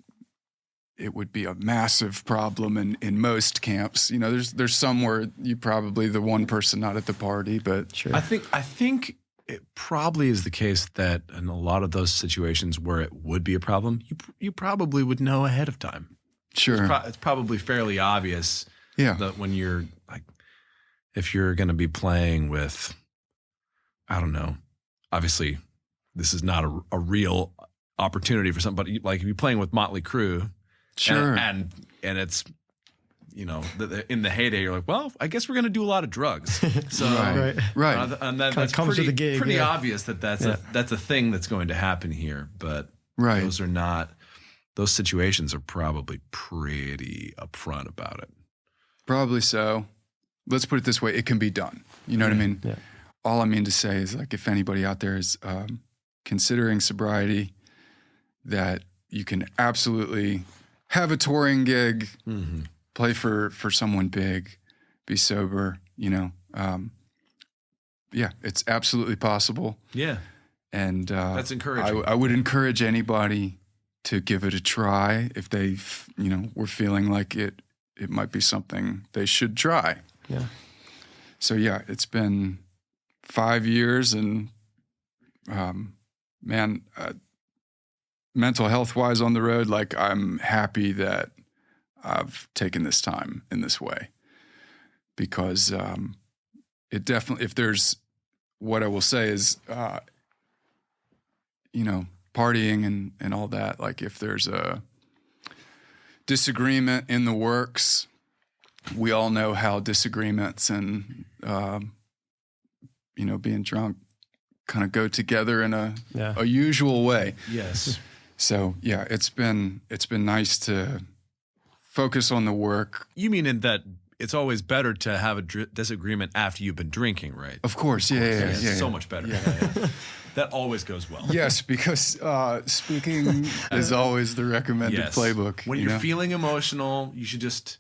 it would be a massive problem in most camps. You know, there's some where you probably the one person not at the party, but Sure. I think it probably is the case that in a lot of those situations where it would be a problem, you probably would know ahead of time. sure. It's probably fairly obvious Yeah. that when you're like, if you're going to be playing with, I don't know, obviously this is not a real opportunity for somebody, like if you're playing with Motley Crue, Sure. and it's, you know, in the heyday, you're like, well, I guess we're going to do a lot of drugs. So, Right. Right. and that's comes with pretty, the gig, pretty yeah. obvious that's a thing that's going to happen here. But Right. those situations are probably pretty upfront about it. Probably so. Let's put it this way. It can be done. You know what I mean? Yeah. All I mean to say is, like, if anybody out there is considering sobriety, that you can absolutely have a touring gig, play for someone big, be sober, you know. Yeah, it's absolutely possible. Yeah. And That's encouraging. I would encourage anybody to give it a try if they, were feeling like it might be something they should try. Yeah. So yeah, it's been 5 years, and mental health wise on the road, like, I'm happy that I've taken this time in this way, because it definitely, if there's, what I will say is, partying and all that, like, if there's a disagreement in the works, we all know how disagreements and, being drunk kind of go together in a usual way. Yes. So yeah, it's been nice to focus on the work. You mean in that it's always better to have a disagreement after you've been drinking, right? Of course, yeah. So much better. Yeah. That always goes well. Yes, because speaking is always the recommended playbook. When you're feeling emotional, you should just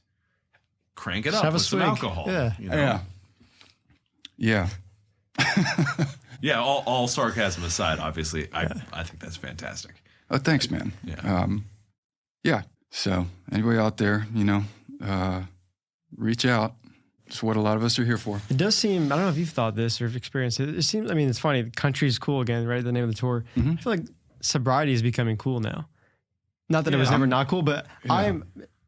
crank it Just up have a with some swig. alcohol. Yeah. You know? Yeah. Yeah, all sarcasm aside, obviously, I think that's fantastic. Oh, thanks, man. Yeah. Yeah. So anybody out there, reach out. It's what a lot of us are here for. It does seem, I don't know if you've thought this or if experienced it. It seems, I mean, it's funny. The country's cool again, right? The name of the tour. Mm-hmm. I feel like sobriety is becoming cool now. Not that it was ever not cool, but I'm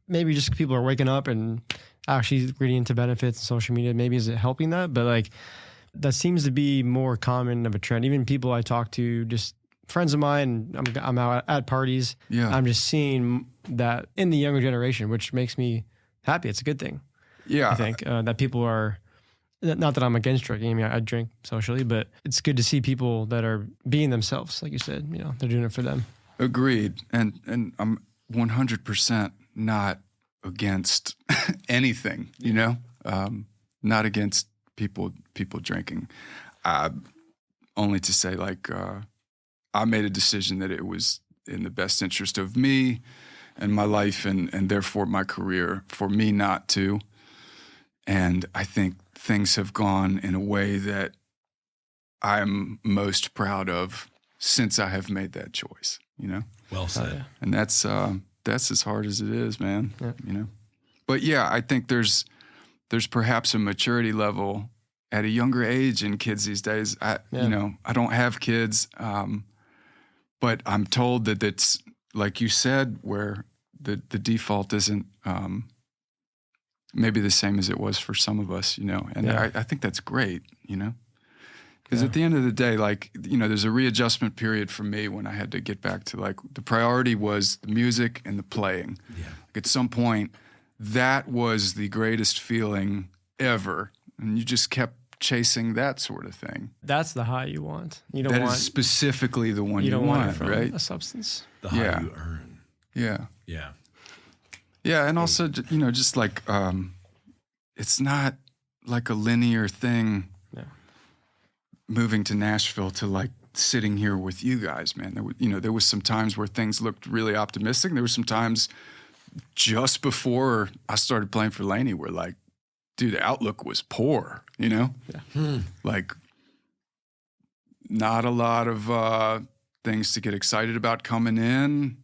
maybe just people are waking up and actually reading into benefits and social media. Maybe is it helping that? But like, that seems to be more common of a trend. Even people I talk to, just friends of mine, I'm out at parties. Yeah. I'm just seeing that in the younger generation, which makes me happy. It's a good thing. Yeah. I think that people are, not that I'm against drinking. I mean, I drink socially, but it's good to see people that are being themselves. Like you said, they're doing it for them. Agreed. And I'm 100% not against anything, not against people drinking. Only to say, like, I made a decision that it was in the best interest of me and my life and therefore my career for me not to. And I think things have gone in a way that I'm most proud of since I have made that choice, Well said. And that's as hard as it is, man. Yeah. But yeah, I think there's perhaps a maturity level at a younger age in kids these days. I don't have kids, but I'm told that it's like you said, where the default isn't maybe the same as it was for some of us, and I think that's great, because at the end of the day, like, there's a readjustment period for me when I had to get back to, like, the priority was the music and the playing. Yeah. Like, at some point, that was the greatest feeling ever, and you just kept chasing that sort of thing. That's the high you want. You don't That want is specifically the one you don't want it want, from right? a substance. The high Yeah. you earn. Yeah. Yeah. Yeah, and also, just like, it's not like a linear thing. Yeah. Moving to Nashville to, like, sitting here with you guys, man. There was some times where things looked really optimistic. There were some times just before I started playing for Lainey where, like, dude, the outlook was poor, Yeah. Like, not a lot of things to get excited about coming in.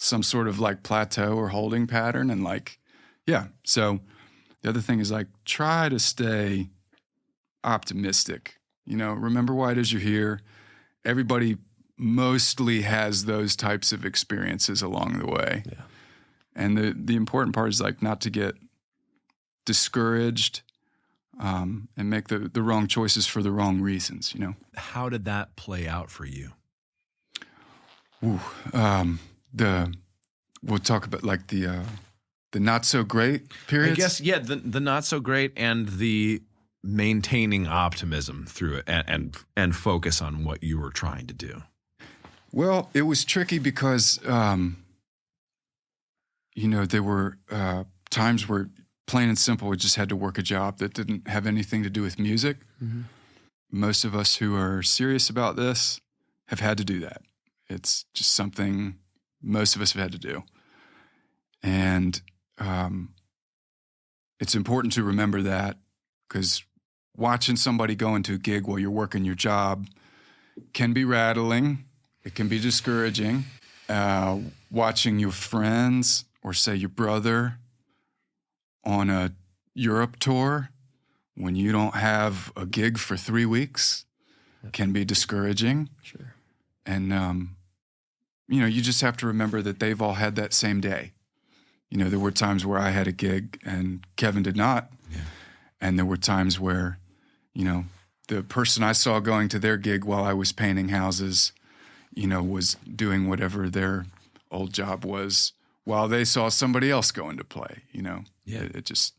some sort of like plateau or holding pattern. And like, yeah. So the other thing is like, try to stay optimistic. You know, remember why it is you're here. Everybody mostly has those types of experiences along the way. Yeah. And the important part is like not to get discouraged and make the wrong choices for the wrong reasons, you know? How did that play out for you? Ooh, we'll talk about like the not so great periods. I guess, yeah, the not so great and the maintaining optimism through it and focus on what you were trying to do. Well, it was tricky because, you know, there were times where plain and simple, we just had to work a job that didn't have anything to do with music. Mm-hmm. Most of us who are serious about this have had to do that. It's just something most of us have had to do. And it's important to remember that, because watching somebody go into a gig while you're working your job can be rattling. It can be discouraging. Watching your friends or say your brother on a Europe tour when you don't have a gig for 3 weeks can be discouraging. Sure. And, you know, you just have to remember that they've all had that same day. You know, there were times where I had a gig and Kevin did not. Yeah. And there were times where, you know, the person I saw going to their gig while I was painting houses, you know, was doing whatever their old job was while they saw somebody else going to play, you know. Yeah. It's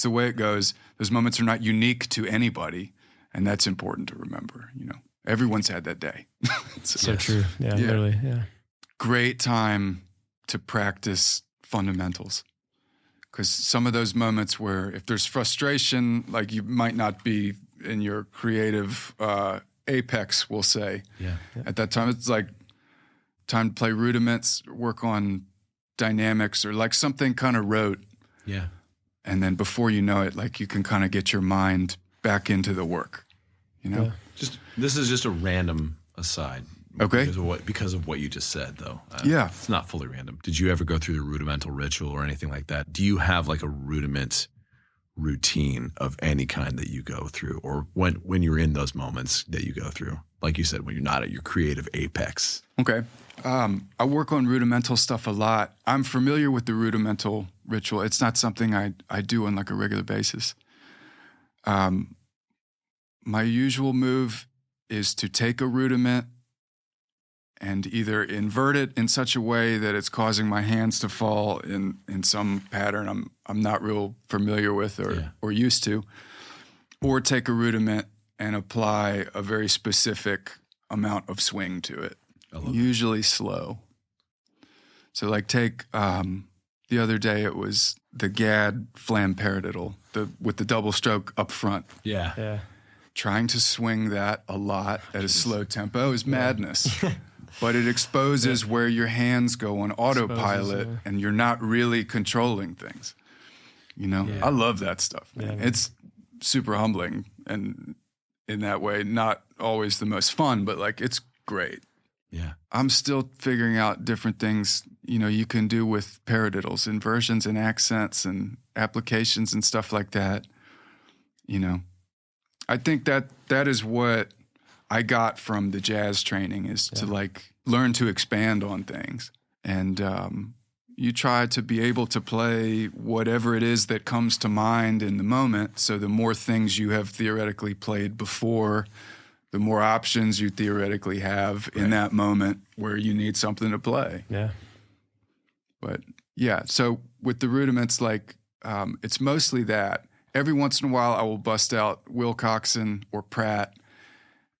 the way it goes. Those moments are not unique to anybody, and that's important to remember, you know. Everyone's had that day. So true. Yeah, Yeah. literally. Yeah. Great time to practice fundamentals. Because some of those moments where if there's frustration, like you might not be in your creative apex, we'll say. Yeah. At that time, it's like time to play rudiments, work on dynamics, or like something kind of rote. Yeah. And then before you know it, like you can kind of get your mind back into the work, you know? Yeah. This is just a random aside. Okay. Because of what you just said, though. Yeah. It's not fully random. Did you ever go through the rudimental ritual or anything like that? Do you have like a rudiment routine of any kind that you go through, or when you're in those moments that you go through? Like you said, when you're not at your creative apex. Okay. I work on rudimental stuff a lot. I'm familiar with the rudimental ritual. It's not something I do on like a regular basis. My usual move is to take a rudiment and either invert it in such a way that it's causing my hands to fall in some pattern I'm not real familiar with or used to, or take a rudiment and apply a very specific amount of swing to it, usually slow. So like take, the other day it was the Gad flam paradiddle, with the double stroke up front. Yeah. Yeah. Trying to swing that a lot at a slow tempo is madness. But it exposes where your hands go on autopilot and you're not really controlling things. You know, I love that stuff. Man. Yeah. It's super humbling and in that way, not always the most fun, but like it's great. Yeah. I'm still figuring out different things, you know, you can do with paradiddles, inversions and accents and applications and stuff like that. You know, I think that is what I got from the jazz training is to like learn to expand on things. And you try to be able to play whatever it is that comes to mind in the moment. So the more things you have theoretically played before, the more options you theoretically have in that moment where you need something to play. Yeah. But yeah, so with the rudiments, like it's mostly that. Every once in a while I will bust out Wilcoxon or Pratt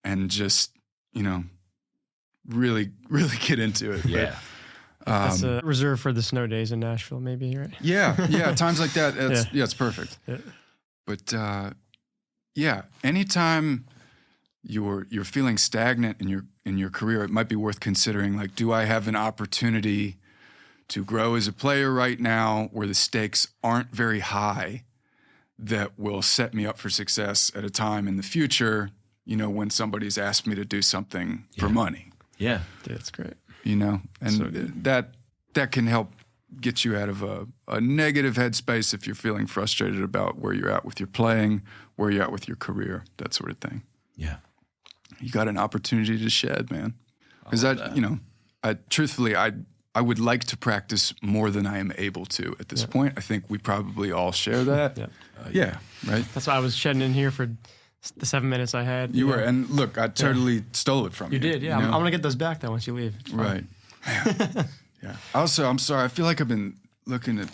and just, you know, really, really get into it. Yeah. That's a reserve for the snow days in Nashville, maybe, right? Yeah, times like that, it's perfect. Yeah. But anytime you're feeling stagnant in your career, it might be worth considering, like, do I have an opportunity to grow as a player right now where the stakes aren't very high that will set me up for success at a time in the future, you know, when somebody's asked me to do something for money. Yeah. Dude, that's great. you know, and So good. that can help get you out of a negative headspace if you're feeling frustrated about where you're at with your playing, where you're at with your career, that sort of thing. Yeah. You got an opportunity to shed, man. Because you know, truthfully, I would like to practice more than I am able to at this point. I think we probably all share that. Yeah. Yeah, right? That's why I was shedding in here for the 7 minutes I had. You were, and look, I totally stole it from you. You did, yeah. you I'm know? going to get those back, though, once you leave. It's fine. Right. Yeah. Also, I'm sorry. I feel like I've been looking at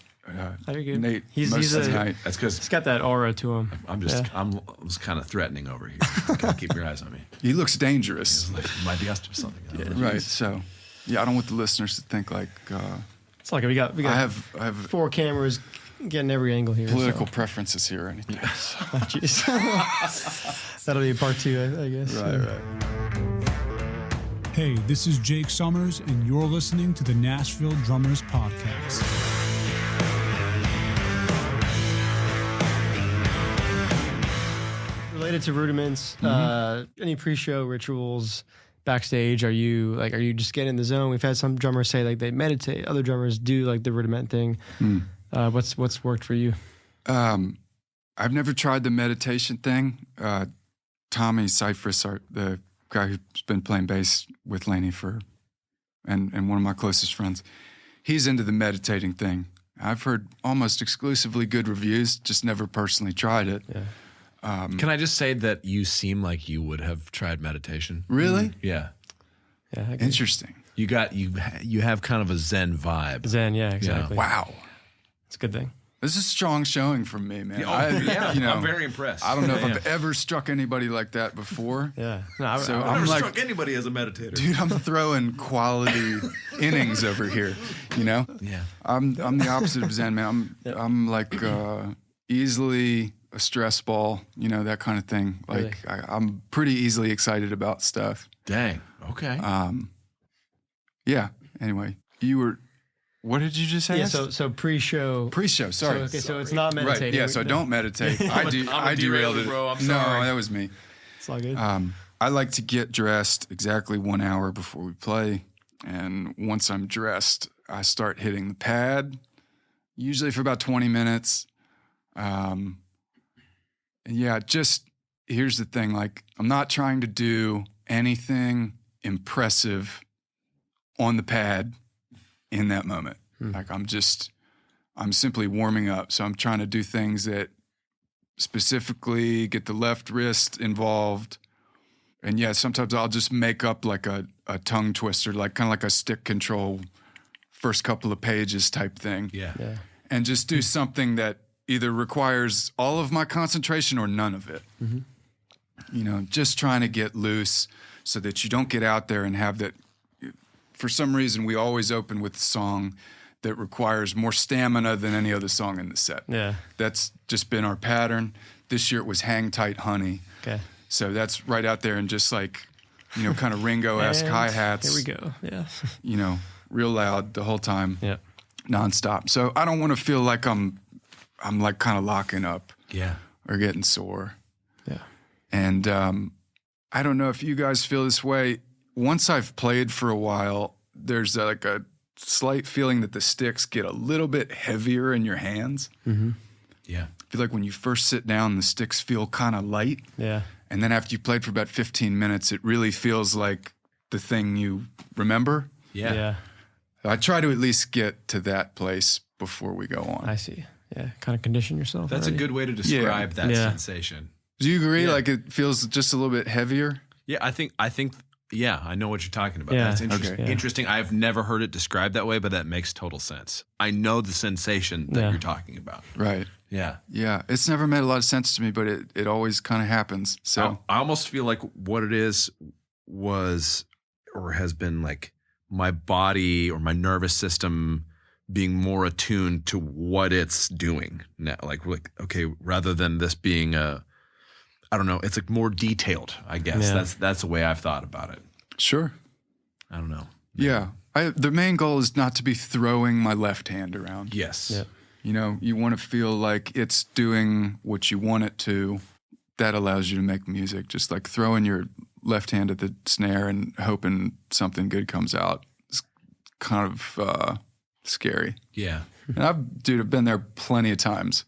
Oh, you're good. Nate He's most of the a- night. That's because He's got that aura to him. I'm just kind of threatening over here. Gotta keep your eyes on me. He looks dangerous. Like, you might be us or something. I don't know. Right. So, yeah, I don't want the listeners to think like It's like we got I have 4 cameras getting every angle here. political So. preferences here or anything. Oh, jeez. That'll be part 2, I guess. Right. Hey, this is Jake Summers, and you're listening to the Nashville Drummers Podcast. Related to rudiments, any pre-show rituals backstage? Are you just getting in the zone? We've had some drummers say like they meditate. Other drummers do like the rudiment thing. What's worked for you? I've never tried the meditation thing. Tommy Cyphris, the guy who's been playing bass with Lainey and one of my closest friends, he's into the meditating thing. I've heard almost exclusively good reviews, just never personally tried it. Yeah. Can I just say that you seem like you would have tried meditation? Really? Yeah. Yeah. I agree. Interesting. You have kind of a Zen vibe. Zen. Yeah. Exactly. Wow. It's a good thing. This is a strong showing from me, man. I'm very impressed. I don't know if I've ever struck anybody like that before. Yeah. No, So I I'm like, anybody as a meditator. dude, I'm throwing quality innings over here. You know? Yeah. I'm the opposite of Zen, man. I'm like easily a stress ball, you know, that kind of thing. Like I'm pretty easily excited about stuff. Dang. Okay. Yeah. Anyway, what did you just say? Yeah. So pre-show. Pre-show. Sorry. So it's not meditating. Right. Yeah. So don't meditate. I derailed it, bro. I'm No, sorry. that was me. It's all good. I like to get dressed exactly 1 hour before we play, and once I'm dressed, I start hitting the pad, usually for about 20 minutes. And yeah, just here's the thing: like, I'm not trying to do anything impressive on the pad in that moment. Like, I'm simply warming up. So I'm trying to do things that specifically get the left wrist involved. And yeah, sometimes I'll just make up like a tongue twister, like kind of like a stick control first couple of pages type thing. Yeah. yeah. And just do something that either requires all of my concentration or none of it. You know, just trying to get loose so that you don't get out there and have that. For some reason, we always open with a song that requires more stamina than any other song in the set. Yeah. That's just been our pattern. This year it was Hang Tight Honey. Okay. So that's right out there and just like, you know, kind of Ringo-esque And hi-hats. Here we go. Yeah. You know, real loud the whole time, Yeah. nonstop. So I don't want to feel like I'm like kind of locking up Yeah. or getting sore. Yeah. And I don't know if you guys feel this way. Once I've played for a while, there's like a slight feeling that the sticks get a little bit heavier in your hands. Yeah. I feel like when you first sit down, the sticks feel kind of light. Yeah. And then after you played for about 15 minutes, it really feels like the thing you remember. Yeah. Yeah. I try to at least get to that place before we go on. I see. Yeah. Kind of condition yourself. That's a already. good way to describe that Yeah. sensation. Do you agree? Yeah. Like it feels just a little bit heavier? Yeah, I think yeah, I know what you're talking about. Yeah. That's interesting. Okay. Yeah. Interesting. I've never heard it described that way, but that makes total sense. I know the sensation that Yeah. you're talking about. Right. Yeah. Yeah. It's never made a lot of sense to me, but it always kind of happens. So I almost feel like what it is was or has been like my body or my nervous system being more attuned to what it's doing now. Like okay, rather than this being I don't know, it's like more detailed, I guess. Yeah. That's the way I've thought about it. sure. I don't know. Yeah. The main goal is not to be throwing my left hand around. Yes. Yeah. You know, you want to feel like it's doing what you want it to. That allows you to make music. Just like throwing your left hand at the snare and hoping something good comes out. It's kind of scary. Yeah. And I've been there plenty of times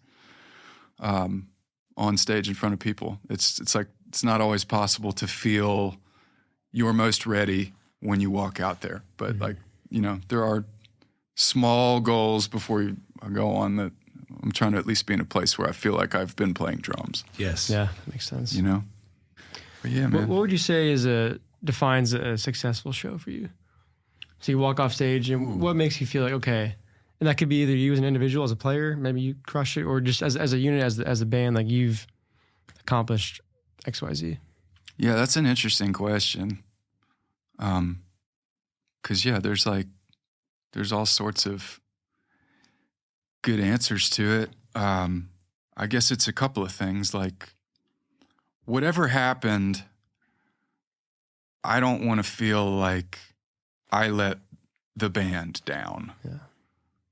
on stage in front of people. It's like it's not always possible to feel you're most ready when you walk out there. But like, you know, there are small goals before I go on that I'm trying to at least be in a place where I feel like I've been playing drums. Yes. Yeah, that makes sense. You know? But yeah, man. What would you say defines a successful show for you? So you walk off stage, and what makes you feel like, okay, and that could be either you as an individual, as a player, maybe you crush it, or just as a unit, as a band, like you've accomplished X, Y, Z. Yeah, that's an interesting question. 'Cause yeah, there's all sorts of good answers to it. I guess it's a couple of things. Like, whatever happened, I don't want to feel like I let the band down. Yeah.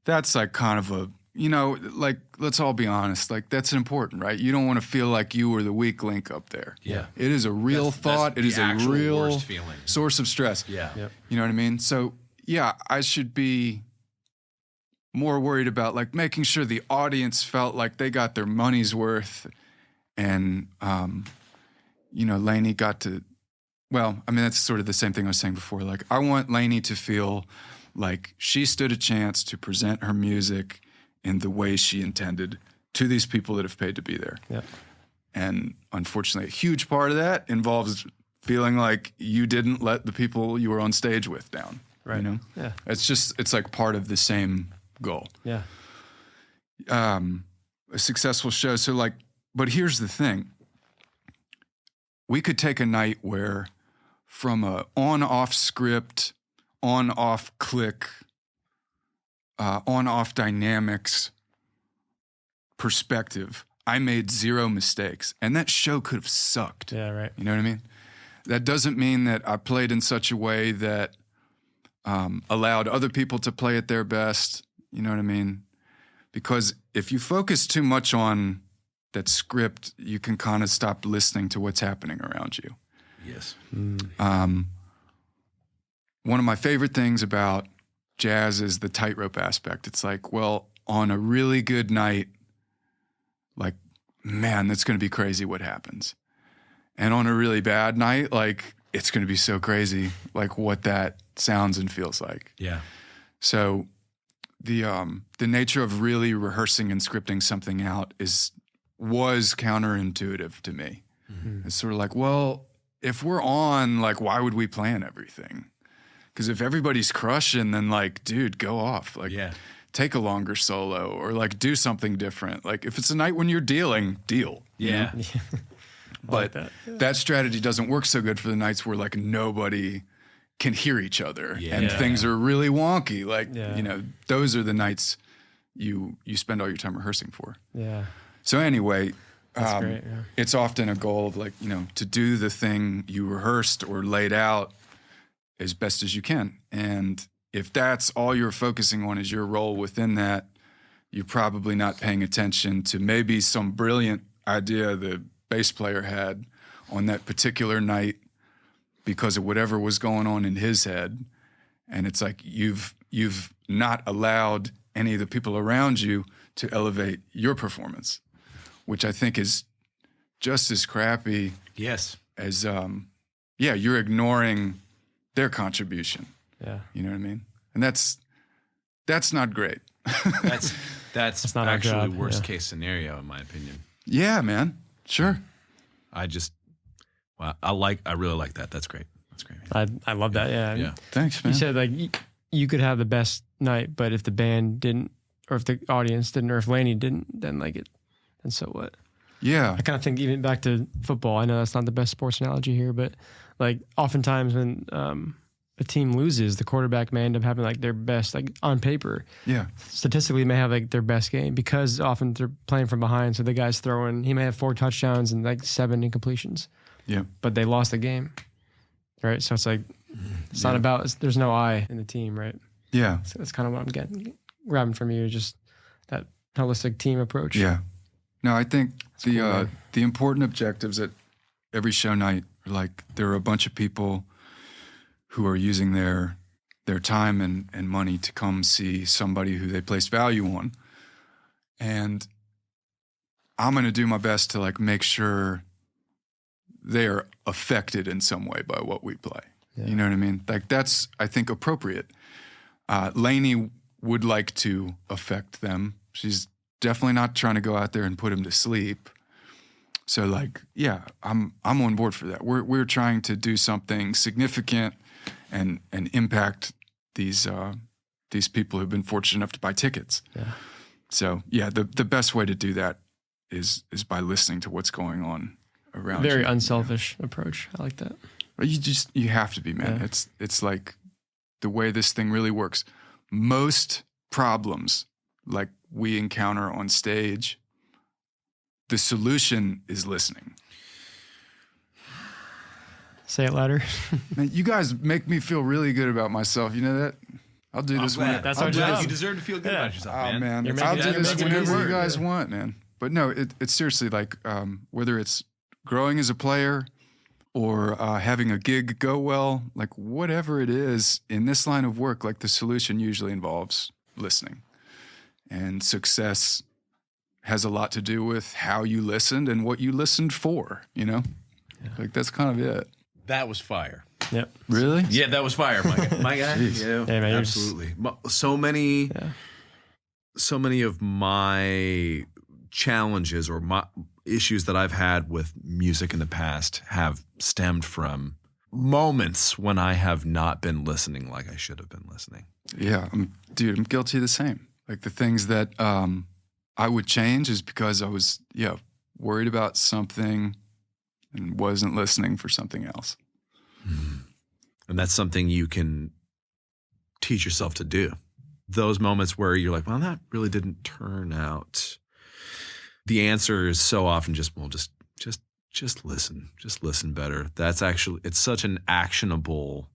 That's like kind of a, you know, like, let's all be honest. Like, that's important, right? You don't want to feel like you were the weak link up there. Yeah. It is a real thought. It is a real worst feeling. source of stress. Yeah. Yep. You know what I mean? So, yeah, I should be more worried about like making sure the audience felt like they got their money's worth. And, you know, Lainey got to, well, I mean, that's sort of the same thing I was saying before. Like, I want Lainey to feel like she stood a chance to present her music in the way she intended to these people that have paid to be there. Yeah. And unfortunately, a huge part of that involves feeling like you didn't let the people you were on stage with down. Right. You know? Yeah. It's like part of the same goal. Yeah. A successful show. So like, but here's the thing. We could take a night where from a on-off script, on-off click, on-off dynamics perspective, I made 0 mistakes. And that show could have sucked. Yeah. Right. You know what I mean? That doesn't mean that I played in such a way that allowed other people to play at their best. You know what I mean? Because if you focus too much on that script, you can kind of stop listening to what's happening around you. Yes. One of my favorite things about jazz is the tightrope aspect. It's like, well, on a really good night, like, man, that's going to be crazy what happens. And on a really bad night, like, it's going to be so crazy, like what that sounds and feels like. Yeah. So the nature of really rehearsing and scripting something out was counterintuitive to me. Mm-hmm. It's sort of like, well, if we're on, like, why would we plan everything? Because if everybody's crushing, then like, dude, go off. Like, take a longer solo or like do something different. Like, if it's a night when you're deal. Yeah. You know? But that strategy doesn't work so good for the nights where like nobody can hear each other and things are really wonky. Like, you know, those are the nights you spend all your time rehearsing for. Yeah. So anyway, That's great, it's often a goal of like, you know, to do the thing you rehearsed or laid out as best as you can. And if that's all you're focusing on is your role within that, you're probably not paying attention to maybe some brilliant idea the bass player had on that particular night because of whatever was going on in his head. And it's like you've not allowed any of the people around you to elevate your performance, which I think is just as crappy Yes. as, you're ignoring their contribution. Yeah. You know what I mean? And that's not great. That's not our actually job, worst case scenario in my opinion. Yeah, man. Sure. I really like that. That's great. That's great. I love that. Yeah. Yeah. Thanks, man. You said like you could have the best night, but if the band didn't, or if the audience didn't, or if Lainey didn't, then then so what? Yeah. I kind of think even back to football. I know that's not the best sports analogy here, but like oftentimes when a team loses, the quarterback may end up having like their best, like on paper. Yeah. Statistically, may have like their best game because often they're playing from behind. So the guy's throwing, he may have 4 touchdowns and like 7 incompletions. Yeah. But they lost the game. Right. So it's like, it's not about, there's no I in the team. Right. Yeah. So that's kind of what I'm grabbing from you, just that holistic team approach. Yeah. No, I think cool, man. the important objectives at every show night are like there are a bunch of people who are using their their time and money to come see somebody who they place value on. And I'm going to do my best to like make sure they are affected in some way by what we play. Yeah. You know what I mean? Like that's, I think, appropriate. Lainey would like to affect them. She's definitely not trying to go out there and put them to sleep. So like, yeah, I'm on board for that. We're trying to do something significant and impact these people who've been fortunate enough to buy tickets. Yeah. So yeah, the best way to do that is by listening to what's going on around you. Very unselfish approach. I like that. You have to be, man. Yeah. It's like the way this thing really works. Most problems like we encounter on stage, the solution is listening. Say it louder. Man, you guys make me feel really good about myself. You know that? I'll do this one. That's our job. You deserve to feel good about yourself, man. Oh, man. I'll do this whenever you guys want, man. But no, it's seriously like whether it's growing as a player or having a gig go well, like whatever it is in this line of work, like the solution usually involves listening. And success has a lot to do with how you listened and what you listened for, you know? Yeah. Like that's kind of it. That was fire. Yep. Really? Yeah, that was fire, my guy. Yeah, hey, man, absolutely. So many of my challenges or my issues that I've had with music in the past have stemmed from moments when I have not been listening like I should have been listening. Yeah, I'm guilty of the same. Like the things that I would change is because I was, worried about something and wasn't listening for something else. And that's something you can teach yourself to do. Those moments where you're like, well, that really didn't turn out. The answer is so often just listen. Just listen better. That's actually, it's such an actionable,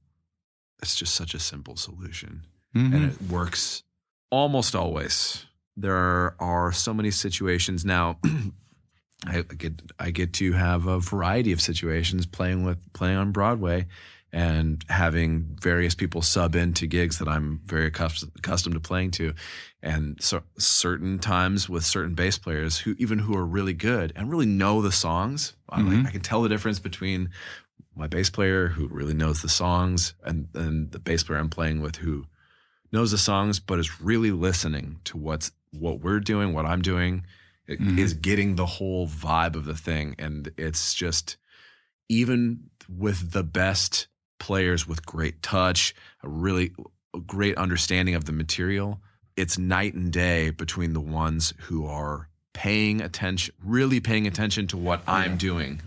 it's just such a simple solution. Mm-hmm. And it works almost always. There are so many situations now. I get to have a variety of situations playing on Broadway and having various people sub into gigs that I'm very accustomed to playing to. And so certain times with certain bass players who are really good and really know the songs. I can tell the difference between my bass player who really knows the songs and the bass player I'm playing with who knows the songs but is really listening to what we're doing, what I'm doing. It is getting the whole vibe of the thing. And it's just, even with the best players with great touch, a really great understanding of the material, it's night and day between the ones who are really paying attention to what I'm doing.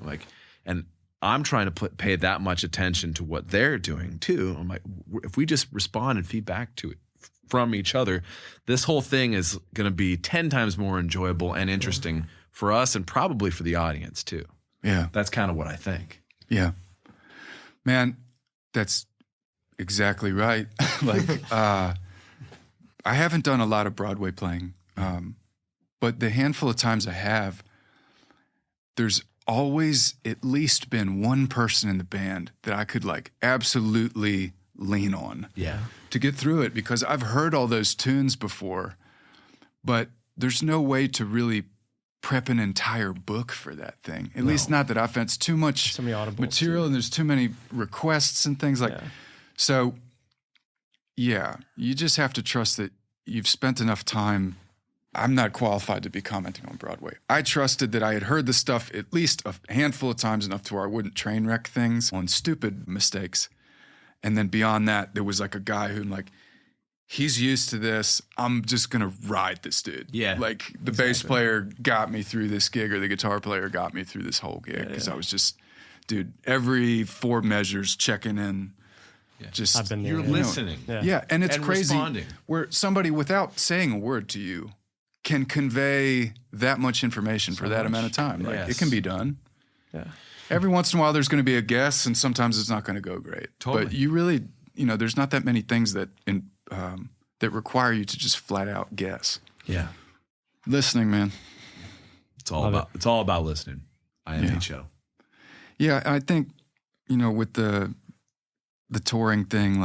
And I'm trying to pay that much attention to what they're doing too. I'm like, if we just respond and feedback to it from each other, this whole thing is going to be 10 times more enjoyable and interesting for us and probably for the audience too. Yeah. That's kind of what I think. Yeah. Man, that's exactly right. I haven't done a lot of Broadway playing, but the handful of times I have, there's always at least been one person in the band that I could absolutely lean on to get through it, because I've heard all those tunes before, but there's no way to really prep an entire book for that thing. At least not that I've had. It's too much material and there's too many requests and things so you just have to trust that you've spent enough time. I'm not qualified to be commenting on Broadway. I trusted that I had heard the stuff at least a handful of times, enough to where I wouldn't train wreck things on stupid mistakes. And then beyond that, there was a guy who he's used to this. I'm just going to ride this dude. Yeah. The bass player got me through this gig, or the guitar player got me through this whole gig. Because I was just, every 4 measures checking in. Yeah. Just, I've been there, you're listening. Yeah. And it's crazy responding. Where somebody, without saying a word to you, can convey that much information for that amount of time. It can be done. Yeah. Every once in a while, there's going to be a guess, and sometimes it's not going to go great. Totally. But you really, there's not that many things that that require you to just flat out guess. Yeah, listening, man. It's all about listening. IMHO. Yeah, I think with the touring thing,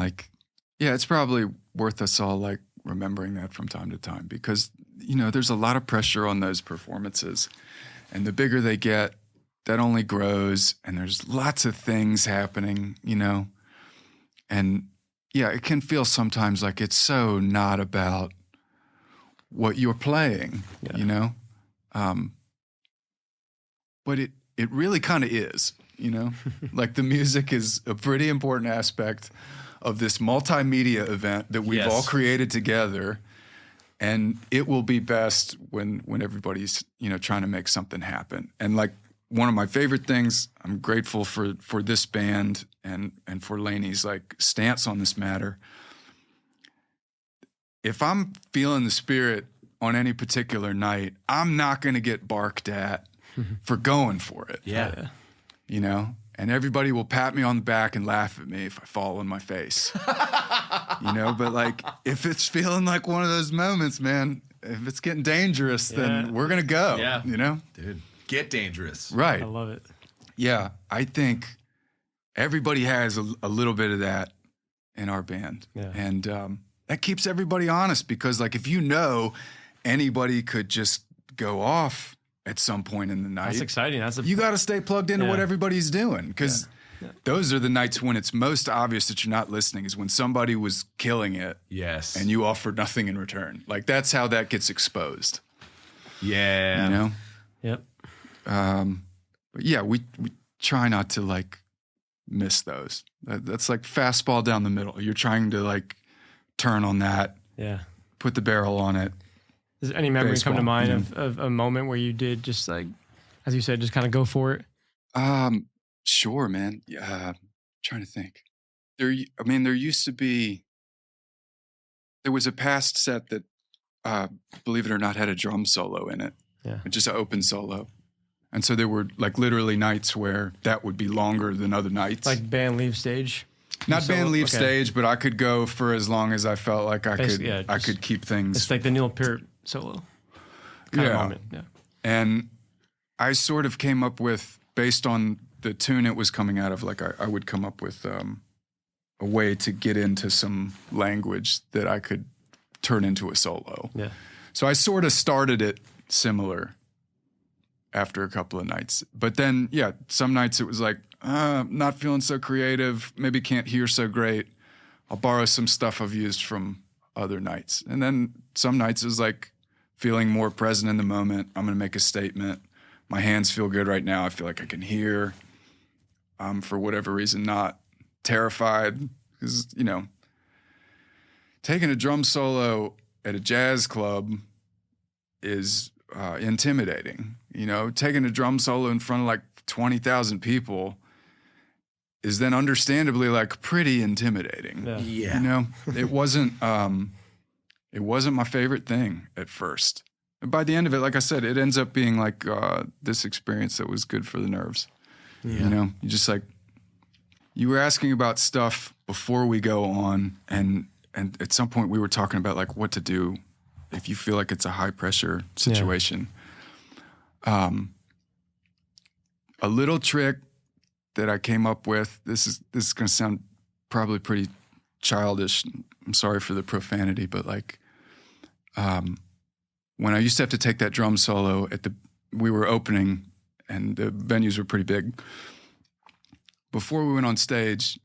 Yeah, it's probably worth us all like remembering that from time to time because, you know, there's a lot of pressure on those performances. And the bigger they get, that only grows. And there's lots of things happening, you know. And yeah, it can feel sometimes like it's so not about what you're playing, you know. But it really kind of is, you know. Like the music is a pretty important aspect of this multimedia event that we've all created together, and it will be best when everybody's, you know, trying to make something happen. And like one of my favorite things, I'm grateful for this band and for Lainey's like stance on this matter. If I'm feeling the spirit on any particular night, I'm not going to get barked at for going for it. Yeah. You know? And everybody will pat me on the back and laugh at me if I fall on my face. You know, but like if it's feeling like one of those moments, man, if it's getting dangerous, then we're gonna go. Yeah. You know? Dude, get dangerous. Right. I love it. Yeah. I think everybody has a little bit of that in our band. Yeah. And that keeps everybody honest because like if you know anybody could just go off at some point in the night. That's exciting. You got to stay plugged into what everybody's doing because those are the nights when it's most obvious that you're not listening is when somebody was killing it. Yes. And you offered nothing in return. Like that's how that gets exposed. Yeah. You know? Yep. But yeah, we try not to like miss those. That's like fastball down the middle. You're trying to like turn on that, put the barrel on it. Does any memory Baseball, come to mind you know? of a moment where you did just like, as you said, just kind of go for it? Sure, man. Yeah, trying to think. There used to be. There was a past set that, believe it or not, had a drum solo in it. Yeah. Just an open solo, and so there were like literally nights where that would be longer than other nights. Like band leave stage? Not solo? band leave Okay. stage, but I could go for as long as I felt like I Basically, could. yeah, I could keep things. It's like the Neil Peart solo kind of moment. Yeah. And I sort of came up with, based on the tune it was coming out of, like I would come up with a way to get into some language that I could turn into a solo. Yeah. So I sort of started it similar after a couple of nights. But then, yeah, some nights it was like, not feeling so creative, maybe can't hear so great. I'll borrow some stuff I've used from other nights. And then some nights it was like feeling more present in the moment. I'm going to make a statement. My hands feel good right now. I feel like I can hear. For whatever reason, not terrified. Because, you know, taking a drum solo at a jazz club is intimidating. You know, taking a drum solo in front of like 20,000 people is then understandably like pretty intimidating. Yeah. You know, it wasn't my favorite thing at first. And by the end of it, like I said, it ends up being like this experience that was good for the nerves. You know, you just like, you were asking about stuff before we go on, and at some point we were talking about like what to do if you feel like it's a high pressure situation. A little trick that I came up with, this is going to sound probably pretty childish. I'm sorry for the profanity, but like when I used to have to take that drum solo we were opening and the venues were pretty big. Before we went on stage,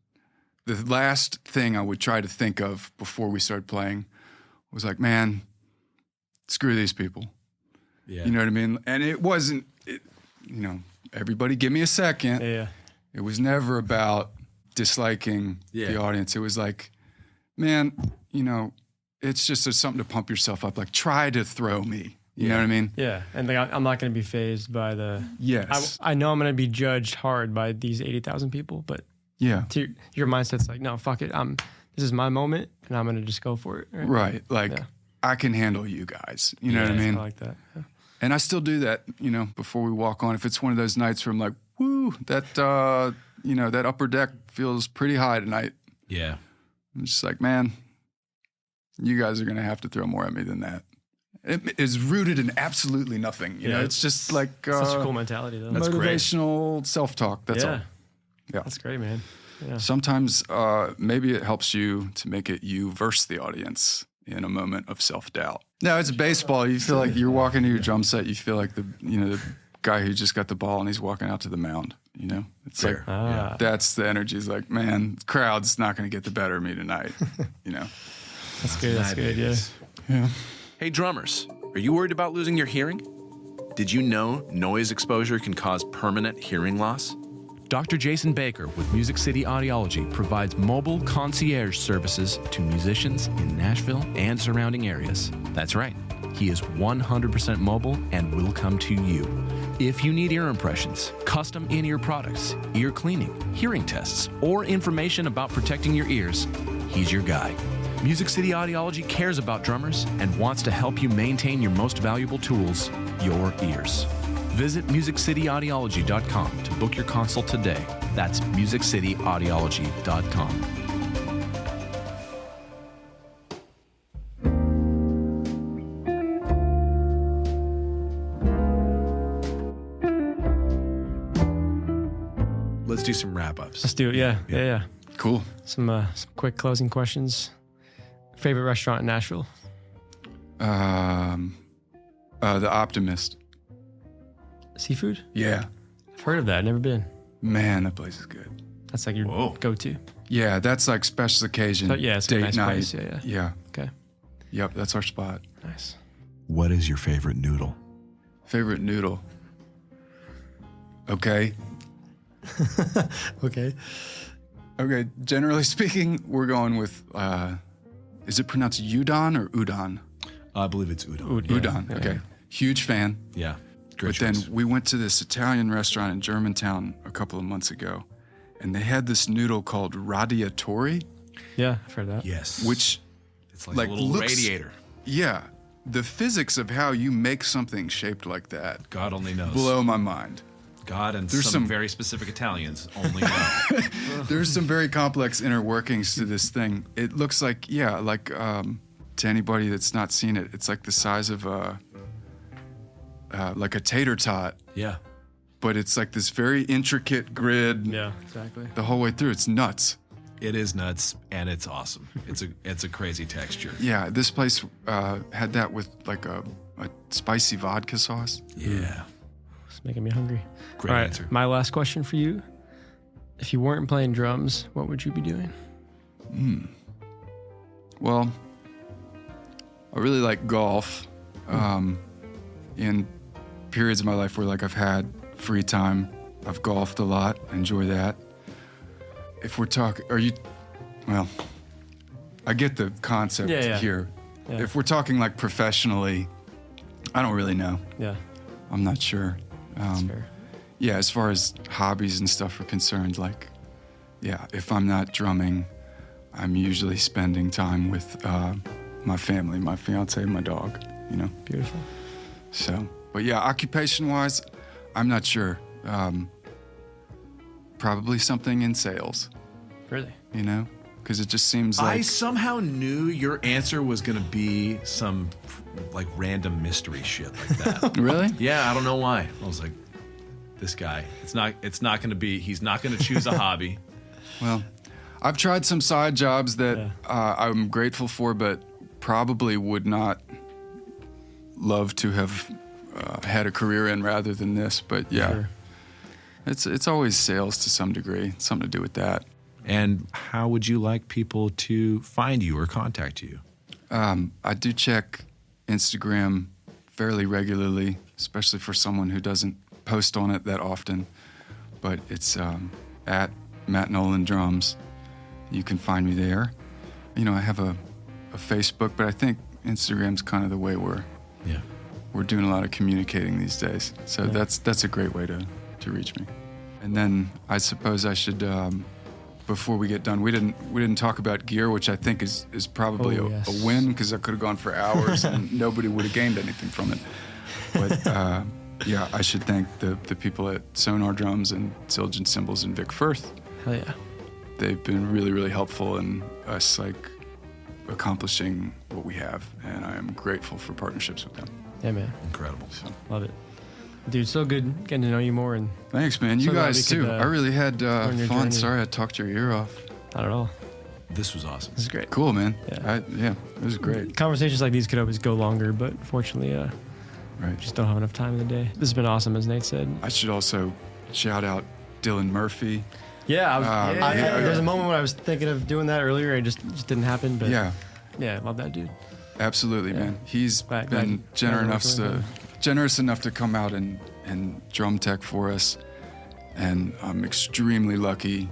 the last thing I would try to think of before we started playing was like, man, screw these people. Yeah. You know what I mean? And it wasn't, you know, everybody give me a second. Yeah. It was never about disliking the audience. It was like, man, you know, it's just something to pump yourself up. Like, try to throw me. You know what I mean? Yeah. And like, I'm not going to be fazed by the... Yes. I know I'm going to be judged hard by these 80,000 people, but Yeah. your mindset's like, no, fuck it. This is my moment, and I'm going to just go for it. Right. Like, I can handle you guys. You know what I mean? I like that. Yeah. And I still do that, you know, before we walk on. If it's one of those nights where I'm like, woo, that, you know, that upper deck feels pretty high tonight. Yeah. I'm just like, man, you guys are going to have to throw more at me than that. It is rooted in absolutely nothing. You know, it's just like Such a cool mentality, though. That's great. motivational self-talk. That's all. Yeah. That's great, man. Yeah. Sometimes maybe it helps you to make it you versus the audience in a moment of self-doubt. No, it's baseball. You feel like you're walking to your drum set. You feel like the guy who just got the ball and he's walking out to the mound. It's Fair. like that's the energy. It's like, man, the crowd's not going to get the better of me tonight. That's good. That's good. Yeah. Hey, drummers, are you worried about losing your hearing? Did you know noise exposure can cause permanent hearing loss? Dr. Jason Baker with Music City Audiology provides mobile concierge services to musicians in Nashville and surrounding areas. That's right. He is 100% mobile and will come to you. If you need ear impressions, custom in-ear products, ear cleaning, hearing tests, or information about protecting your ears, he's your guy. Music City Audiology cares about drummers and wants to help you maintain your most valuable tools, your ears. Visit MusicCityAudiology.com to book your consult today. That's MusicCityAudiology.com. Let's do some wrap-ups. Let's do it. Yeah. Cool. Some quick closing questions. Favorite restaurant in Nashville? The Optimist. Seafood? Yeah. I've heard of that. Never been. Man, that place is good. That's like your go-to. Yeah, that's like special occasion. It's date a nice night. place. Yeah. Yeah. Okay. Yep, that's our spot. Nice. What is your favorite noodle? Favorite noodle. Okay. Okay. Okay, generally speaking, we're going with, is it pronounced udon or udon? I believe it's udon. Udon, okay. Yeah. Huge fan. Yeah. Great But choice. then we went to this Italian restaurant in Germantown a couple of months ago, and they had this noodle called radiatori, Yeah, I've heard that. Yes. which, it's like, like, a little looks- radiator. yeah, the physics of how you make something shaped like that God only knows. blow my mind. God and There's some some- very specific Italians only know. There's some very complex inner workings to this thing. It looks like, to anybody that's not seen it, it's like the size of like a tater tot, Yeah. but it's like this very intricate grid Yeah, exactly. the whole way through. It's nuts. It is nuts and it's awesome. It's a crazy texture. Yeah, this place had that with like a spicy vodka sauce. Yeah. It's making me hungry. Great All right, answer. my last question for you. If you weren't playing drums, what would you be doing? Well, I really like golf. In periods of my life where like I've had free time, I've golfed a lot. Enjoy that. If we're talking, I get the concept Yeah. here. Yeah. If we're talking like professionally, I don't really know. Yeah, I'm not sure. that's fair. Yeah, as far as hobbies and stuff are concerned, like, yeah, if I'm not drumming, I'm usually spending time with my family, my fiance, my dog, Beautiful. So, but yeah, occupation-wise, I'm not sure. Probably something in sales, Really? because it just seems I like, somehow knew your answer was going to be some like random mystery shit like that. really? Yeah, I don't know why. I was like, this guy. It's not going to be. He's not going to choose a hobby. Well, I've tried some side jobs that Yeah. I'm grateful for, but probably would not love to have had a career in rather than this. But yeah, Sure. it's always sales to some degree. Something to do with that. And how would you like people to find you or contact you? I do check Instagram fairly regularly, especially for someone who doesn't post on it that often. But it's at Matt Nolan Drums. You can find me there. I have a Facebook, but I think Instagram's kind of the way we're doing a lot of communicating these days. So that's a great way to reach me. And then I suppose I should, before we get done, we didn't talk about gear, which I think is probably yes. a win, because I could have gone for hours and nobody would have gained anything from it. But yeah, I should thank the people at Sonor Drums and Zildjian Cymbals and Vic Firth. Hell yeah. They've been really, really helpful in us accomplishing what we have, and I am grateful for partnerships with them. Yeah, man. Incredible. So, Love it. Dude, so good getting to know you more. And Thanks, man. You So glad guys we could, too. I really had your fun. journey. Sorry I talked your ear off. not at all. This was awesome. This is great. Cool, man. Yeah. It was great. Conversations like these could always go longer, but fortunately, Right. just don't have enough time in the day. This has been awesome, as Nate said. I should also shout out Dylan Murphy. Yeah, there's a yeah. moment when I was thinking of doing that earlier. It just didn't happen. But Yeah, I love that dude. absolutely, Yeah. man. He's Glad- been glad generous enough to come out and drum tech for us, and I'm extremely lucky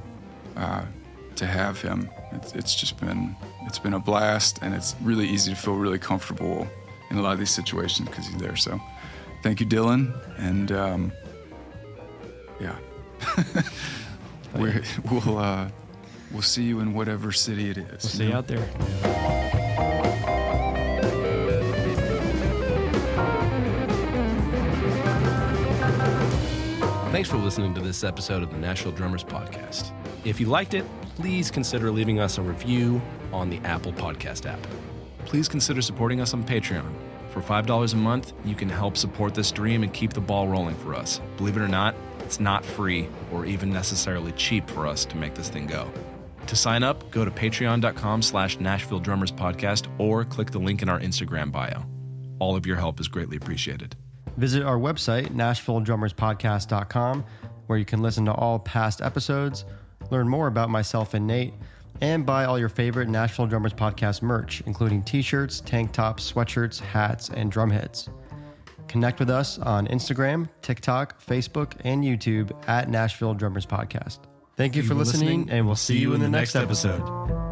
to have him. It's been a blast, and it's really easy to feel really comfortable in a lot of these situations because he's there. So, thank you, Dylan, and yeah, we'll see you in whatever city it is. We'll see you out there. Thanks for listening to this episode of the Nashville Drummers Podcast. If you liked it, please consider leaving us a review on the Apple Podcast app. Please consider supporting us on Patreon. For $5 a month, you can help support this dream and keep the ball rolling for us. Believe it or not, it's not free or even necessarily cheap for us to make this thing go. To sign up, go to patreon.com/Nashville Drummers Podcast or click the link in our Instagram bio. All of your help is greatly appreciated. Visit our website, NashvilleDrummersPodcast.com, where you can listen to all past episodes, learn more about myself and Nate, and buy all your favorite Nashville Drummers Podcast merch, including t-shirts, tank tops, sweatshirts, hats, and drum heads. Connect with us on Instagram, TikTok, Facebook, and YouTube at Nashville Drummers Podcast. Thank you for listening, and we'll see you in the next episode.